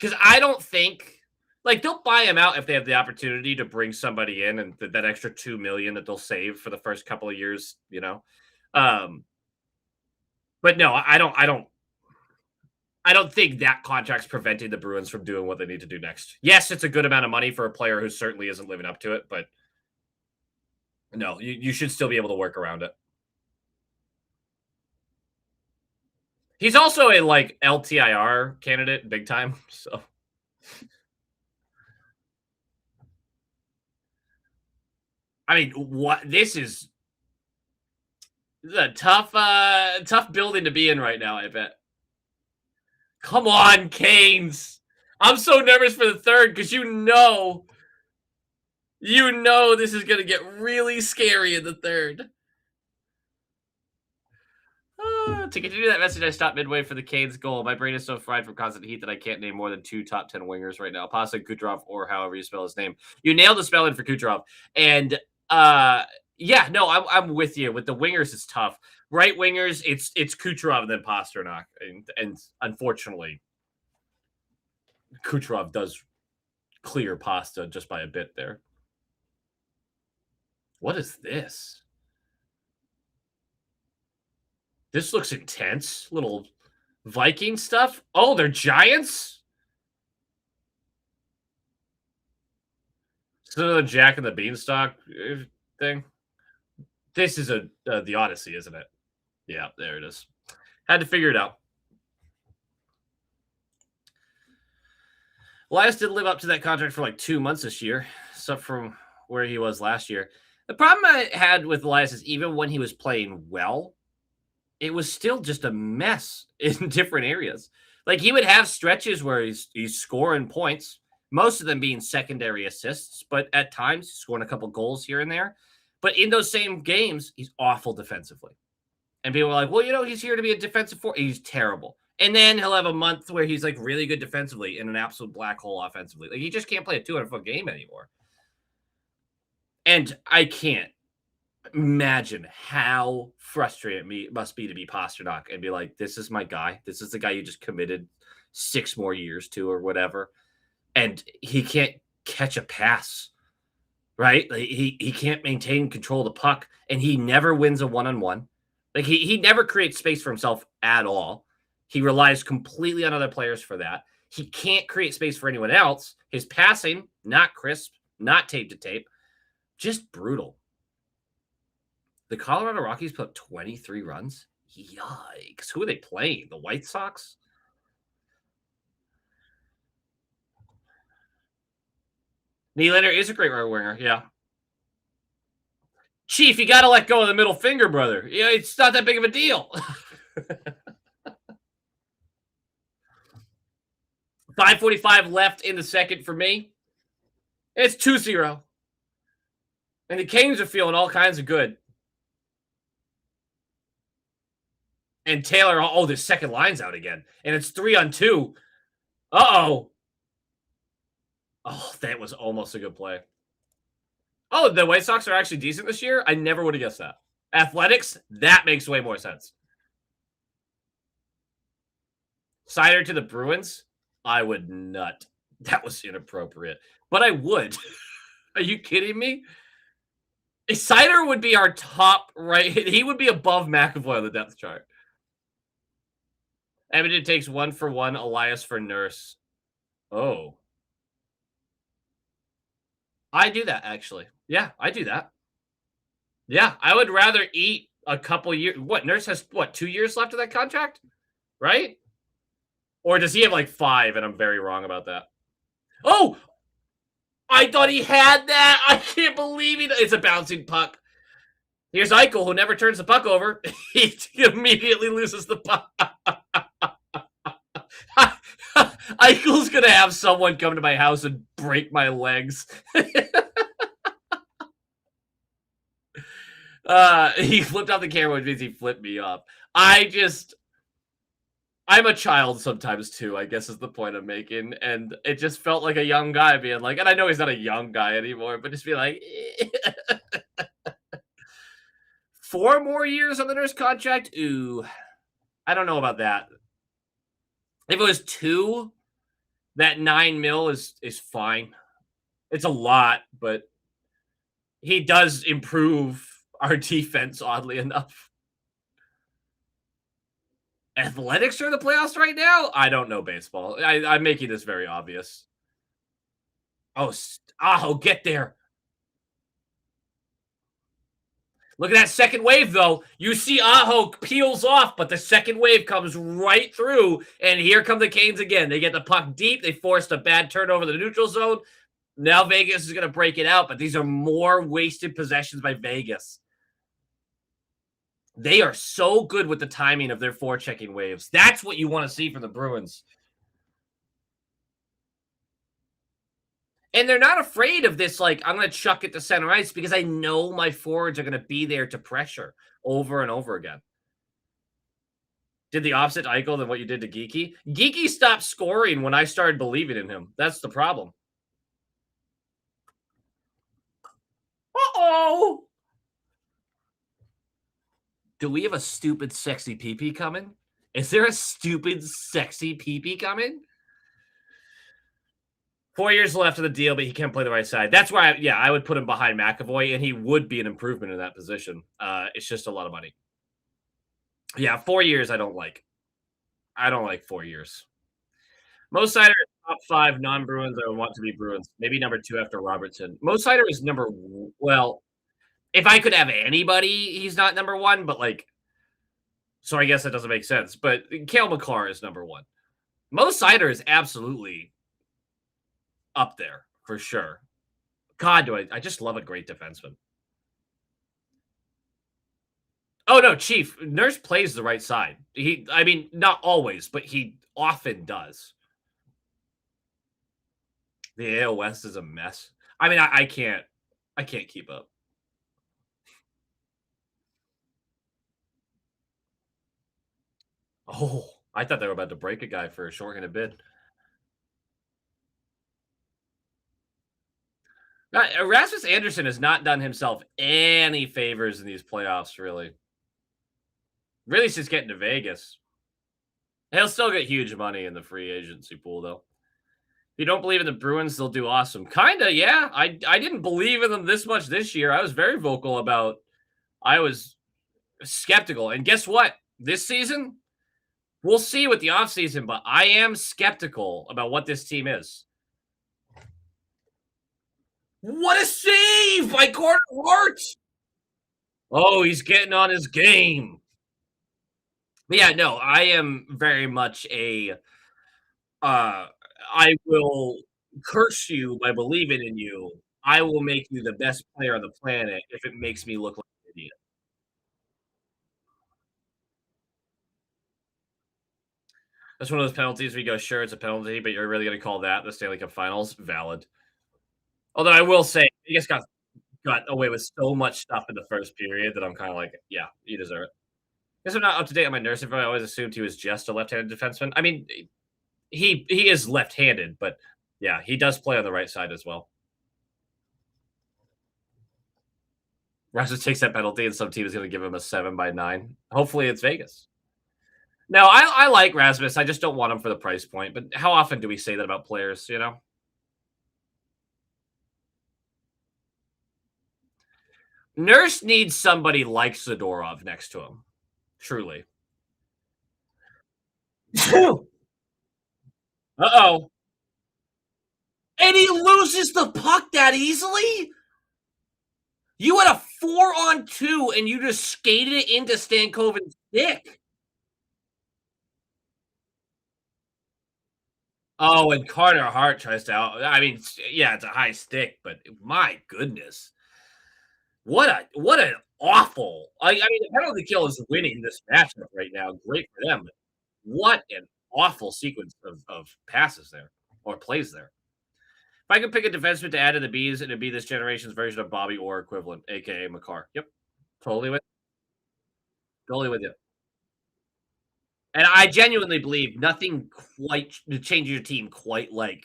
Because I don't think like they'll buy him out if they have the opportunity to bring somebody in and that extra $2 million that they'll save for the first couple of years, you know. But no, I don't think that contract's preventing the Bruins from doing what they need to do next. Yes, it's a good amount of money for a player who certainly isn't living up to it, but no, you should still be able to work around it. He's also a like LTIR candidate big time, so I mean, this is a tough building to be in right now, I bet. Come on, Canes. I'm so nervous for the third because you know this is going to get really scary in the third. To continue that message, I stopped midway for the Canes goal. My brain is so fried from constant heat that I can't name more than 2 top 10 wingers right now. Pasa Kucherov, or however you spell his name. You nailed the spelling for Kucherov. And yeah, no, I'm with you. With the wingers, it's tough. Right wingers, it's Kucherov and then Pasternak. And unfortunately, Kucherov does clear pasta just by a bit there. What is this? This looks intense. Little Viking stuff. Oh, they're giants? So the Jack and the Beanstalk thing. This is the Odyssey, isn't it? Yeah, there it is. Had to figure it out. Elias did live up to that contract for like 2 months this year, except from where he was last year. The problem I had with Elias is even when he was playing well, it was still just a mess in different areas. Like he would have stretches where he's scoring points, most of them being secondary assists, but at times scoring a couple goals here and there. But in those same games, he's awful defensively. And people are like, well, he's here to be a defensive force. He's terrible. And then he'll have a month where he's like really good defensively and an absolute black hole offensively. Like he just can't play a 200-foot game anymore. And I can't imagine how frustrating it must be to be Pasternak and be like, this is my guy. This is the guy you just committed 6 more years to or whatever. And he can't catch a pass, right? Like he can't maintain control of the puck, and he never wins a one-on-one. Like he never creates space for himself at all. He relies completely on other players for that. He can't create space for anyone else. His passing, not crisp, not tape to tape, just brutal. The Colorado Rockies put up 23 runs. Yikes. Who are they playing? The White Sox? Nylander is a great right winger, yeah. Chief, you got to let go of the middle finger, brother. Yeah, it's not that big of a deal. 5:45 left in the second for me. It's 2-0. And the Canes are feeling all kinds of good. And Taylor, the second line's out again. And it's 3-on-2. Uh-oh. Oh, that was almost a good play. Oh, the White Sox are actually decent this year? I never would have guessed that. Athletics, that makes way more sense. Cider to the Bruins? I would nut. That was inappropriate. But I would. Are you kidding me? Cider would be our top right. He would be above McAvoy on the depth chart. Edmonton takes 1-for-1. Elias for Nurse. Oh. I do that, actually. Yeah, I do that. Yeah, I would rather eat a couple years. What, Nurse has, 2 years left of that contract? Right? Or does he have like 5, and I'm very wrong about that? Oh! I thought he had that! I can't believe it. It's a bouncing puck. Here's Eichel, who never turns the puck over. He immediately loses the puck. Eichel's going to have someone come to my house and break my legs. He flipped off the camera, which means he flipped me off. I'm a child sometimes too, I guess is the point I'm making. And it just felt like a young guy being like, and I know he's not a young guy anymore, but just be like, 4 more years on the Nurse contract? Ooh, I don't know about that. If it was 2, that $9 million is fine. It's a lot, but he does improve our defense, oddly enough. Athletics are in the playoffs right now? I don't know baseball. I'm making this very obvious. Oh, get there. Look at that second wave, though. You see Aho peels off, but the second wave comes right through, and here come the Canes again. They get the puck deep. They forced a bad turnover in the neutral zone. Now Vegas is going to break it out, but these are more wasted possessions by Vegas. They are so good with the timing of their forechecking waves. That's what you want to see from the Bruins. And they're not afraid of this, like, I'm going to chuck it to center ice because I know my forwards are going to be there to pressure over and over again. Did the opposite to Eichel than what you did to Geeky? Geeky stopped scoring when I started believing in him. That's the problem. Uh-oh! Do we have a stupid, sexy pee-pee coming? Is there a stupid, sexy pee-pee coming? 4 years left of the deal, but he can't play the right side. That's why, yeah, I would put him behind McAvoy, and he would be an improvement in that position. It's just a lot of money. Yeah, 4 years I don't like. I don't like 4 years. Mo Sider is top five non-Bruins I would want to be Bruins. Maybe number two after Robertson. Mo Sider is well, if I could have anybody, he's not number one, but like, so I guess that doesn't make sense. But Cale Makar is number one. Mo Sider is absolutely up there for sure. God, do I just love a great defenseman. Oh no, Chief Nurse plays the right side. I mean, not always, but he often does. The AL West is a mess. I mean, I can't keep up. Oh, I thought they were about to break a guy for a shorthanded bid. Rasmus Anderson has not done himself any favors in these playoffs, really. Really, since getting to Vegas. He'll still get huge money in the free agency pool, though. If you don't believe in the Bruins, they'll do awesome. Kinda, yeah. I didn't believe in them this much this year. I was very vocal about. I was skeptical, and guess what? This season, we'll see with the offseason, but I am skeptical about what this team is. What a save by Carter Hart! Oh, he's getting on his game. But yeah, no, I am very much a I will curse you by believing in you. I will make you the best player on the planet if it makes me look like an idiot. That's one of those penalties where you go, sure, it's a penalty, but you're really going to call that the Stanley Cup Finals? Valid. Although I will say, you guys got away with so much stuff in the first period that I'm kind of like, yeah, you deserve it. I guess I'm not up to date on my nursing, but I always assumed he was just a left-handed defenseman. I mean, he is left-handed, but yeah, he does play on the right side as well. Rasmus takes that penalty, and some team is going to give him a 7-by-9. Hopefully, it's Vegas. No, I like Rasmus. I just don't want him for the price point. But how often do we say that about players? You know, Nurse needs somebody like Zadorov next to him. Truly. Uh oh. And he loses the puck that easily? You had a 4-on-2 and you just skated it into Stankoven's stick. Oh, and Carter Hart tries to I mean, yeah, it's a high stick, but my goodness. What an awful I mean, the penalty kill is winning this matchup right now. Great for them. But what an awful sequence of passes there or plays there. If I could pick a defenseman to add to the Bees, it'd be this generation's version of Bobby Orr equivalent, aka Makar. Yep. Totally with totally with you. And I genuinely believe nothing quite changes your team quite like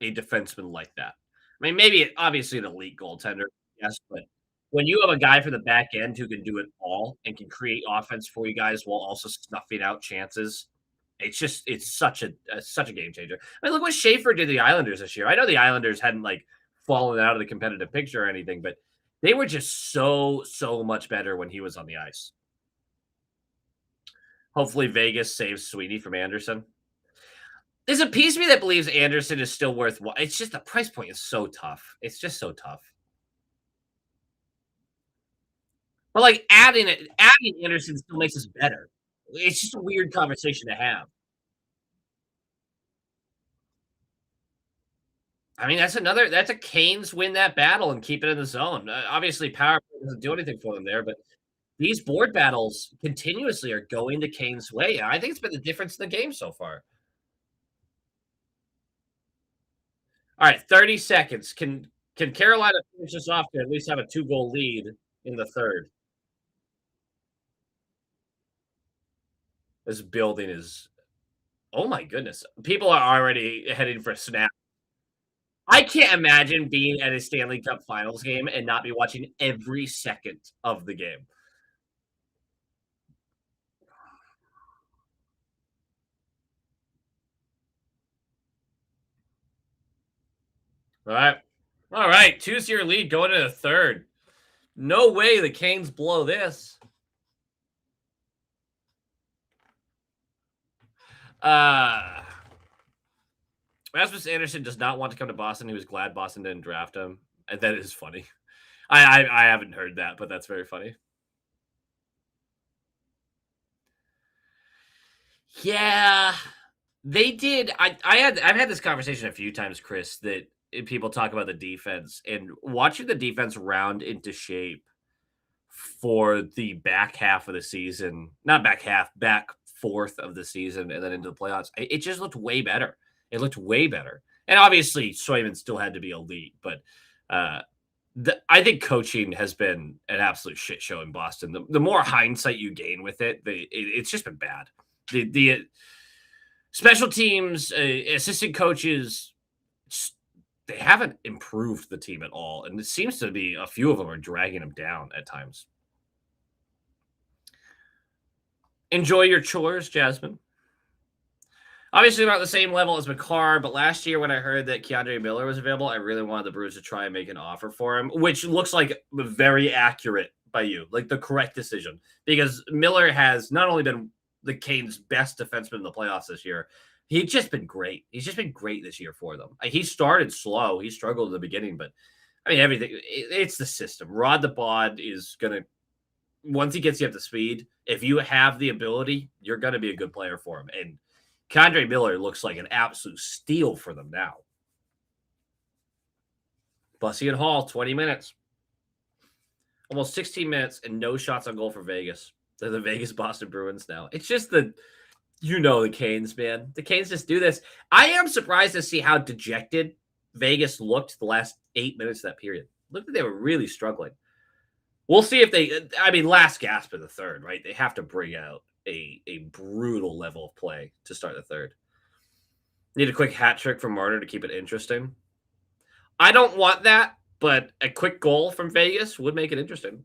a defenseman like that. I mean, maybe obviously an elite goaltender, yes, but when you have a guy for the back end who can do it all and can create offense for you guys while also snuffing out chances, it's such a game changer. I mean, look what Schaefer did to the Islanders this year. I know the Islanders hadn't like fallen out of the competitive picture or anything, but they were just so much better when he was on the ice. Hopefully, Vegas saves Sweeney from Anderson. There's a piece of me that believes Anderson is still worth. It's just the price point is so tough. It's just so tough. But like adding Anderson still makes us better. It's just a weird conversation to have. I mean, that's a Canes win that battle and keep it in the zone. Obviously, power play doesn't do anything for them there, but these board battles continuously are going the Canes' way. I think it's been the difference in the game so far. All right, 30 seconds. Can Carolina finish this off to at least have a 2-goal lead in the third? This building is oh my goodness. People are already heading for snap. I can't imagine being at a Stanley Cup Finals game and not be watching every second of the game. All right. All right. 2-0 lead going to the third. No way the Canes blow this. Rasmus Anderson does not want to come to Boston. He was glad Boston didn't draft him. And that is funny. I haven't heard that, but that's very funny. Yeah, they did. I've had this conversation a few times, Chris, that people talk about the defense and watching the defense round into shape for the back half of the season, not back half, back fourth of the season, and then into the playoffs. It just looked way better. It looked way better. And obviously, Swayman still had to be elite, but uh, I think coaching has been an absolute shit show in Boston. The more hindsight you gain with it, it's just been bad. The special teams, assistant coaches, they haven't improved the team at all. And it seems to be a few of them are dragging them down at times. Enjoy your chores, Jasmine. Obviously, not the same level as McCarr, but last year when I heard that Keandre Miller was available, I really wanted the Brewers to try and make an offer for him, which looks like very accurate by you, like the correct decision, because Miller has not only been the Canes' best defenseman in the playoffs this year, he's just been great. He's just been great this year for them. He started slow. He struggled in the beginning, but I mean, everything, it's the system. Rod the Bod is going to, once he gets you up to speed, if you have the ability, you're going to be a good player for him. And Keandre Miller looks like an absolute steal for them now. Bussy and Hall, 20 minutes. Almost 16 minutes and no shots on goal for Vegas. They're the Vegas Boston Bruins now. It's just the Canes, man. The Canes just do this. I am surprised to see how dejected Vegas looked the last 8 minutes of that period. Looked like they were really struggling. We'll see if last gasp of the third, right? They have to bring out a brutal level of play to start the third. Need a quick hat trick from Marner to keep it interesting. I don't want that, but a quick goal from Vegas would make it interesting.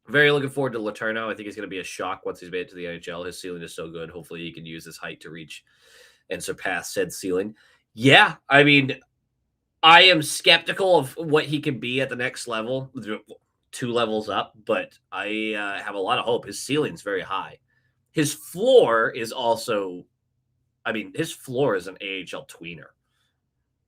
Very looking forward to Letourneau. I think he's going to be a shock once he's made it to the NHL. His ceiling is so good. Hopefully he can use his height to reach and surpass said ceiling. Yeah, I mean, I am skeptical of what he can be at the next level, 2 levels up, but I have a lot of hope. His ceiling's very high. His floor is also, his floor is an AHL tweener.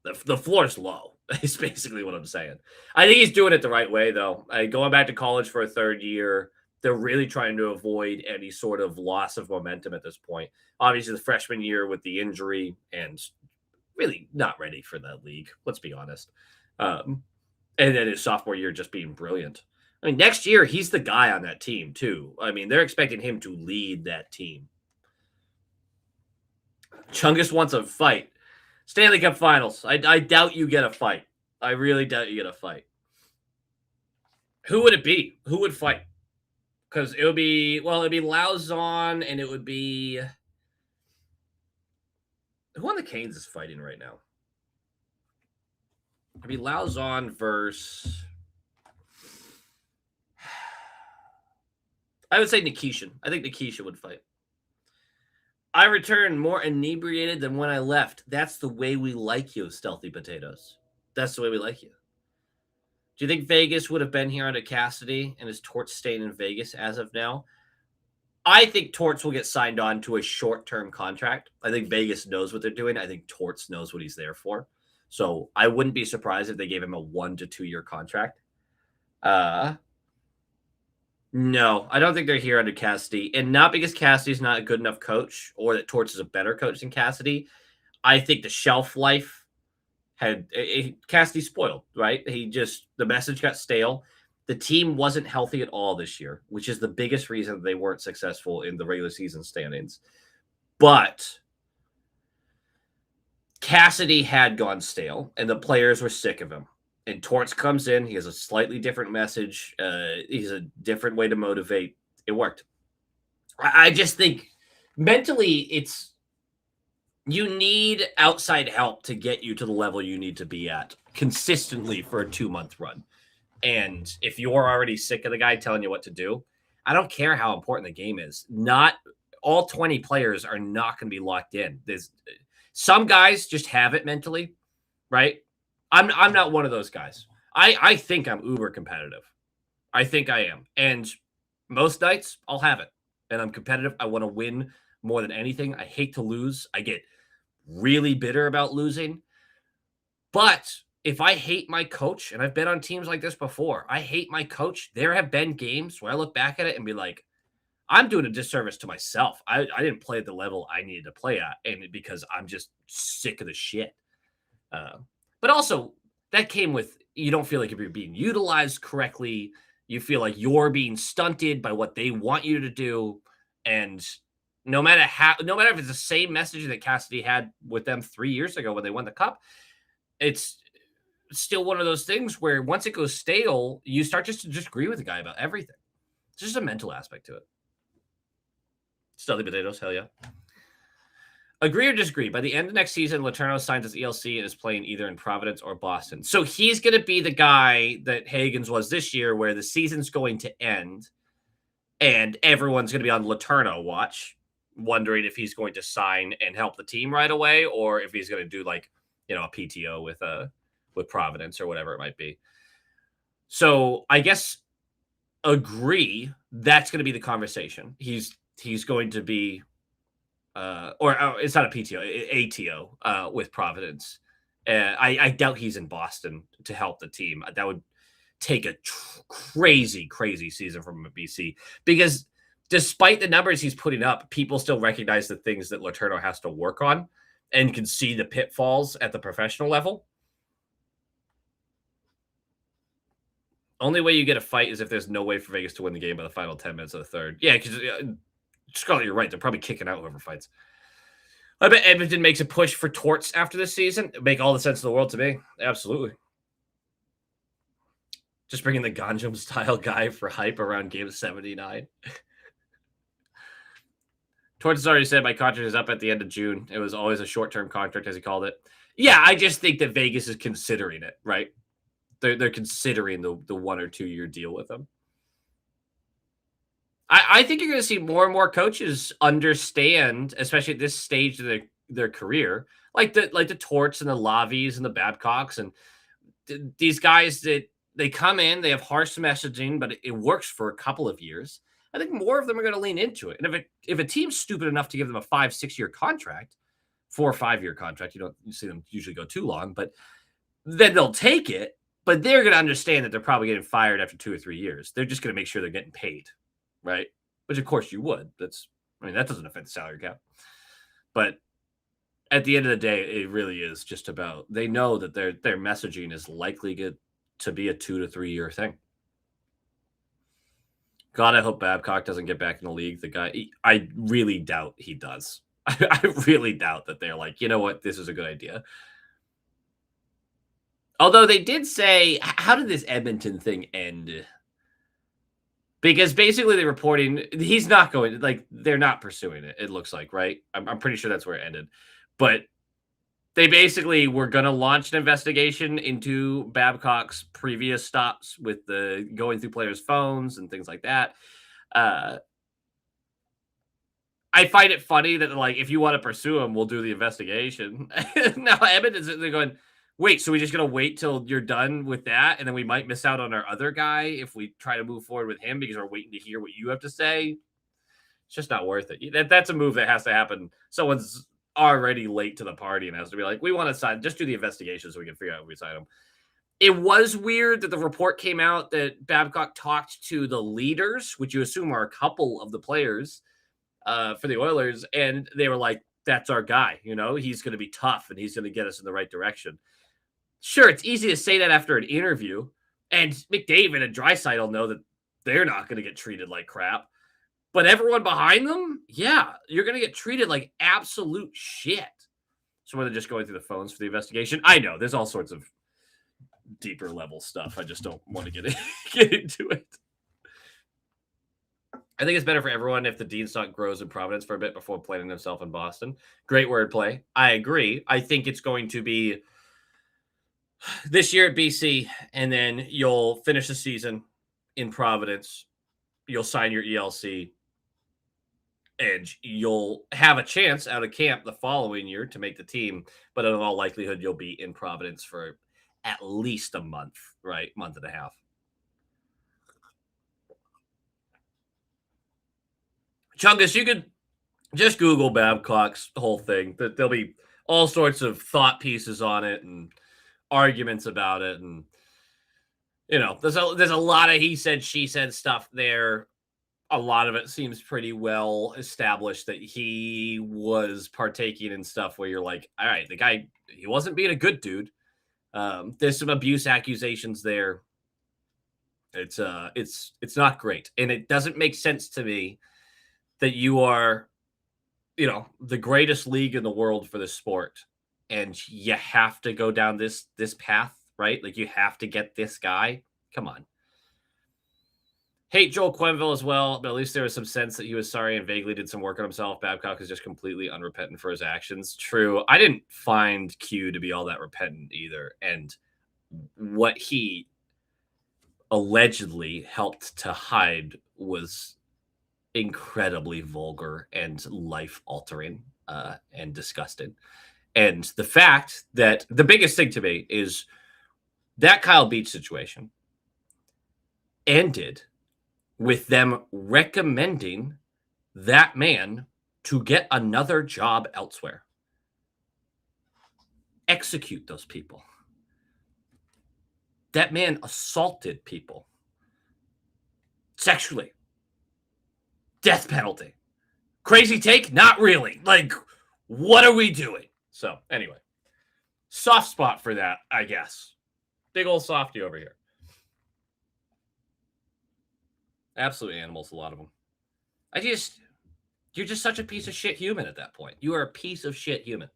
The floor is low. Is basically what I'm saying. I think he's doing it the right way, though. Going back to college for a third year, they're really trying to avoid any sort of loss of momentum at this point. Obviously, the freshman year with the injury and really not ready for that league. Let's be honest. And then his sophomore year just being brilliant. I mean, next year, he's the guy on that team, too. I mean, they're expecting him to lead that team. Chungus wants a fight. Stanley Cup Finals. I doubt you get a fight. I really doubt you get a fight. Who would it be? Who would fight? Because it'd be Lauzon, and it would be... Who on the Canes is fighting right now? It'd be Lauzon versus... I would say Nikishin. I think Nikishin would fight. I return more inebriated than when I left. That's the way we like you, Stealthy Potatoes. That's the way we like you. Do you think Vegas would have been here under Cassidy and is Torts staying in Vegas as of now? I think Torts will get signed on to a short-term contract. I think Vegas knows what they're doing. I think Torts knows what he's there for. So I wouldn't be surprised if they gave him a 1 to 2 year contract. No, I don't think they're here under Cassidy. And not because Cassidy's not a good enough coach or that Torts is a better coach than Cassidy. I think the shelf life had Cassidy spoiled, right? The message got stale. The team wasn't healthy at all this year, which is the biggest reason they weren't successful in the regular season standings. But Cassidy had gone stale, and the players were sick of him. And Torts comes in. He has a slightly different message. He's a different way to motivate. It worked. I just think mentally you need outside help to get you to the level you need to be at consistently for a 2-month run. And if you're already sick of the guy telling you what to do, I don't care how important the game is. Not all 20 players are not going to be locked in. There's some guys just have it mentally, right? I'm not one of those guys. I think I'm uber competitive. I think I am. And most nights I'll have it. And I'm competitive. I want to win more than anything. I hate to lose. I get really bitter about losing. But if I hate my coach, and I've been on teams like this before, I hate my coach. There have been games where I look back at it and be like, I'm doing a disservice to myself. I didn't play at the level I needed to play at, and because I'm just sick of the shit. Uh, but also, that came with you don't feel like if you're being utilized correctly. You feel like you're being stunted by what they want you to do, and no matter if it's the same message that Cassidy had with them 3 years ago when they won the cup, it's still one of those things where once it goes stale, you start just to disagree with the guy about everything. It's just a mental aspect to it. Stubby potatoes, hell yeah. Agree or disagree? By the end of next season, Letourneau signs his ELC and is playing either in Providence or Boston. So he's going to be the guy that Hagens was this year, where the season's going to end, and everyone's going to be on Letourneau watch, wondering if he's going to sign and help the team right away, or if he's going to do like a PTO with Providence or whatever it might be. So I guess agree that's going to be the conversation. He's going to be or it's not a PTO, ATO with Providence. I doubt he's in Boston to help the team. That would take a crazy season from BC, because despite the numbers he's putting up, people still recognize the things that Letourneau has to work on and can see the pitfalls at the professional level. Only way you get a fight is if there's no way for Vegas to win the game by the final 10 minutes of the third. Yeah, because Scarlett, you're right. They're probably kicking out whoever fights. I bet Edmonton makes a push for torts after this season. It'd make all the sense in the world to me. Absolutely. Just bringing the Ganjam style guy for hype around game 79. Torts has already said my contract is up at the end of June. It was always a short-term contract, as he called it. Yeah, I just think that Vegas is considering it, right? They're considering the 1 or 2 year deal with him. I think you're going to see more and more coaches understand, especially at this stage of their career, like the Torts and the Lavies and the Babcocks and these guys that they come in, they have harsh messaging, but it works for a couple of years. I think more of them are going to lean into it. And if a team's stupid enough to give them a 5-6 year contract, 4 or 5 year contract, you see them usually go too long, but then they'll take it. But they're going to understand that they're probably getting fired after 2 or 3 years. They're just going to make sure they're getting paid, right? Which of course you would. That doesn't affect the salary cap. But at the end of the day, it really is just about they know that their messaging is likely to be a 2 to 3 year thing. God, I hope Babcock doesn't get back in the league. The guy, I really doubt he does. I really doubt that they're like, you know what, this is a good idea. Although they did say, how did this Edmonton thing end? Because basically they're reporting he's not going, like, they're not pursuing it, it looks like, right? I'm pretty sure that's where it ended. But they basically were going to launch an investigation into Babcock's previous stops with the going through players' phones and things like that. I find it funny that, like, if you want to pursue him, we'll do the investigation. Now Edmonton's they're going, wait, so we just going to wait till you're done with that, and then we might miss out on our other guy if we try to move forward with him because we're waiting to hear what you have to say? It's just not worth it. That's a move that has to happen. Someone's already late to the party and has to be like, we want to sign, just do the investigation so we can figure out if we sign him. It was weird that the report came out that Babcock talked to the leaders, which you assume are a couple of the players for the Oilers, and they were like, that's our guy. He's going to be tough and he's going to get us in the right direction. Sure, it's easy to say that after an interview, and McDavid and Draisaitl know that they're not going to get treated like crap. But everyone behind them, yeah, you're going to get treated like absolute shit. So they're just going through the phones for the investigation. I know there's all sorts of deeper level stuff. I just don't want to get into it. I think it's better for everyone if the Dean stock grows in Providence for a bit before planting himself in Boston. Great wordplay. I agree. I think it's going to be this year at BC, and then you'll finish the season in Providence. You'll sign your ELC, and you'll have a chance out of camp the following year to make the team. But in all likelihood, you'll be in Providence for at least a month, right? Month and a half. Chungus, you could just Google Babcock's whole thing. There'll be all sorts of thought pieces on it and arguments about it, and there's a lot of he said she said stuff there. A lot of it seems pretty well established that he was partaking in stuff where you're like, all right, the guy, he wasn't being a good dude. There's some abuse accusations there. It's not great, and it doesn't make sense to me that you are, the greatest league in the world for this sport, and you have to go down this path, right? Like you have to get this guy. Come on. Hate Joel Quenville as well, but at least there was some sense that he was sorry and vaguely did some work on himself. Babcock is just completely unrepentant for his actions. True. I didn't find Q to be all that repentant either. And what he allegedly helped to hide was incredibly vulgar and life-altering and disgusting. And the fact that the biggest thing to me is that Kyle Beach situation ended with them recommending that man to get another job elsewhere. Execute those people. That man assaulted people sexually. Death penalty. Crazy take? Not really. Like, what are we doing? So, anyway, soft spot for that, I guess. Big old softy over here. Absolute animals, a lot of them. You're just such a piece of shit human at that point. You are a piece of shit human.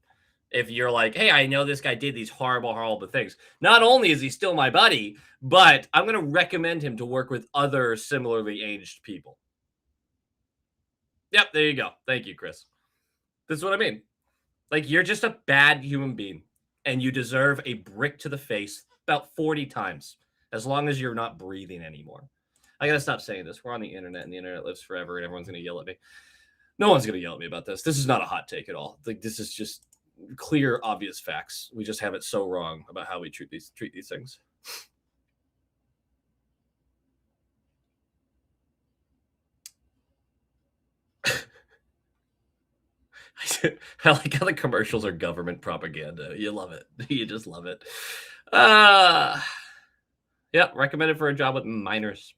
If you're like, hey, I know this guy did these horrible, horrible things. Not only is he still my buddy, but I'm going to recommend him to work with other similarly aged people. Yep, there you go. Thank you, Chris. This is what I mean. Like, you're just a bad human being, and you deserve a brick to the face about 40 times, as long as you're not breathing anymore. I gotta stop saying this. We're on the internet, and the internet lives forever, and everyone's gonna yell at me. No one's gonna yell at me about this. This is not a hot take at all. Like, this is just clear, obvious facts. We just have it so wrong about how we treat these things. I like how the commercials are government propaganda. You love it. You just love it. Yeah, recommended for a job with minors.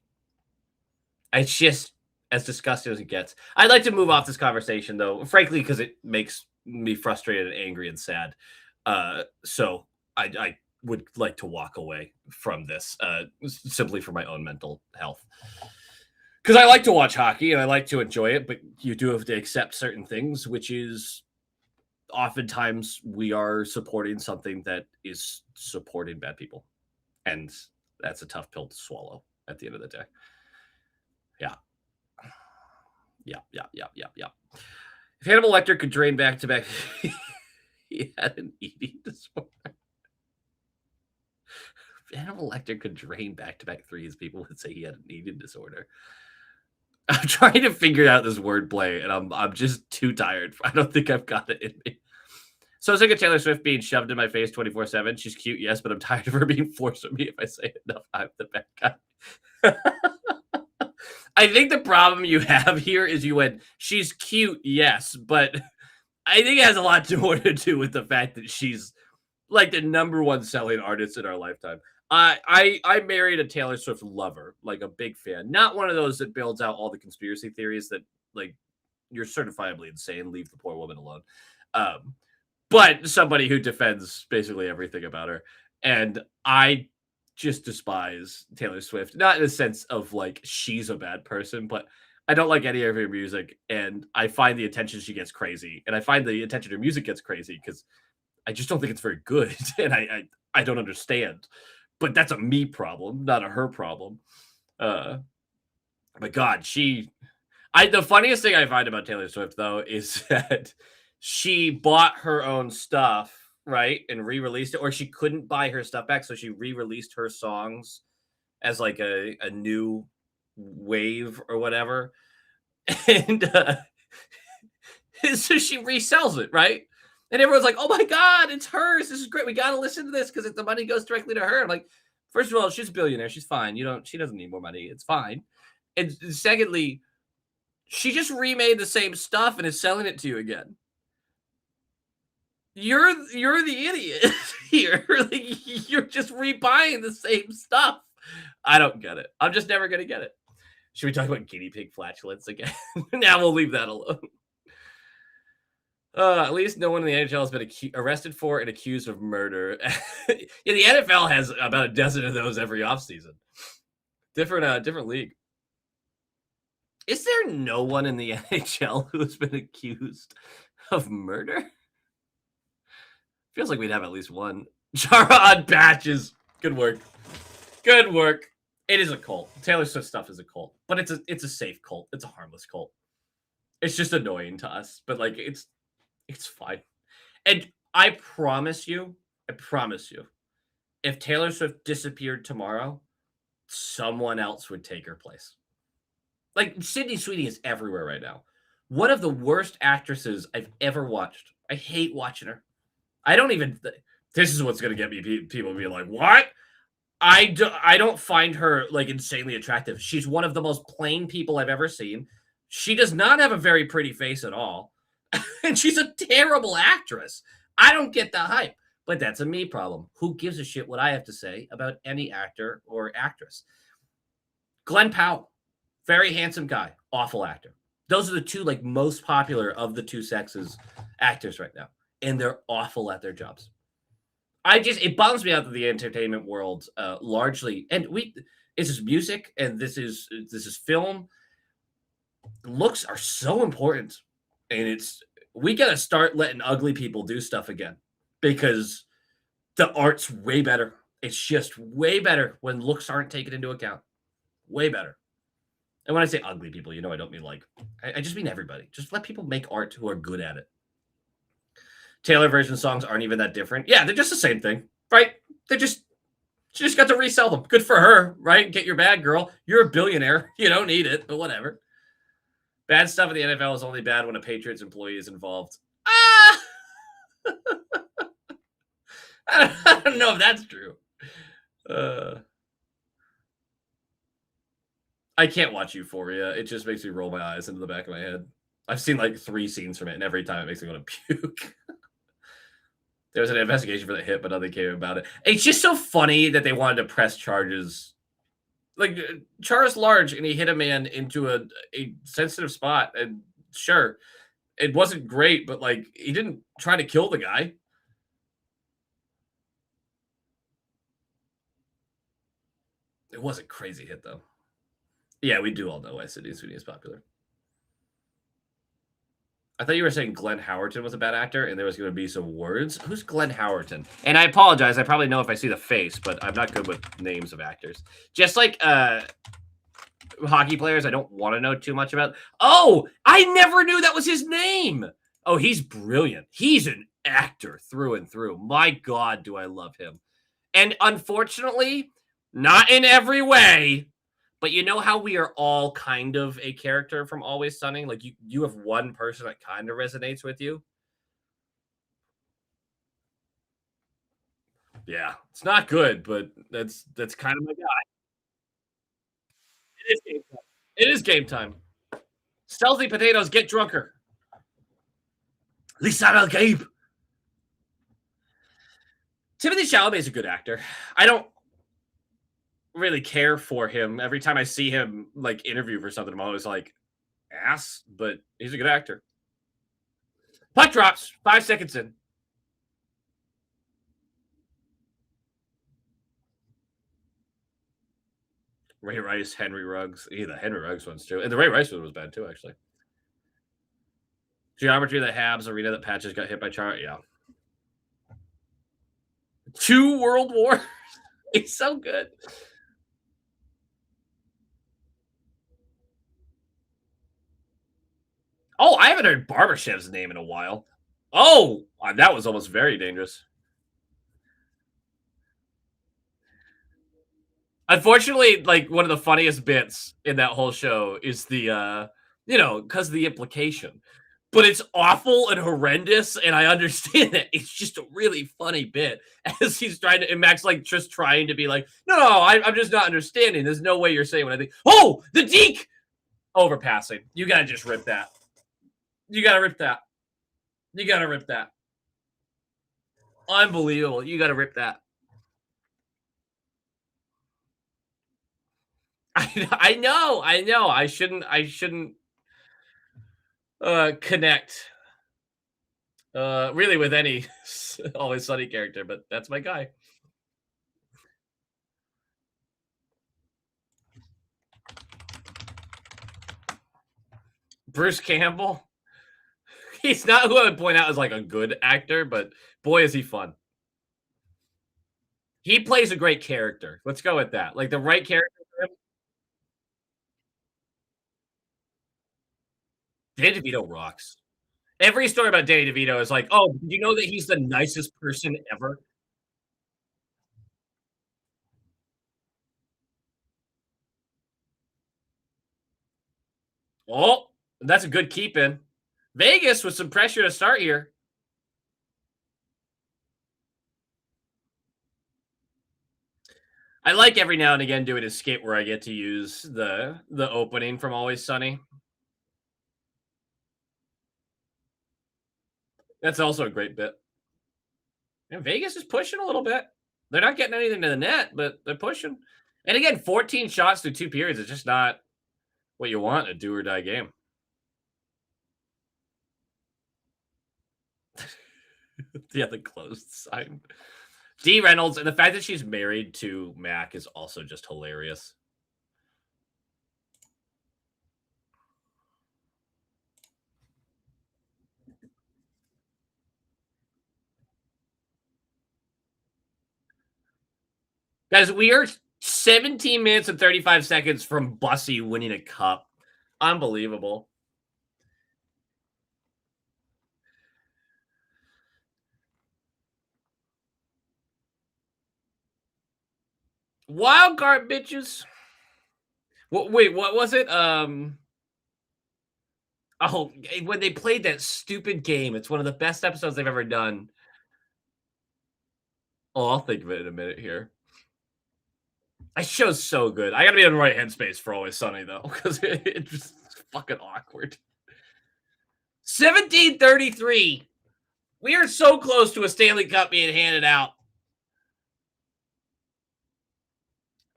It's just as disgusting as it gets. I'd like to move off this conversation, though, frankly, because it makes me frustrated and angry and sad. So I would like to walk away from this simply for my own mental health. Because I like to watch hockey and I like to enjoy it, but you do have to accept certain things, which is oftentimes we are supporting something that is supporting bad people. And that's a tough pill to swallow at the end of the day. Yeah. If Hannibal Lecter could drain back-to-back, he had an eating disorder. If Hannibal Lecter could drain back-to-back threes, people would say he had an eating disorder. I'm trying to figure out this wordplay, and I'm just too tired. I don't think I've got it in me. So I was thinking Taylor Swift being shoved in my face 24/7. She's cute, yes, but I'm tired of her being forced on me. If I say it enough, I'm the bad guy. I think the problem you have here is you went, she's cute, yes, but I think it has a lot more to do with the fact that she's like the number one selling artist in our lifetime. I married a Taylor Swift lover, like a big fan. Not one of those that builds out all the conspiracy theories that, like, you're certifiably insane. Leave the poor woman alone. But somebody who defends basically everything about her. And I just despise Taylor Swift, not in the sense of like she's a bad person, but I don't like any of her music. And I find the attention she gets crazy. And I find the attention her music gets crazy because I just don't think it's very good. And I don't understand. But that's a me problem, not a her problem. But God, the funniest thing I find about Taylor Swift, though, is that she bought her own stuff, right, and re-released it, or she couldn't buy her stuff back, so she re-released her songs as like a new wave or whatever. And so she resells it, right? And everyone's like, "Oh my god, it's hers. This is great. We got to listen to this because the money goes directly to her." I'm like, first of all, she's a billionaire. She's fine. You don't. She doesn't need more money. It's fine. And secondly, she just remade the same stuff and is selling it to you again. You're the idiot here. Like, you're just rebuying the same stuff. I don't get it. I'm just never gonna get it. Should we talk about guinea pig flatulence again? Now we'll leave that alone. At least no one in the NHL has been arrested for and accused of murder. Yeah, the NFL has about a dozen of those every offseason. Different league. Is there no one in the NHL who has been accused of murder? Feels like we'd have at least one. Chara on patches. Good work. Good work. It is a cult. Taylor Swift stuff is a cult, but it's a safe cult. It's a harmless cult. It's just annoying to us, but like it's fine. And I promise you, if Taylor Swift disappeared tomorrow, someone else would take her place. Like Sydney Sweeney is everywhere right now. One of the worst actresses I've ever watched. I hate watching her. I don't even. This is what's going to get me. People being like, "What?" I don't find her like insanely attractive. She's one of the most plain people I've ever seen. She does not have a very pretty face at all. And she's a terrible actress. I don't get the hype, but that's a me problem. Who gives a shit what I have to say about any actor or actress? Glenn Powell, very handsome guy, awful actor. Those are the two like most popular of the two sexes actors right now, and they're awful at their jobs. It bums me out that the entertainment world largely, and this is music and this is film. Looks are so important, and we got to start letting ugly people do stuff again because the art's way better. It's just way better when looks aren't taken into account. Way better. And when I say ugly people, I don't mean like I just mean everybody. Just let people make art who are good at it. Taylor version songs aren't even that different. Yeah, they're just the same thing, right? She just got to resell them. Good for her, right? Get your bag, girl. You're a billionaire. You don't need it, but whatever. Bad stuff in the NFL is only bad when a Patriots employee is involved. Ah! I don't know if that's true. I can't watch Euphoria. It just makes me roll my eyes into the back of my head. I've seen like 3 scenes from it, and every time it makes me want to puke. There was an investigation for the hit, but nothing came about it. It's just so funny that they wanted to press charges. Like, Char's large, and he hit a man into a sensitive spot. And sure, it wasn't great, but like he didn't try to kill the guy. It was a crazy hit, though. Yeah, we do all know why Sydney Sweeney is popular. I thought you were saying Glenn Howerton was a bad actor, and there was going to be some words. Who's Glenn Howerton? And I apologize. I probably know if I see the face, but I'm not good with names of actors. Just like hockey players, I don't want to know too much about. Oh, I never knew that was his name. Oh, he's brilliant. He's an actor through and through. My God, do I love him. And unfortunately, not in every way. But you know how we are all kind of a character from Always Sunny? Like you have one person that kind of resonates with you. Yeah, it's not good, but that's kind of my guy. It is game time. It is game time. Stealthy potatoes get drunker. Lisa Al Gabe. Timothy Chalamet is a good actor. I don't really care for him. Every time I see him like interview for something, I'm always like, ass, but he's a good actor. Puck drops 5 seconds in. Ray Rice, Henry Ruggs. Yeah, the Henry Ruggs one's too. And the Ray Rice one was bad too, actually. Geometry of the Habs arena that Patches got hit by Char. Yeah. 2 World Wars. It's so good. Oh, I haven't heard Barbashev's name in a while. Oh, that was almost very dangerous. Unfortunately, like one of the funniest bits in that whole show is the because the implication. but it's awful and horrendous, and I understand it. It's just a really funny bit as he's trying to, and Max like just trying to be like, no, no, I'm just not understanding. There's no way you're saying what I think. Oh, the deke overpassing. You gotta just rip that. You gotta rip that. You gotta rip that. Unbelievable. You gotta rip that. I know. I shouldn't connect really with any Always Sunny character, but that's my guy. Bruce Campbell. He's not who I would point out as like a good actor, but boy is he fun. He plays a great character. Let's go with that. Like the right character for him. Danny DeVito rocks. Every story about Danny DeVito is like, oh, did you know that he's the nicest person ever? Oh, that's a good keep in. Vegas with some pressure to start here. I like every now and again doing a skit where I get to use the opening from Always Sunny. That's also a great bit. And Vegas is pushing a little bit. They're not getting anything to the net, but they're pushing. And again, 14 shots through 2 periods is just not what you want in a do or die game. Yeah, the closed sign. D Reynolds, and the fact that she's married to Mac is also just hilarious. Guys, we are 17 minutes and 35 seconds from Bussy winning a cup. Unbelievable. Wild card bitches. Wait, what was it? Oh, when they played that stupid game, it's one of the best episodes they've ever done. Oh, I'll think of it in a minute here. That show's so good. I gotta be in the right headspace for Always Sunny though, because it's just fucking awkward. 17:33. We are so close to a Stanley Cup being handed out.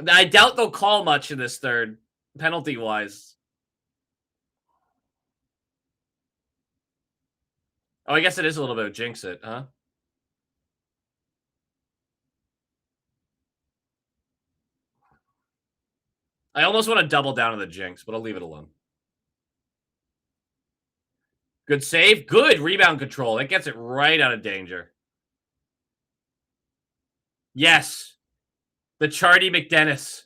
I doubt they'll call much in this third, penalty wise. Oh, I guess it is a little bit of jinx it, huh? I almost want to double down on the jinx, but I'll leave it alone. Good save. Good rebound control. That gets it right out of danger. Yes. The Chardy McDennis.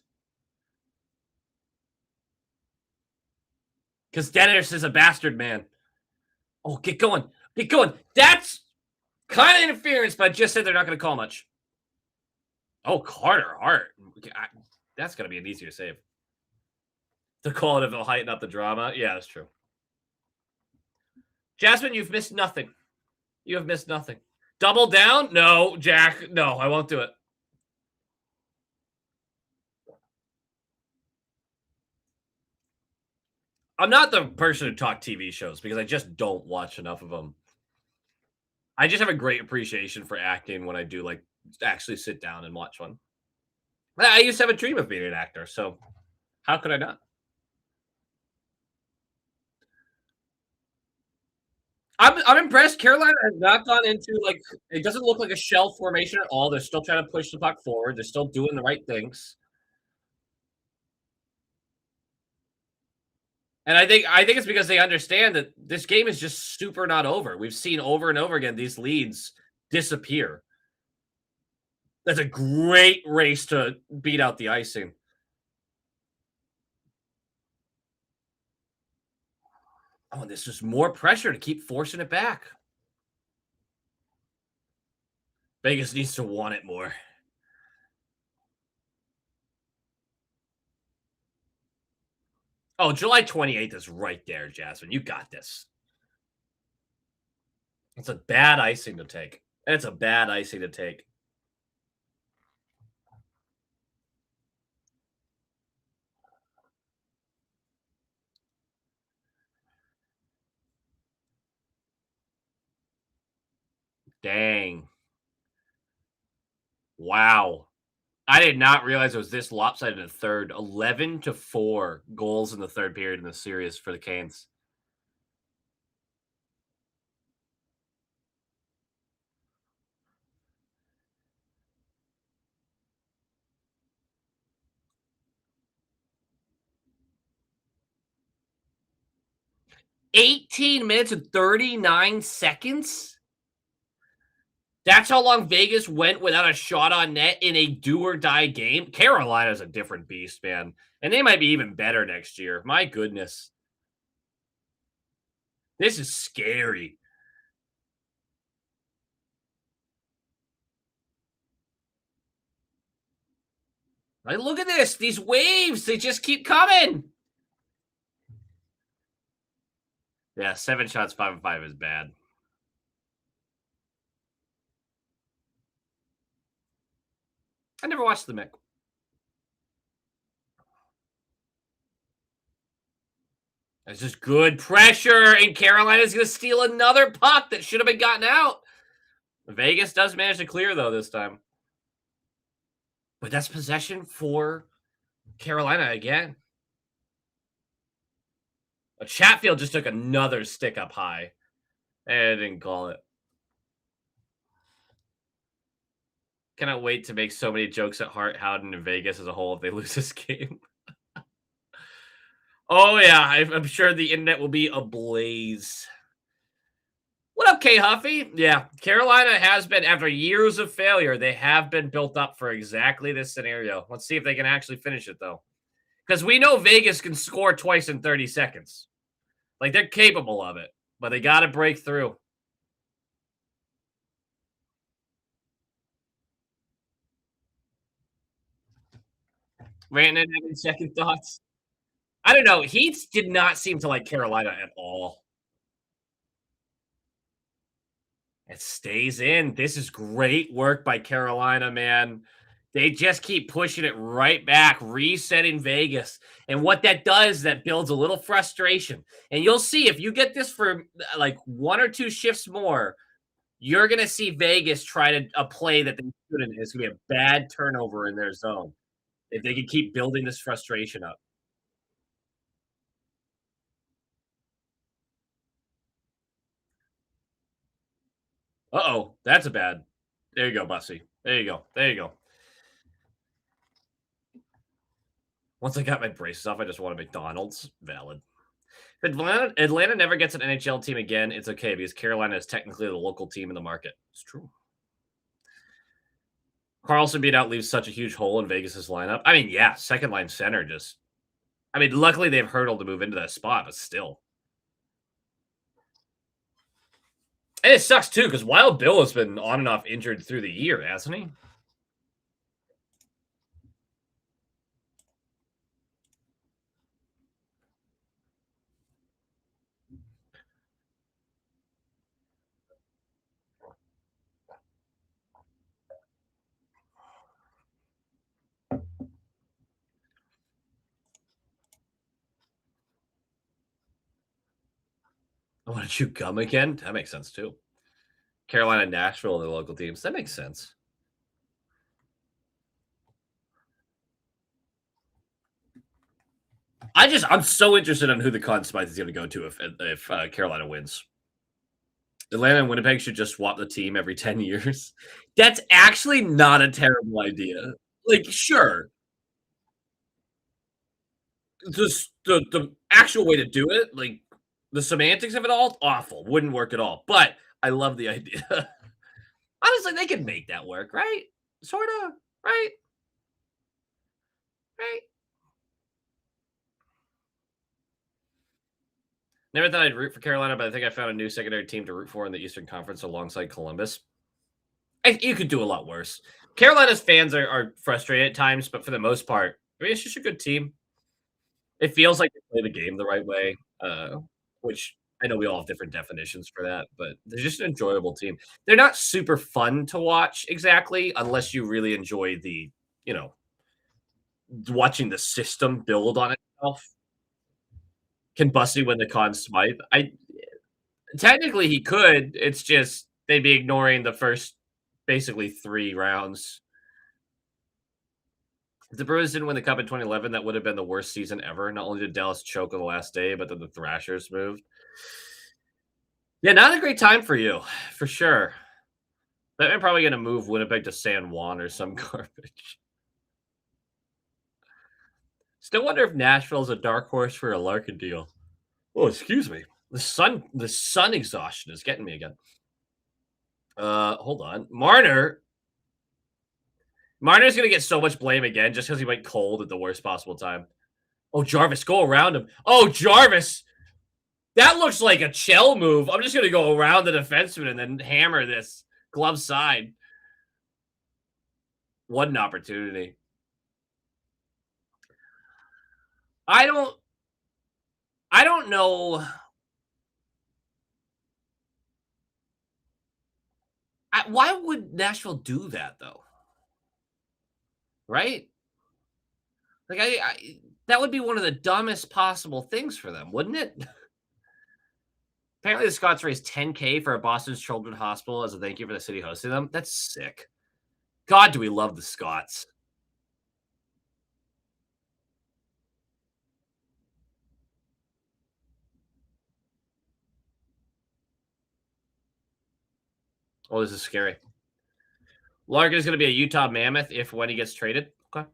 Because Dennis is a bastard man. Oh, get going. Get going. That's kind of interference, but I just said they're not going to call much. Oh, Carter Hart. That's going to be an easier save. To call it if it'll heighten up the drama. Yeah, that's true. Jasmine, you've missed nothing. You have missed nothing. Double down? No, Jack. No, I won't do it. I'm not the person to talk TV shows because I just don't watch enough of them. I just have a great appreciation for acting when I do like actually sit down and watch one. I used to have a dream of being an actor, so how could I not? I'm impressed. Carolina has not gone into like it doesn't look like a shell formation at all. They're still trying to push the puck forward. They're still doing the right things. And I think it's because they understand that this game is just super not over. We've seen over and over again these leads disappear. That's a great race to beat out the icing. Oh, this is more pressure to keep forcing it back. Vegas needs to want it more. Oh, July 28th is right there, Jasmine. You got this. It's a bad icing to take. It's a bad icing to take. Dang. Wow. I did not realize it was this lopsided in the third. 11-4 goals in the third period in the series for the Canes. 18 minutes and 39 seconds? That's how long Vegas went without a shot on net in a do or die game. Carolina's a different beast, man. And they might be even better next year. My goodness. This is scary. Like, look at this. These waves, they just keep coming. Yeah, 7 shots, 5-5 is bad. I never watched the Mick. It's just good pressure, and Carolina's going to steal another puck that should have been gotten out. Vegas does manage to clear, though, this time. But that's possession for Carolina again. Chatfield just took another stick up high. And didn't call it. Cannot wait to make so many jokes at Hart, Howden, and Vegas as a whole if they lose this game. Oh, yeah. I'm sure the internet will be ablaze. What up, K Huffy? Yeah, Carolina has been, after years of failure, they have been built up for exactly this scenario. Let's see if they can actually finish it, though. Because we know Vegas can score twice in 30 seconds. Like, they're capable of it, but they got to break through. Brandon, having second thoughts? I don't know. Heats did not seem to like Carolina at all. It stays in. This is great work by Carolina, man. They just keep pushing it right back, resetting Vegas. And what that does, that builds a little frustration. And you'll see if you get this for like 1 or 2 shifts more, you're going to see Vegas try to a play that they shouldn't. It's going to be a bad turnover in their zone if they can keep building this frustration up. Uh-oh, that's a bad. There you go, Bussy. There you go. There you go. Once I got my braces off, I just wanted McDonald's. Valid. If Atlanta never gets an NHL team again, it's okay because Carolina is technically the local team in the market. It's true. Carlson being out leaves such a huge hole in Vegas's lineup. I mean, yeah, second line center just. I mean, luckily they've hurdled to move into that spot, but still. And it sucks too because Wild Bill has been on and off injured through the year, hasn't he? Why don't you come again? That makes sense too. Carolina, Nashville, the local teams. That makes sense. I'm so interested in who the Conn Smythe is going to go to if Carolina wins. Atlanta and Winnipeg should just swap the team every 10 years. That's actually not a terrible idea. Like, sure. Just the actual way to do it, like the semantics of it all, awful. Wouldn't work at all. But I love the idea. Honestly, they could make that work, right? Sort of, right? Right? Never thought I'd root for Carolina, but I think I found a new secondary team to root for in the Eastern Conference alongside Columbus. You could do a lot worse. Carolina's fans are frustrated at times, but for the most part, I mean, it's just a good team. It feels like they play the game the right way, which I know we all have different definitions for that, but they're just an enjoyable team. They're not super fun to watch exactly unless you really enjoy the, you know, watching the system build on itself. Can Bussy win the Conn Smythe? I technically he could. It's just they'd be ignoring the first basically 3 rounds. If the Bruins didn't win the cup in 2011, that would have been the worst season ever. Not only did Dallas choke on the last day, but then the Thrashers moved. Yeah, not a great time for you, for sure. But I'm probably gonna move Winnipeg to San Juan or some garbage. Still wonder if Nashville's a dark horse for a Larkin deal. Oh, excuse me. The sun exhaustion is getting me again. Hold on. Marner's gonna get so much blame again just because he went cold at the worst possible time. Oh, Jarvis, go around him. Oh, Jarvis. That looks like a shell move. I'm just gonna go around the defenseman and then hammer this glove side. What an opportunity. I don't I don't know. Why would Nashville do that though? Right? Like I that would be one of the dumbest possible things for them, wouldn't it? Apparently, the Scots raised 10K for a Boston's Children's Hospital as a thank you for the city hosting them. That's sick. God, do we love the Scots? Oh, this is scary. Larkin is going to be a Utah Mammoth if when he gets traded. Okay.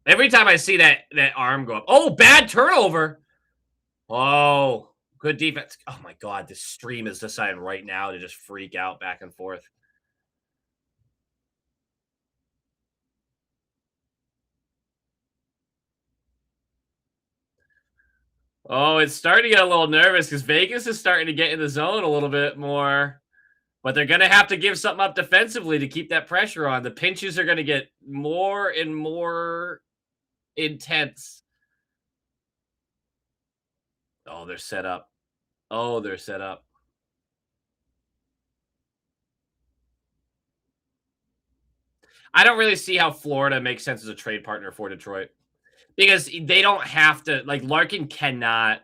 Every time I see that arm go up, oh, bad turnover. Oh, good defense. Oh my God, this stream is deciding right now to just freak out back and forth. Oh, it's starting to get a little nervous because Vegas is starting to get in the zone a little bit more. But they're going to have to give something up defensively to keep that pressure on. The pinches are going to get more and more intense. Oh, they're set up. Oh, they're set up. I don't really see how Florida makes sense as a trade partner for Detroit because they don't have to, like, Larkin cannot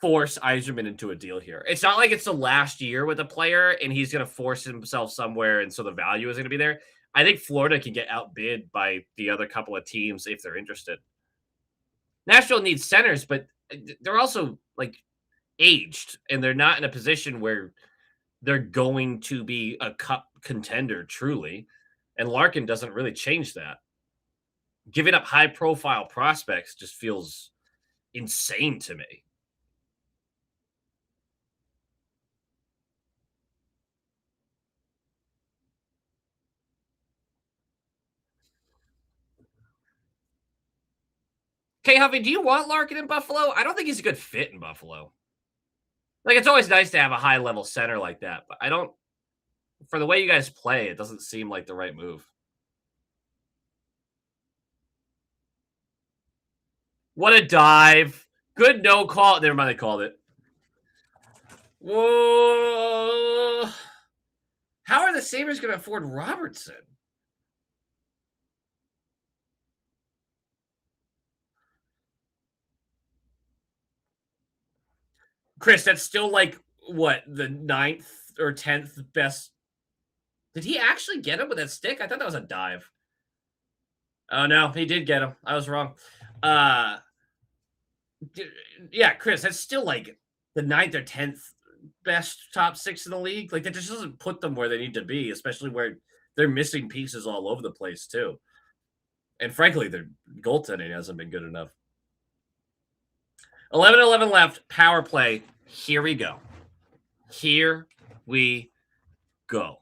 force Eiserman into a deal here. It's not like it's the last year with a player and he's going to force himself somewhere and so the value is going to be there. I think Florida can get outbid by the other couple of teams if they're interested. Nashville needs centers, but they're also like aged and they're not in a position where they're going to be a cup contender truly. And Larkin doesn't really change that. Giving up high profile prospects just feels insane to me. Okay, Huffy, do you want Larkin in Buffalo? I don't think he's a good fit in Buffalo. Like, it's always nice to have a high level center like that, but I don't, for the way you guys play, it doesn't seem like the right move. What a dive. Good no call. Never mind, they called it. Whoa. How are the Sabres going to afford Robertson? Chris, that's still like, what, the 9th or 10th best. Did he actually get him with that stick? I thought that was a dive. Oh, no, he did get him. I was wrong. Uh, yeah, Chris, that's still like the 9th or 10th best top 6 in the league. Like, that just doesn't put them where they need to be, especially where they're missing pieces all over the place, too. And frankly, their goaltending hasn't been good enough. 11-11 left. Power play. Here we go. Here we go.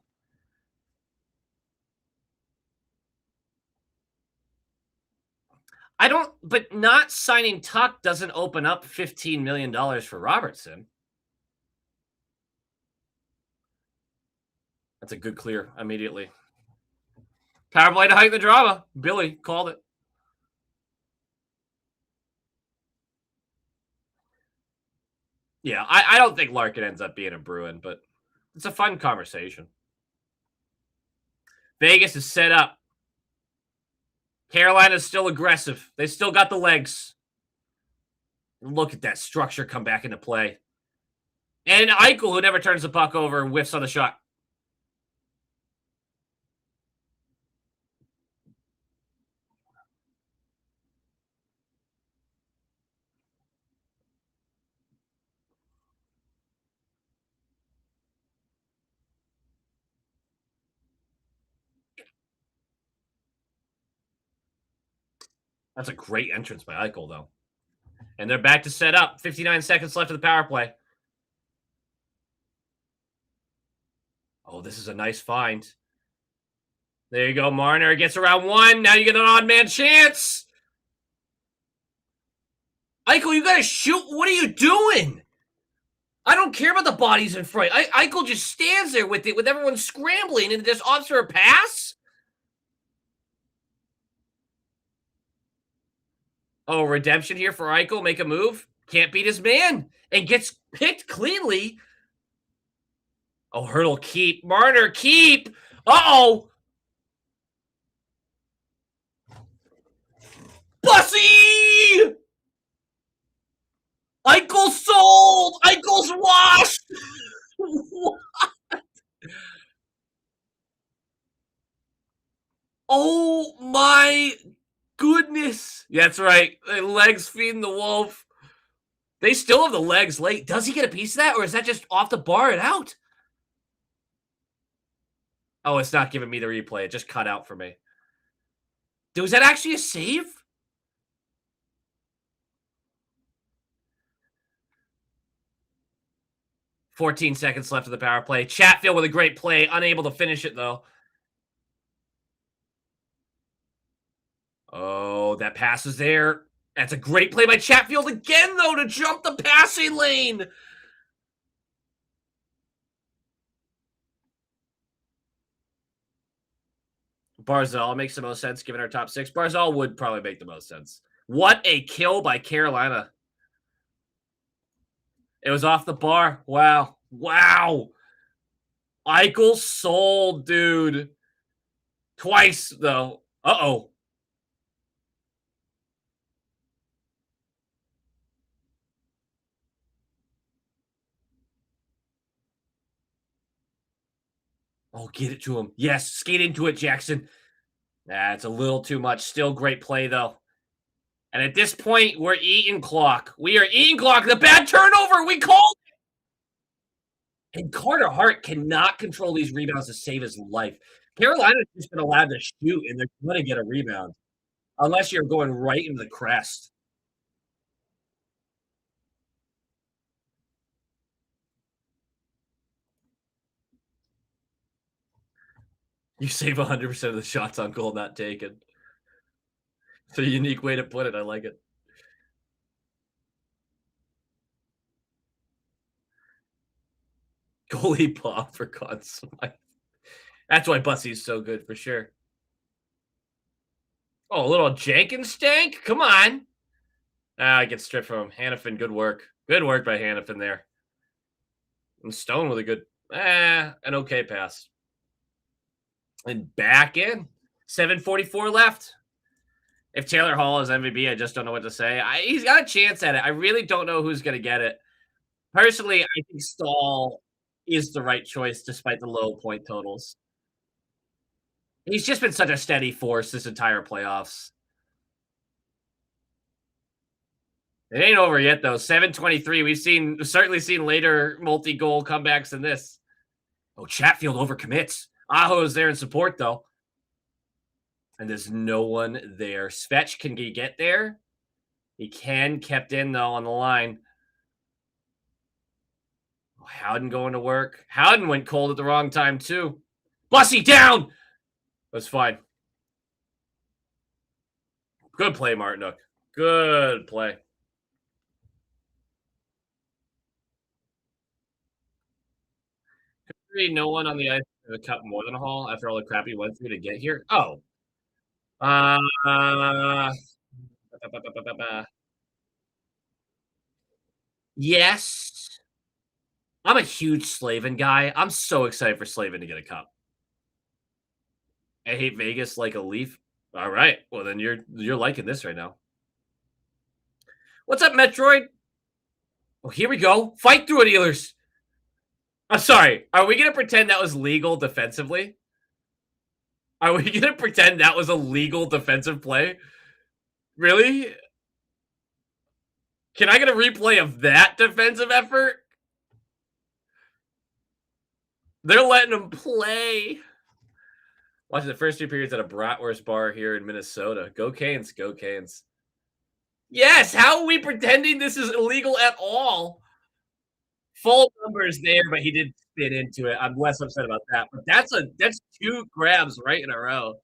I don't, but not signing Tuck doesn't open up $15 million for Robertson. That's a good clear immediately. Power play to heighten the drama. Billy called it. Yeah, I don't think Larkin ends up being a Bruin, but it's a fun conversation. Vegas is set up. Carolina's still aggressive. They still got the legs. Look at that structure come back into play. And Eichel, who never turns the puck over, whiffs on the shot. That's a great entrance by Eichel, though. And they're back to set up. 59 seconds left of the power play. Oh, this is a nice find. There you go. Marner gets around one. Now you get an odd man chance. Eichel, you got to shoot. What are you doing? I don't care about the bodies in front. Eichel just stands there with it, with everyone scrambling, and just opts for a pass. Oh, redemption here for Eichel. Make a move. Can't beat his man. And gets picked cleanly. Oh, Hurdle keep. Marner keep. Uh-oh. Bussy! Eichel sold! Eichel's washed! Oh my goodness. That's right. The legs feeding the wolf. They still have the legs late. Does he get a piece of that, or is that just off the bar and out? Oh, it's not giving me the replay. It just cut out for me. Dude, was that actually a save? "14 seconds left of the power play. Chatfield with a great play. Unable to finish it, though. Oh, that pass is there. That's a great play by Chatfield again, though, to jump the passing lane. Barzal makes the most sense given our top six. Barzal would probably make the most sense. What a kill by Carolina. It was off the bar. Wow. Wow. Eichel sold, dude. Twice, though. Uh-oh. Oh, get it to him. Yes, skate into it, Jackson. That's a little too much. Still great play, though. And at this point, we're eating clock. We are eating clock. The bad turnover. We called. And Carter Hart cannot control these rebounds to save his life. Carolina's just been allowed to shoot, and they're going to get a rebound. Unless you're going right into the crest. You save 100% of the shots on goal not taken. It's a unique way to put it. I like it. Goalie pop for Conn Smythe. That's why Bussy's so good for sure. Oh, a little Jenkins stank? Come on. I get stripped from him. Hannafin, good work. Good work by Hannafin there. And Stone with a good, an okay pass. And back in. 7:44 left. If Taylor Hall is MVP, I just don't know what to say. He's got a chance at it. I really don't know who's going to get it. Personally, I think Stahl is the right choice despite the low point totals. He's just been such a steady force this entire playoffs. It ain't over yet, though. 7:23. We've certainly seen later multi-goal comebacks than this. Oh, Chatfield overcommits. Aho's there in support, though. And there's no one there. Svetch, can he get there? He can. Kept in, though, on the line. Oh, Howden going to work. Howden went cold at the wrong time, too. Bussy down! That's fine. Good play, Martinook. Good play. No one on the ice. The cup more than a haul after all the crap you went through to get here? Oh, uh, yes. I'm a huge Slavin guy. I'm so excited for Slavin to get a cup. I hate Vegas like a leaf. All right. Well, then you're liking this right now. What's up, Metroid? Oh, here we go. Fight through it, Ehlers. I'm sorry. Are we gonna pretend that was legal defensively? Are we gonna pretend that was a legal defensive play? Really? Can I get a replay of that defensive effort? They're letting him play. Watching the first two periods at a bratwurst bar here in Minnesota. Go Canes, go Canes. Yes, how are we pretending this is illegal at all? Full numbers there, but he did spin into it. I'm less upset about that. But that's two grabs right in a row.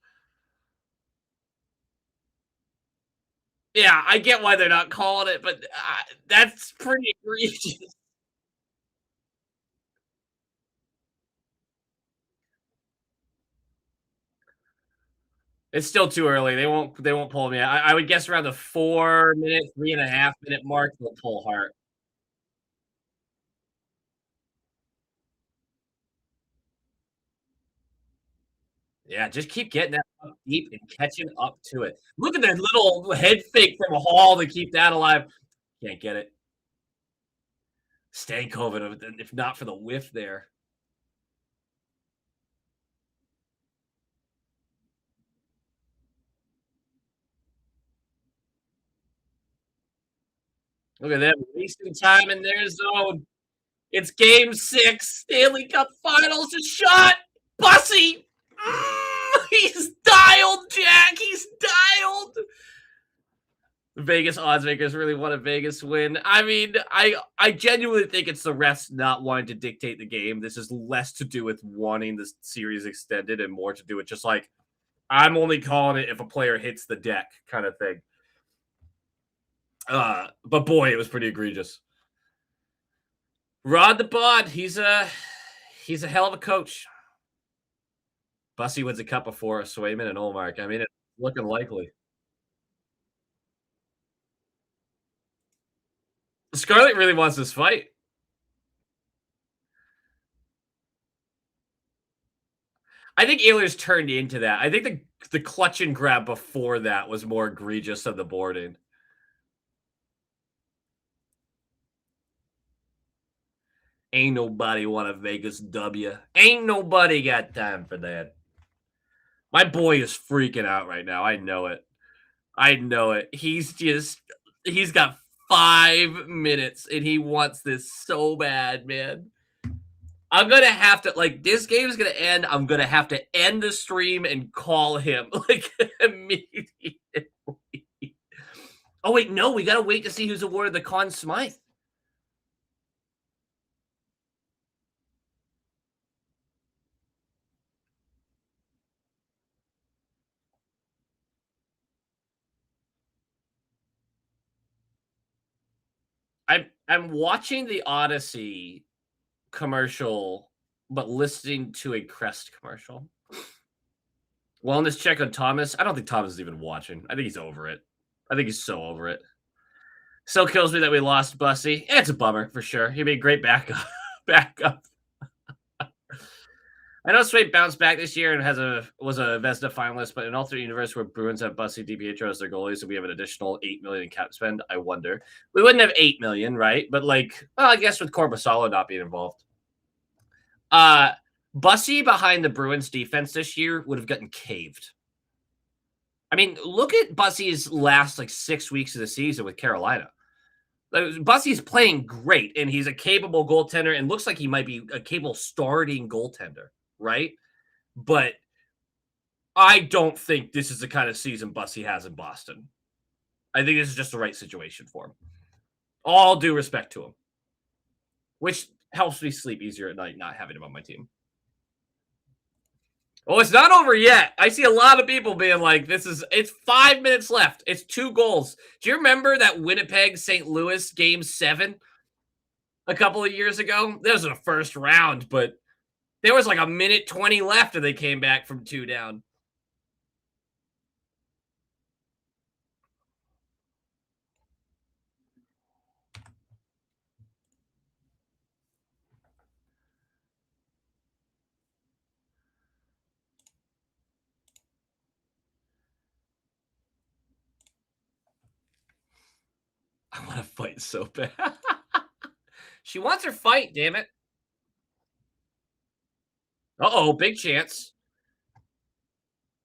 Yeah, I get why they're not calling it, but that's pretty egregious. It's still too early. They won't pull me. I would guess around the 4 minute, 3.5 minute mark, they'll pull Hart. Yeah, just keep getting that up deep and catching up to it. Look at that little head fake from a Hall to keep that alive. Can't get it. Stankoven, if not for the whiff there. Look at them wasting time in their zone. It's game 6, Stanley Cup Finals. A shot. Bussy. He's dialed, Jack. He's dialed. Vegas odds makers really want a Vegas win. I mean, I genuinely think it's the refs not wanting to dictate the game. This is less to do with wanting the series extended and more to do with just like I'm only calling it if a player hits the deck kind of thing. But boy, it was pretty egregious. Rod the Bod, he's a hell of a coach. Bussy wins a cup before Swayman and Olmark. I mean, it's looking likely. Scarlett really wants this fight. I think Ehlers turned into that. I think the clutch and grab before that was more egregious than the boarding. Ain't nobody want a Vegas W. Ain't nobody got time for that. My boy is freaking out right now. I know it. I know it. He's got 5 minutes and he wants this so bad, man. I'm gonna have to like this game is gonna end. I'm gonna have to end the stream and call him like immediately. Oh wait, no, we gotta wait to see who's awarded the Conn Smythe. I'm watching the Odyssey commercial, but listening to a Crest commercial. Wellness check on Thomas. I don't think Thomas is even watching. I think he's over it. I think he's so over it. Still kills me that we lost Bussy. It's a bummer for sure. He made great backup. backup. I know Sway bounced back this year and was a Vesna finalist, but in alternate universe where Bruins have Bussy DiPietro as their goalies, so we have an additional $8 million in cap spend. I wonder. We wouldn't have $8 million, right? But like, well, I guess with Corbasalo not being involved. Bussy behind the Bruins defense this year would have gotten caved. I mean, look at Bussy's last like 6 weeks of the season with Carolina. Bussy's playing great, and he's a capable goaltender, and looks like he might be a capable starting goaltender, right? But I don't think this is the kind of season Bussy has in Boston. I think this is just the right situation for him. All due respect to him, which helps me sleep easier at night not having him on my team. Oh, it's not over yet. I see a lot of people being like, it's 5 minutes left. It's 2 goals. Do you remember that Winnipeg St. Louis game 7 a couple of years ago? That was in the first round, but There was like a minute 20 left and they came back from 2 down. I want to fight so bad. She wants her fight, damn it. Uh-oh, big chance.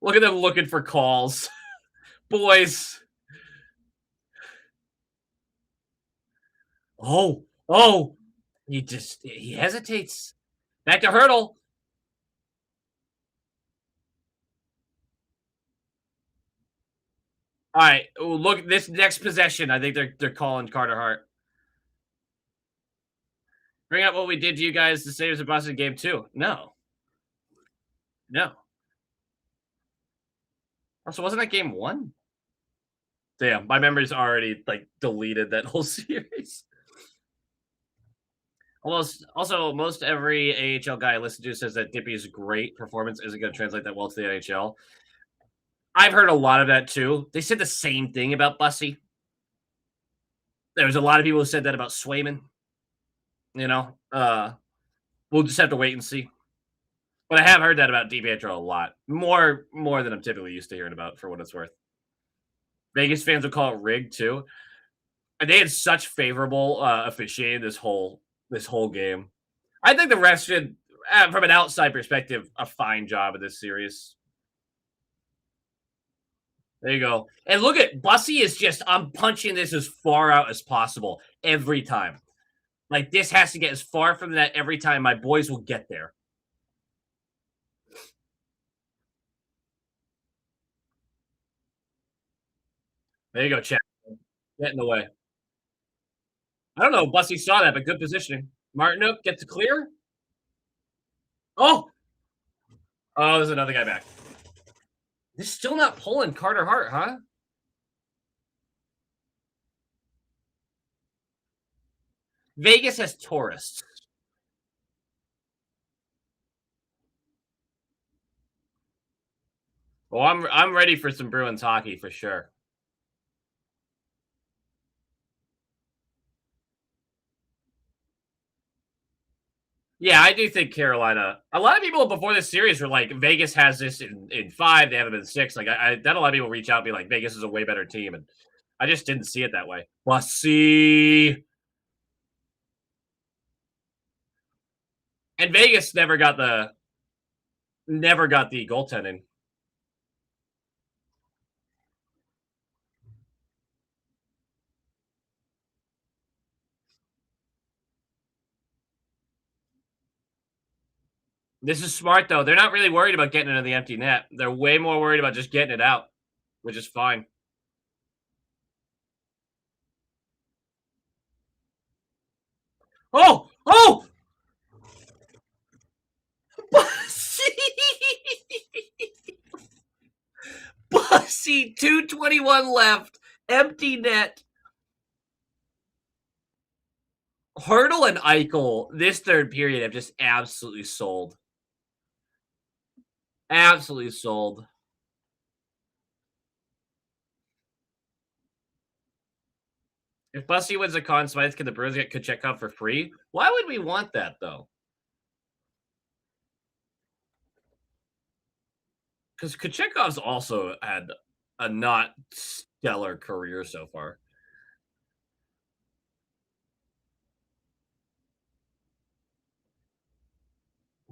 Look at them looking for calls. Boys. Oh, oh. He hesitates. Back to hurdle. All right. Ooh, look, this next possession. I think they're calling Carter Hart. Bring up what we did to you guys to say it was a busted game too. No, no. Also, wasn't that game one? Damn, my memory's already like deleted that whole series. Almost also, most every AHL guy I listen to says that Dippy's great performance isn't going to translate that well to the NHL. I've heard a lot of that too. They said the same thing about Bussy. There was a lot of people who said that about Swayman. You know, we'll just have to wait and see. But I have heard that about DiPietro a lot, more than I'm typically used to hearing about. For what it's worth, Vegas fans would call it rigged too. And they had such favorable officiating this whole game. I think the refs should, from an outside perspective, a fine job of this series. There you go. And look at Bussy is just I'm punching this as far out as possible every time. Like this has to get as far from that every time. My boys will get there. There you go, Chad. Get in the way. I don't know if Bussy saw that, but good positioning. Martinook gets to clear. Oh, oh, there's another guy back. They're still not pulling Carter Hart, huh? Vegas has tourists. Well, I'm ready for some Bruins hockey for sure. Yeah, I do think Carolina. A lot of people before this series were like, Vegas has this in five. They have them in six. Like, I had a lot of people reach out and be like, Vegas is a way better team, and I just didn't see it that way. Bussy and Vegas never got the goaltending. This is smart though. They're not really worried about getting into the empty net. They're way more worried about just getting it out, which is fine. Oh, oh, Bussy, Bussy, 2:21 left, empty net. Hurdle and Eichel this third period have just absolutely sold. Absolutely sold. If Bussy wins the Conn Smythe, can the Bruins get Kochetkov for free? Why would we want that though? Because Kochetkov's also had a not stellar career so far.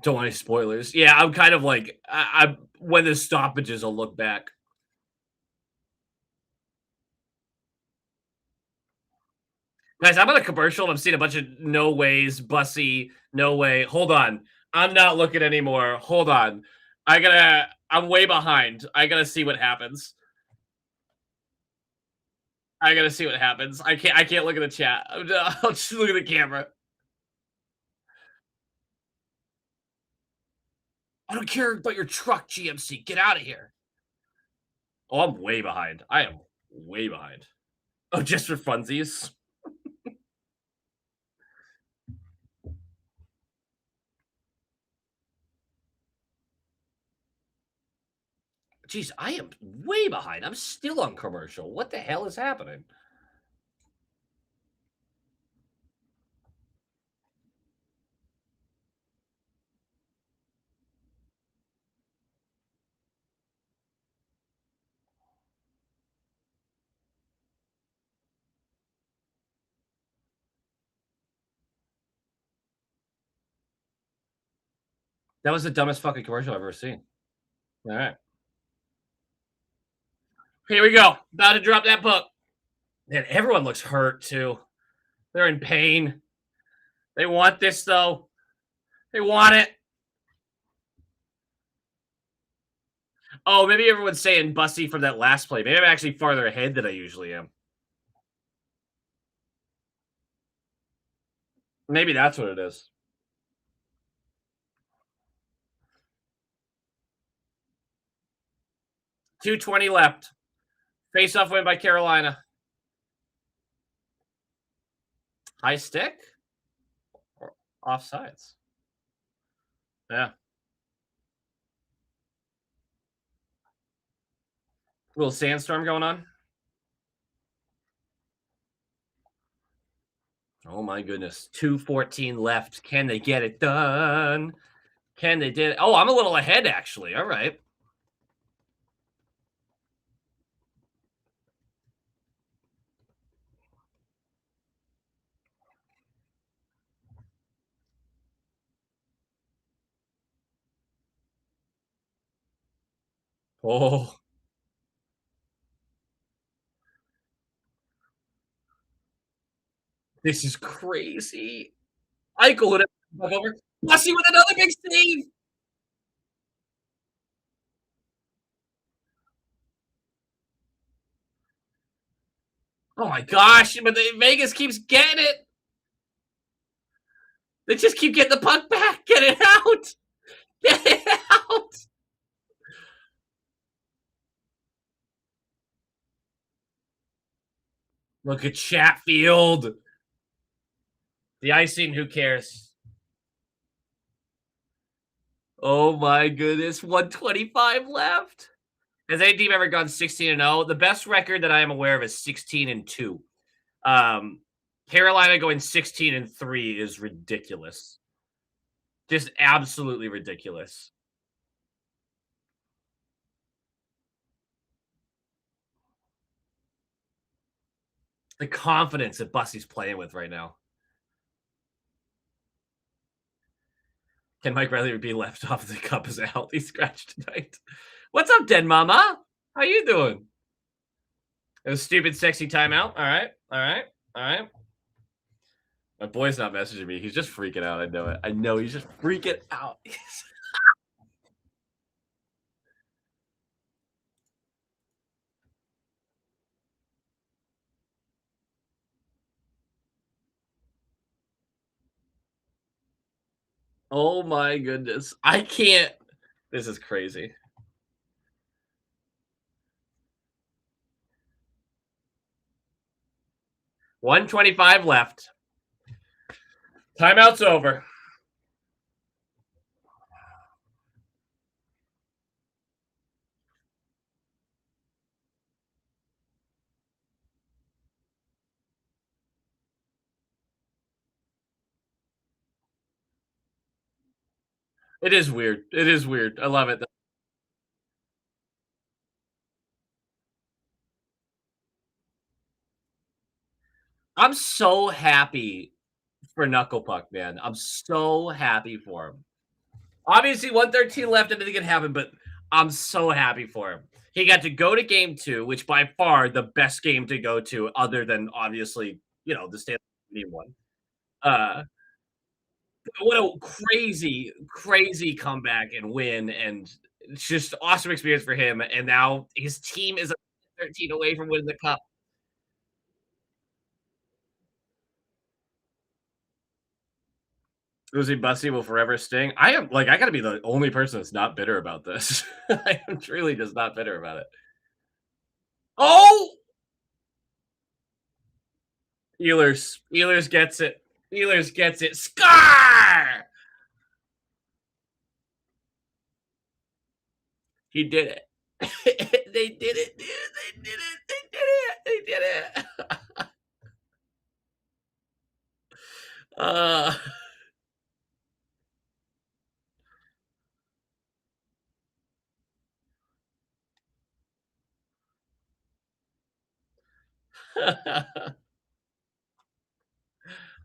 Don't want any spoilers. Yeah, I'm kind of like I when the stoppages, I'll look back. Guys, I'm on a commercial and I'm seeing a bunch of no ways, Bussy, no way. Hold on. I'm not looking anymore. Hold on. I'm way behind. I gotta see what happens. I gotta see what happens. I can't look at the chat. I'll just look at the camera. I don't care about your truck, GMC. Get out of here. Oh, I'm way behind. I am way behind. Oh, just for funsies. Jeez, I am way behind. I'm still on commercial. What the hell is happening? That was the dumbest fucking commercial I've ever seen. All right. Here we go. About to drop that book. Man, everyone looks hurt too. They're in pain. They want this though. They want it. Oh, maybe everyone's saying Bussy from that last play. Maybe I'm actually farther ahead than I usually am. Maybe that's what it is. 2:20 left. Face-off win by Carolina. High stick or offsides? Yeah. Little sandstorm going on. Oh my goodness. 2:14 left. Can they get it done? Can they did? Oh, I'm a little ahead actually. All right. Oh, this is crazy. Eichel would have over. Bussy with another big save. Oh my gosh! But Vegas keeps getting it. They just keep getting the puck back. Get it out. Get it out. Look at Chatfield. The icing, who cares? Oh my goodness. 125 left. Has any team ever gone 16-0? The best record that I am aware of is 16-2. Carolina going 16-3 is ridiculous. Just absolutely ridiculous. The confidence that Bussy's playing with right now. Can Mike Riley be left off the cup as a healthy scratch tonight? What's up, Dead Mama? How you doing? It was stupid, sexy timeout. All right, all right, all right. My boy's not messaging me. He's just freaking out. I know it. I know he's just freaking out. Oh my goodness. I can't. This is crazy. $125 left. Timeout's over. It is weird. It is weird. I love it. I'm so happy for Knuckle Puck, man. I'm so happy for him. Obviously, 113 left, anything can happen, but I'm so happy for him. He got to go to game two, which by far the best game to go to, other than obviously, the Stanley one. Uh, what a crazy, crazy comeback and win, and it's just awesome experience for him. And now his team is 13 away from winning the cup. Uzi Bussy will forever sting. I am like I gotta be the only person that's not bitter about this. I am truly just not bitter about it. Oh, Ehlers gets it. Ehlers gets it. Scar! He did it. They did it, dude. They did it. They did it. They did it. Uh,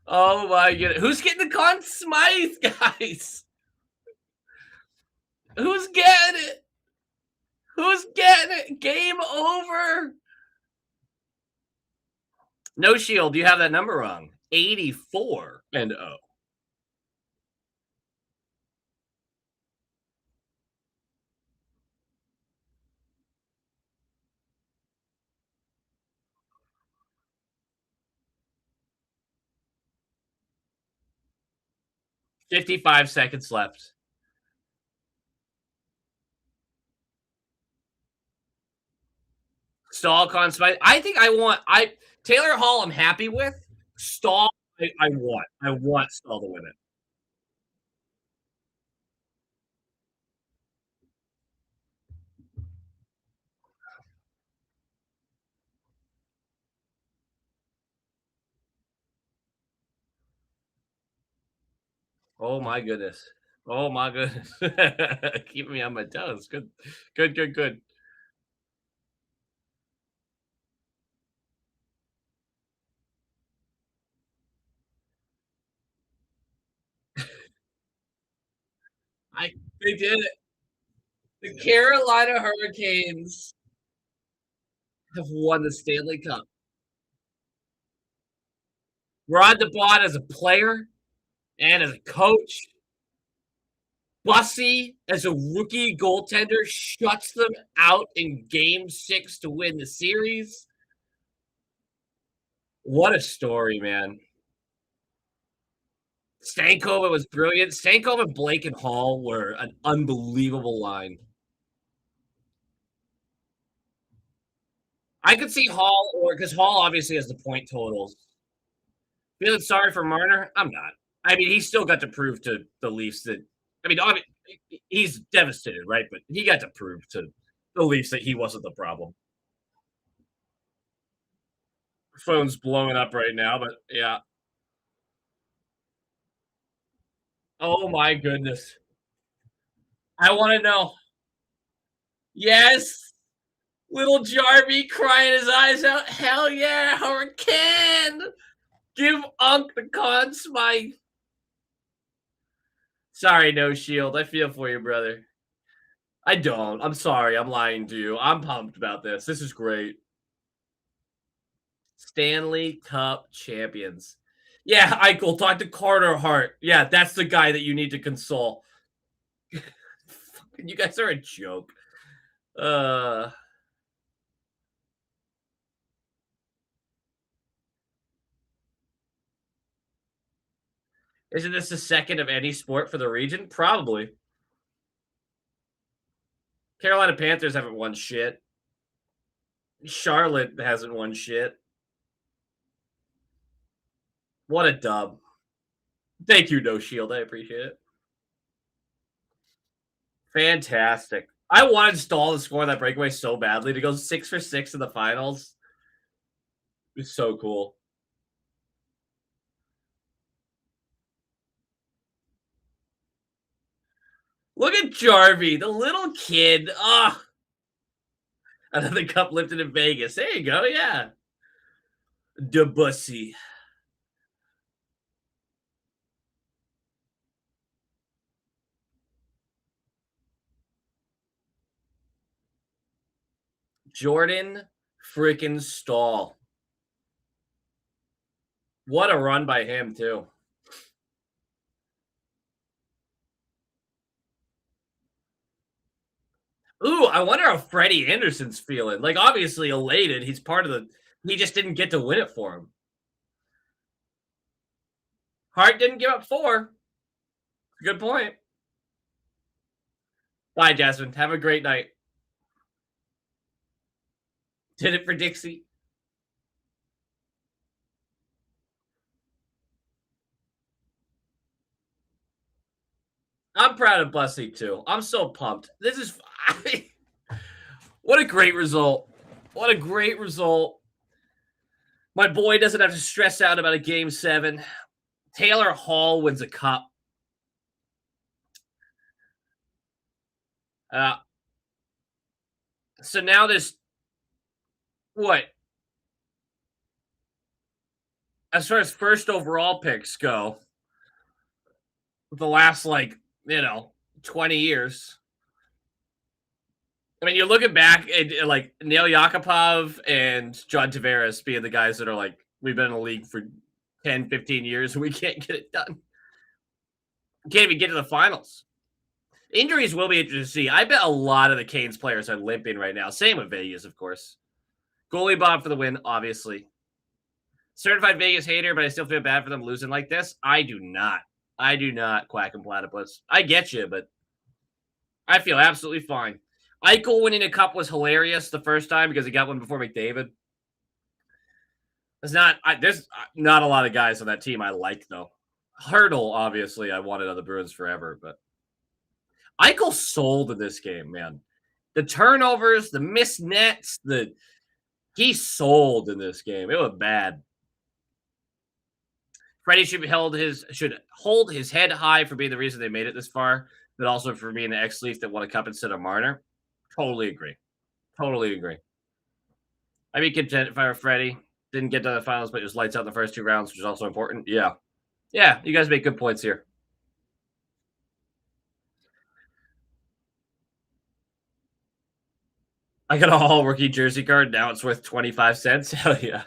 oh my goodness. Who's getting the Conn Smythe, guys? Who's getting it? Who's getting it? Game over. No Shield, you have that number wrong. 84 and 0. 55 seconds left. Stall Conn Smythe. I think I want Taylor Hall I'm happy with. Stall I want. I want Stall to win it. 'Oh my goodness. Oh my goodness. Keeping me on my toes. Good. Good, good, good. I They did it. The Carolina Hurricanes have won the Stanley Cup. Rod DeBot as a player and as a coach. Bussy as a rookie goaltender shuts them out in game 6 to win the series. What a story, man. Stankoven was brilliant. Stankoven, Blake, and Hall were an unbelievable line. I could see Hall, or because Hall obviously has the point totals. Feeling sorry for Marner? I'm not. I mean, he still got to prove to the Leafs that. I mean, he's devastated, right? But he got to prove to the Leafs that he wasn't the problem. Phone's blowing up right now, but yeah. Oh my goodness. I want to know. Yes, little Jarvie crying his eyes out. Hell yeah, Hurricane! Give Unc the Conn Smythe. Sorry, no shield. I feel for you, brother. I don't. I'm sorry. I'm lying to you. I'm pumped about this. This is great. Stanley Cup champions. Yeah, Eichel, talk to Carter Hart. Yeah, that's the guy that you need to console. You guys are a joke. Uh Isn't this the second of any sport for the region? Probably. Carolina Panthers haven't won shit. Charlotte hasn't won shit. What a dub. Thank you, No Shield. I appreciate it. Fantastic. I wanted Stahl to score that breakaway so badly to go 6 for 6 in the finals. It was so cool. Look at Jarvie, the little kid. Ah, another cup lifted in Vegas. There you go. Yeah. Debussy. Jordan freaking Stahl. What a run by him, too. Ooh, I wonder how Freddie Anderson's feeling. Like, obviously elated. He's part of the. He just didn't get to win it for him. Hart didn't give up 4. Good point. Bye, Jasmine. Have a great night. Did it for Dixie. I'm proud of Bussy too. I'm so pumped. This is What a great result. What a great result. My boy doesn't have to stress out about a game 7. Taylor Hall wins a cup. Uh, so now this what? As far as first overall picks go, the last 20 years. I mean, you're looking back at like Neil Yakupov and John Tavares being the guys that are like, we've been in the league for 10, 15 years and we can't get it done. Can't even get to the finals. Injuries will be interesting to see. I bet a lot of the Canes players are limping right now. Same with Vegas, of course. Goalie Bob for the win, obviously. Certified Vegas hater, but I still feel bad for them losing like this. I do not. I do not, Quack and Platypus. I get you, but I feel absolutely fine. Eichel winning a cup was hilarious the first time because he got one before McDavid. There's not a lot of guys on that team I like, though. Hurdle, obviously, I wanted on the Bruins forever, but Eichel sold in this game, man. The turnovers, the missed nets, he sold in this game. It was bad. Freddie should hold his head high for being the reason they made it this far, but also for being the ex-Leaf that won a cup instead of Marner. Totally agree. Totally agree. I'd be content if I were Freddie. Didn't get to the finals, but it was lights out in the first 2 rounds, which is also important. Yeah. Yeah, you guys make good points here. I got a Hall rookie jersey card. Now it's worth 25 cents. Hell yeah.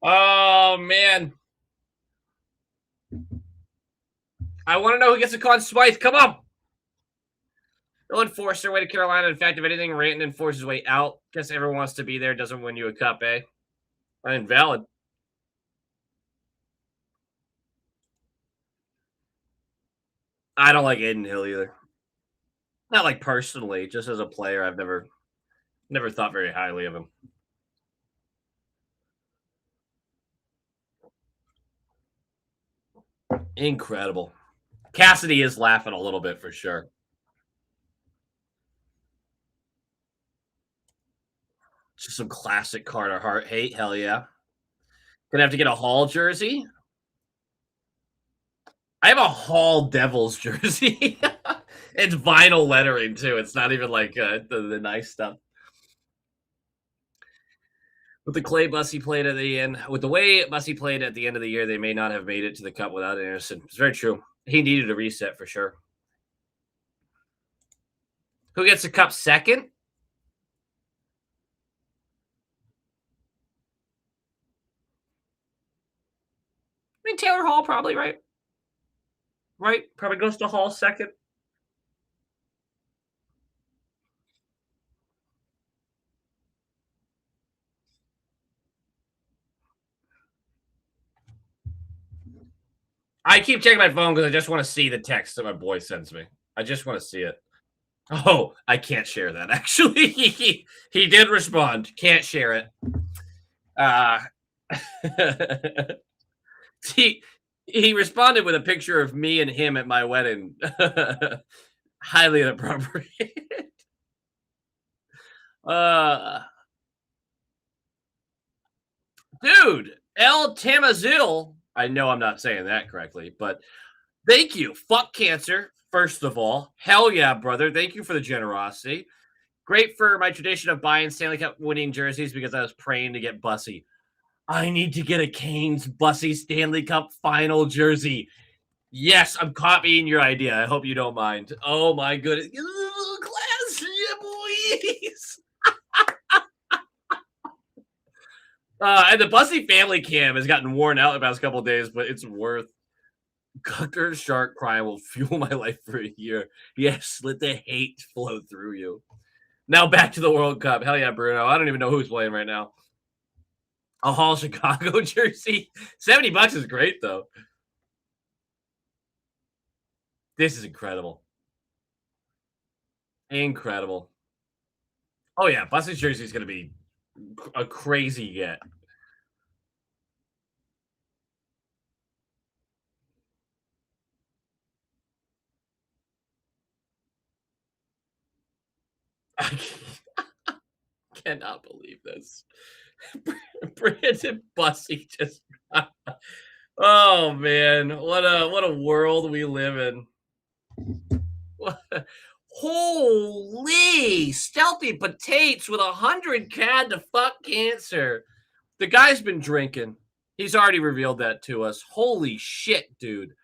Oh, man. I want to know who gets a Conn Smythe. Come on. They'll enforce their way to Carolina. In fact, if anything, Ranton enforces his way out. Guess everyone wants to be there. Doesn't win you a cup, eh? Invalid. I don't like Aiden Hill either. Not like personally, just as a player, I've never thought very highly of him. Incredible. Cassidy is laughing a little bit for sure. Just some classic Carter Hart hate. Hell yeah. Gonna have to get a Hall jersey. I have a Hall Devils jersey. It's vinyl lettering too. It's not even like the nice stuff. With the Clay Bussy played at the end, with the way Bussy played at the end of the year, they may not have made it to the Cup without Anderson. It's very true. He needed a reset for sure. Who gets the Cup second? I mean, Taylor Hall probably, right? Right? Probably goes to Hall second. I keep checking my phone because I just want to see the text that my boy sends me. I just want to see it. Oh, I can't share that. Actually, he did respond. Can't share it. he he responded with a picture of me and him at my wedding. Highly inappropriate. uh, dude, El Tamazil. I know I'm not saying that correctly, but thank you. Fuck cancer. First of all, hell yeah, brother. Thank you for the generosity. Great for my tradition of buying Stanley Cup winning jerseys because I was praying to get Bussy. I need to get a Canes Bussy Stanley Cup final jersey. Yes, I'm copying your idea. I hope you don't mind. Oh my goodness. Class, yeah, boys. And the Bussy family cam has gotten worn out the past couple of days, but it's worth. Gutter shark crying will fuel my life for a year. Yes, let the hate flow through you. Now back to the World Cup. Hell yeah, Bruno. I don't even know who's playing right now. A Hall Chicago jersey. $70 is great, though. This is incredible. Incredible. Oh, yeah. Bus's jersey is going to be a crazy get. I cannot believe this. Brandon Bussey just oh man, what a world we live in. Holy stealthy potatoes with 100 CAD to fuck cancer. The guy's been drinking. He's already revealed that to us. Holy shit, dude.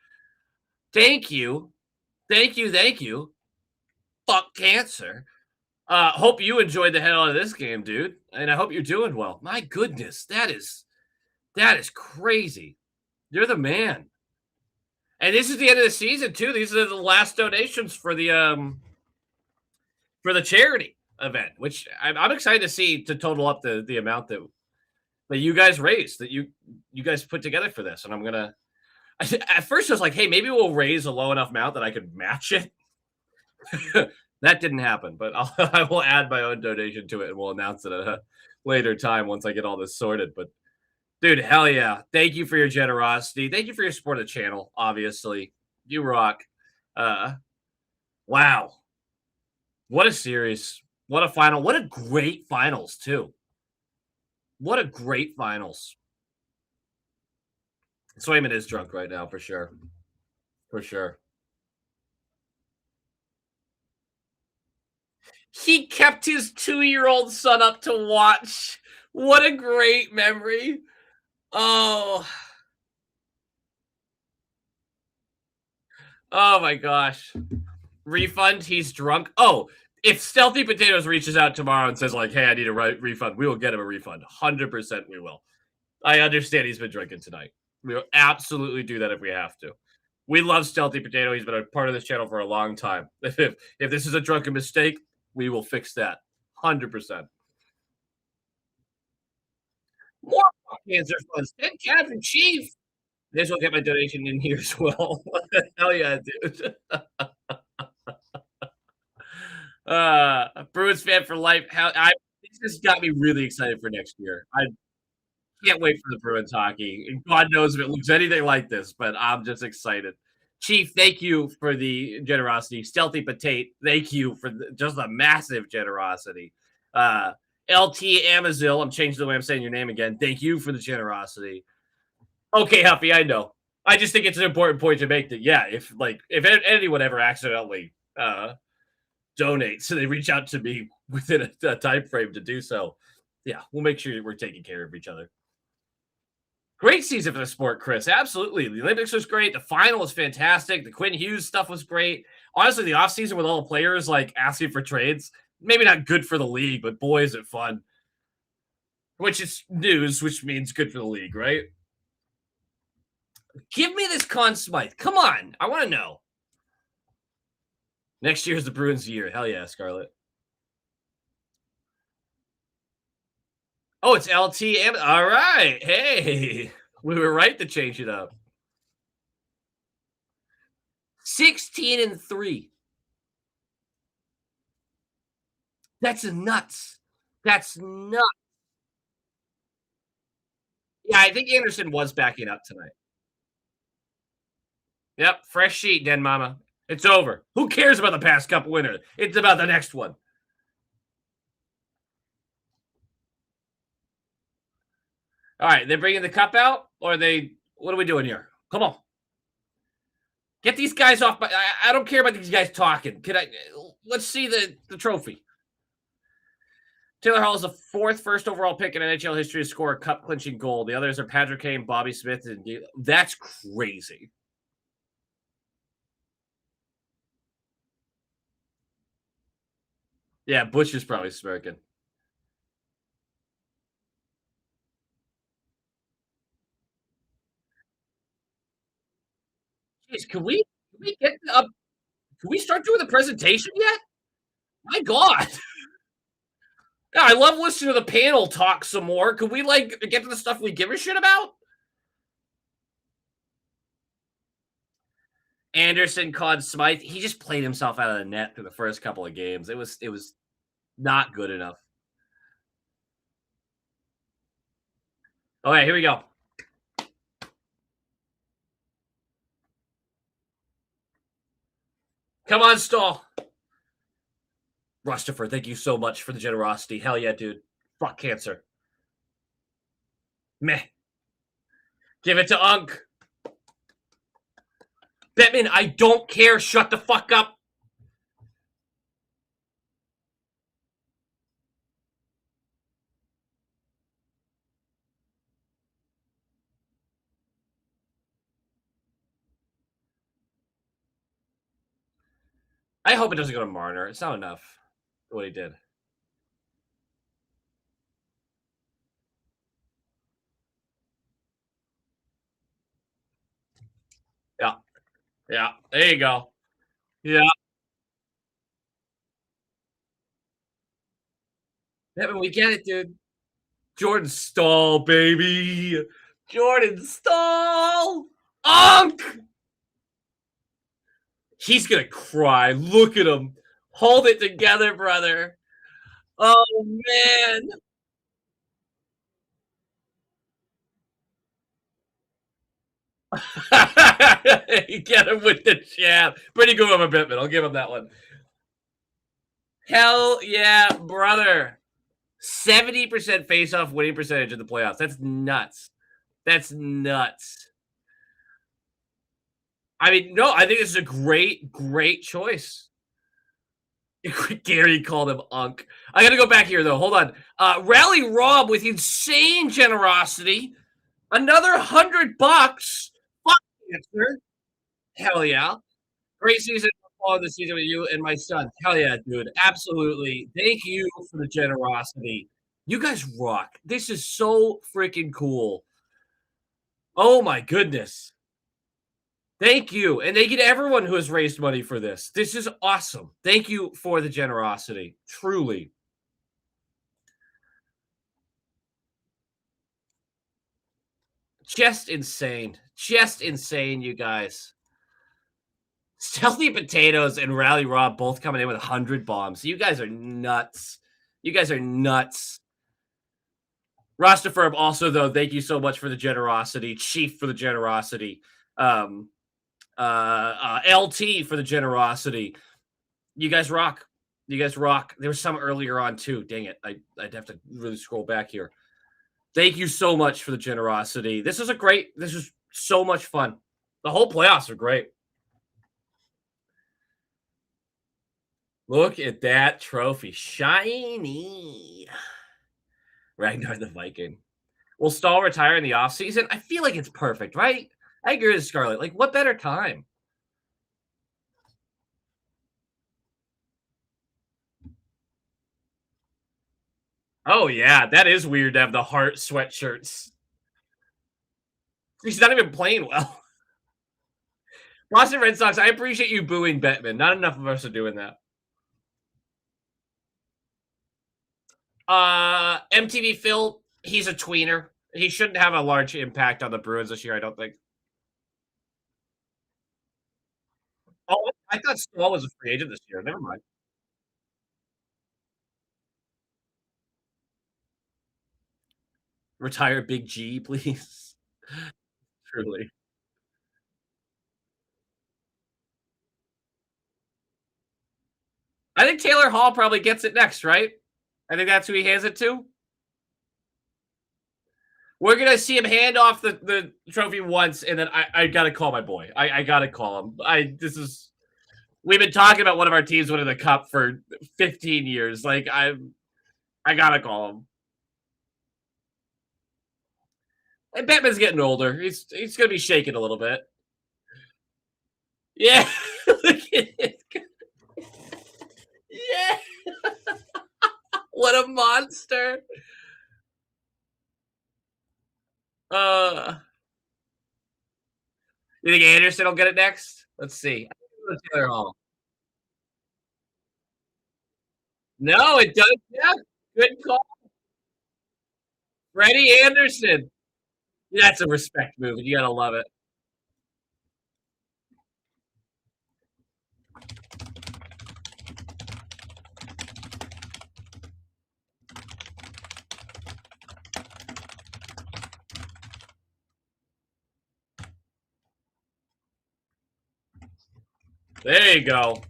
Thank you. Thank you. Thank you. Fuck cancer. Hope you enjoyed the hell out of this game, dude. And I hope you're doing well. My goodness, that is crazy. You're the man. And this is the end of the season too. These are the last donations for the charity event, which I'm excited to see to total up the amount that you guys raised, that you guys put together for this. And I'm gonna at first I was like, hey, maybe we'll raise a low enough amount that I could match it. That didn't happen, but I will add my own donation to it and we'll announce it at a later time once I get all this sorted. But dude, hell yeah. Thank you for your generosity. Thank you for your support of the channel, obviously. You rock. Wow. What a series. What a final. What a great finals, too. What a great finals. Swayman is drunk right now, for sure. For sure. He kept his 2-year-old son up to watch. What a great memory. Oh. Oh my gosh. Refund, he's drunk. Oh, if Stealthy Potatoes reaches out tomorrow and says, like, hey, I need a refund, we will get him a refund. 100% we will. I understand he's been drinking tonight. We will absolutely do that if we have to. We love Stealthy Potato. He's been a part of this channel for a long time. If this is a drunken mistake, we will fix that. 100%. More cancer funds. 10 cats and chief. This will get my donation in here as well. Hell yeah, dude. Bruins fan for life. This has got me really excited for next year. I can't wait for the Bruins hockey. And God knows if it looks anything like this, but I'm just excited. Chief, thank you for the generosity. Stealthy Potate, thank you for just a massive generosity. LT Amazil, I'm changing the way I'm saying your name again. Thank you for the generosity. Okay, Huffy, I know. I just think it's an important point to make that, yeah, if anyone ever accidentally donate, so they reach out to me within a time frame to do so, yeah, we'll make sure we're taking care of each other. Great season for the sport, Chris. Absolutely. The Olympics was great. The final was fantastic. The Quinn Hughes stuff was great. Honestly, the offseason with all the players like asking for trades, maybe not good for the league, but boy, is it fun. Which is news, which means good for the league, right? Give me this Conn Smythe. Come on. I want to know. Next year's the Bruins' year. Hell yeah, Scarlett. Oh, it's LT. All right. Hey, we were right to change it up. 16-3. That's nuts. That's nuts. Yeah, I think Anderson was backing up tonight. Yep, fresh sheet, Den Mama. It's over. Who cares about the past cup winner? It's about the next one. All right, they're bringing the cup out, or what are we doing here? Come on. Get these guys off. I don't care about these guys talking. Let's see the trophy. Taylor Hall is the fourth first overall pick in NHL history to score a cup-clinching goal. The others are Patrick Kane, Bobby Smith, and that's crazy. Yeah, Butch is probably smirking. Jeez, can we get up? Can we start doing the presentation yet? My God. Yeah, I love listening to the panel talk some more. Could we get to the stuff we give a shit about? Anderson, Conn Smythe, he just played himself out of the net through the first couple of games. It was not good enough. All right, here we go. Come on, Stahl. Rustopher, thank you so much for the generosity. Hell yeah, dude. Fuck cancer. Meh. Give it to Unk. Batman, I don't care. Shut the fuck up. I hope it doesn't go to Marner. It's not enough what he did. Yeah. Yeah. There you go. Yeah. Batman, we get it, dude. Jordan Stahl, baby. Jordan Stahl. Unk. He's gonna cry. Look at him. Hold it together, brother. Oh man. Get him with the jab. Pretty good of a Bittman. I'll give him that one. Hell yeah, brother. 70% face-off winning percentage in the playoffs. That's nuts. That's nuts. I mean, no, I think this is a great, great choice. Gary called him Unk. I got to go back here, though. Hold on. Rally Rob with insane generosity. Another $100. Fuck answer. Hell yeah. Great season. Follow the season with you and my son. Hell yeah, dude. Absolutely. Thank you for the generosity. You guys rock. This is so freaking cool. Oh my goodness. Thank you. And thank you to everyone who has raised money for this. This is awesome. Thank you for the generosity. Truly. Just insane. Just insane, you guys. Stealthy Potatoes and Rally Rob both coming in with 100 bombs. You guys are nuts. You guys are nuts. Rostafirm also, though, thank you so much for the generosity. Chief for the generosity. LT for the generosity. You guys rock. You guys rock. There was some earlier on, too. Dang it. I'd have to really scroll back here. Thank you so much for the generosity. This is so much fun. The whole playoffs are great. Look at that trophy. Shiny. Ragnar the Viking. Will Stahl retire in the offseason? I feel like it's perfect, right? I agree with Scarlett. Like, what better time? Oh, yeah. That is weird to have the heart sweatshirts. He's not even playing well. Boston Red Sox, I appreciate you booing Bettman. Not enough of us are doing that. MTV Phil, he's a tweener. He shouldn't have a large impact on the Bruins this year, I don't think. Oh, I thought Stahl was a free agent this year. Never mind. Retire Big G, please. Truly. I think Taylor Hall probably gets it next, right? I think that's who he hands it to. We're gonna see him hand off the trophy once, and then I gotta call my boy. I gotta call him. We've been talking about one of our teams winning the cup for 15 years. Like I gotta call him. And Batman's getting older. He's gonna be shaking a little bit. Yeah. Look at it. Yeah. What a monster. You think Anderson will get it next? Let's see. Taylor Hall. No, it does. Yeah, good call. Freddie Anderson. That's a respect move. You gotta love it. There you go.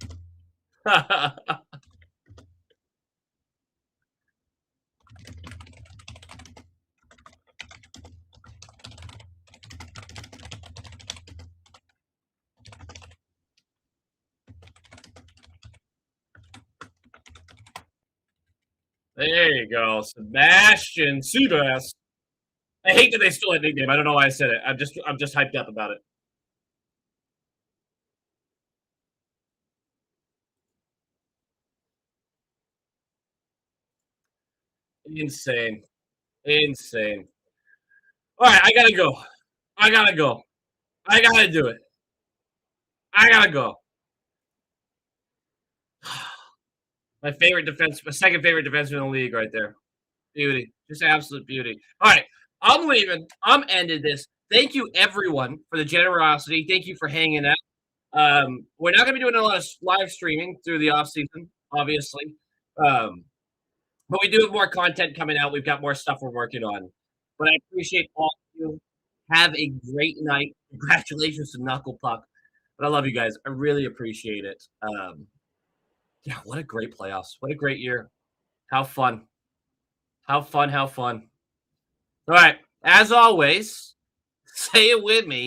There you go, Sebastian Seabass. I hate that they stole that nickname. I don't know why I said it. I'm just hyped up about it. Insane. Insane. All right, I gotta go. I gotta go. I gotta do it. I gotta go. My second favorite defenseman in the league right there. Beauty. Just absolute beauty. All right. I'm leaving. I'm ending this. Thank you, everyone, for the generosity. Thank you for hanging out. We're not going to be doing a lot of live streaming through the off season, obviously. Um, but we do have more content coming out. We've got more stuff we're working on. But I appreciate all of you. Have a great night. Congratulations to Knuckle Puck. But I love you guys. I really appreciate it. Yeah, what a great playoffs. What a great year. How fun. How fun. How fun. All right. As always, say it with me.